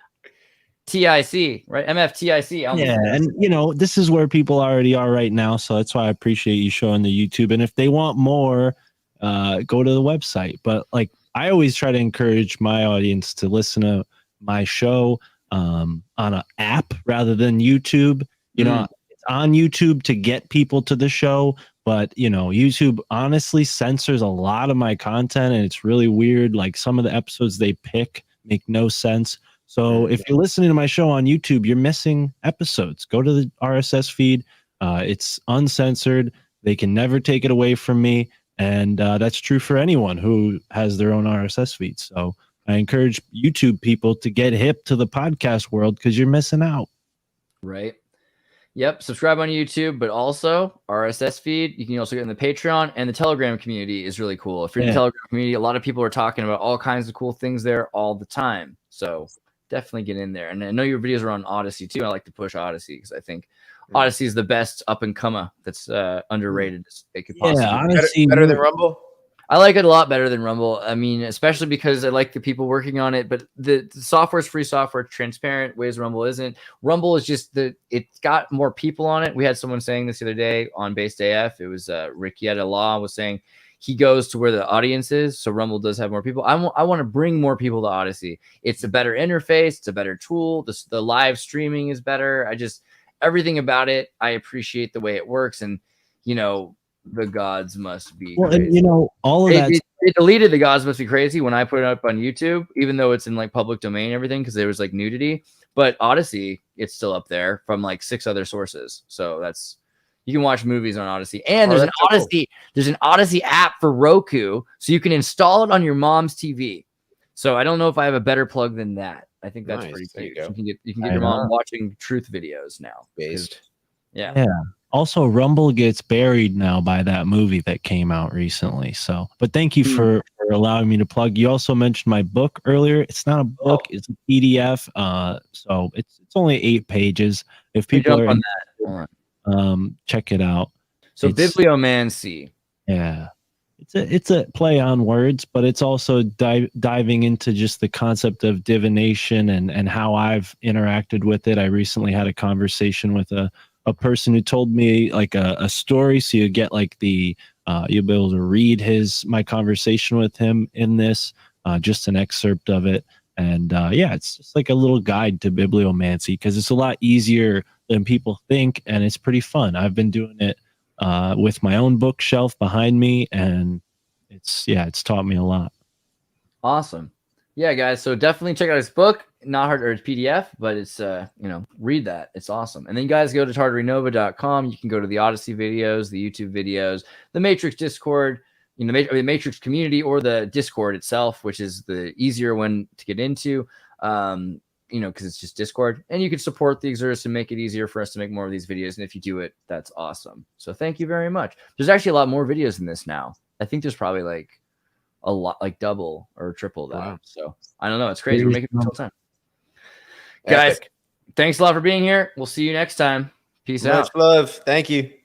right? MFTIC. Yeah, and this is where people already are right now, so that's why I appreciate you showing the YouTube. And if they want more, go to the website. But like, I always try to encourage my audience to listen to my show on an app rather than YouTube. It's on YouTube to get people to the show, but YouTube honestly censors a lot of my content, and it's really weird. Like, some of the episodes they pick make no sense. So if you're listening to my show on YouTube, you're missing episodes. Go to the RSS feed. It's uncensored. They can never take it away from me. And that's true for anyone who has their own RSS feed. So I encourage YouTube people to get hip to the podcast world because you're missing out. Right. Yep. Subscribe on YouTube, but also RSS feed. You can also get in the Patreon, and the Telegram community is really cool. If you're in the Telegram community, a lot of people are talking about all kinds of cool things there all the time. So definitely get in there. And I know your videos are on Odyssey too. I like to push Odyssey because I think Odyssey is the best up and comer that's underrated. It could possibly be better than Rumble. I like it a lot better than Rumble. I mean, especially because I like the people working on it, but the software is free software, transparent, ways Rumble isn't. Rumble is just it's got more people on it. We had someone saying this the other day on Based AF. It was Rick Yetta Law was saying he goes to where the audience is. So Rumble does have more people. I want to bring more people to Odyssey. It's a better interface. It's a better tool. The live streaming is better. Everything about it. I appreciate the way it works. And, the gods must be crazy. And all of that. They deleted the gods must be crazy when I put it up on YouTube, even though it's in like public domain and everything, because there was like nudity. But Odyssey, it's still up there from like 6 other sources. So you can watch movies on Odyssey. And there's an Odyssey app for Roku, so you can install it on your mom's TV. So I don't know if I have a better plug than that. I think that's pretty cute. You can get your mom watching truth videos now. Yeah. Also, Rumble gets buried now by that movie that came out recently. So, but thank you for allowing me to plug. You also mentioned my book earlier. It's not a book; it's a PDF. So it's only 8 pages. If people are on that, check it out. So bibliomancy. Yeah, it's a play on words, but it's also diving into just the concept of divination and how I've interacted with it. I recently had a conversation with a person who told me like a story, so you get like you'll be able to read my conversation with him in this, just an excerpt of it. And it's just like a little guide to bibliomancy because it's a lot easier than people think, and it's pretty fun. I've been doing it with my own bookshelf behind me, and it's taught me a lot. Awesome. Yeah, guys. So definitely check out his book. Not hard, or it's PDF, but it's read that. It's awesome. And then you guys go to tartarinova.com. You can go to the Odyssey videos, the YouTube videos, the Matrix Discord, the Matrix community, or the Discord itself, which is the easier one to get into. Because it's just Discord, and you can support the Xirtus and make it easier for us to make more of these videos. And if you do it, that's awesome. So thank you very much. There's actually a lot more videos than this now. I think there's probably like a lot, like double or triple that. Wow. So I don't know. It's crazy. We're making it all the time. Guys, thanks a lot for being here. We'll see you next time. Peace out. Much love. Thank you.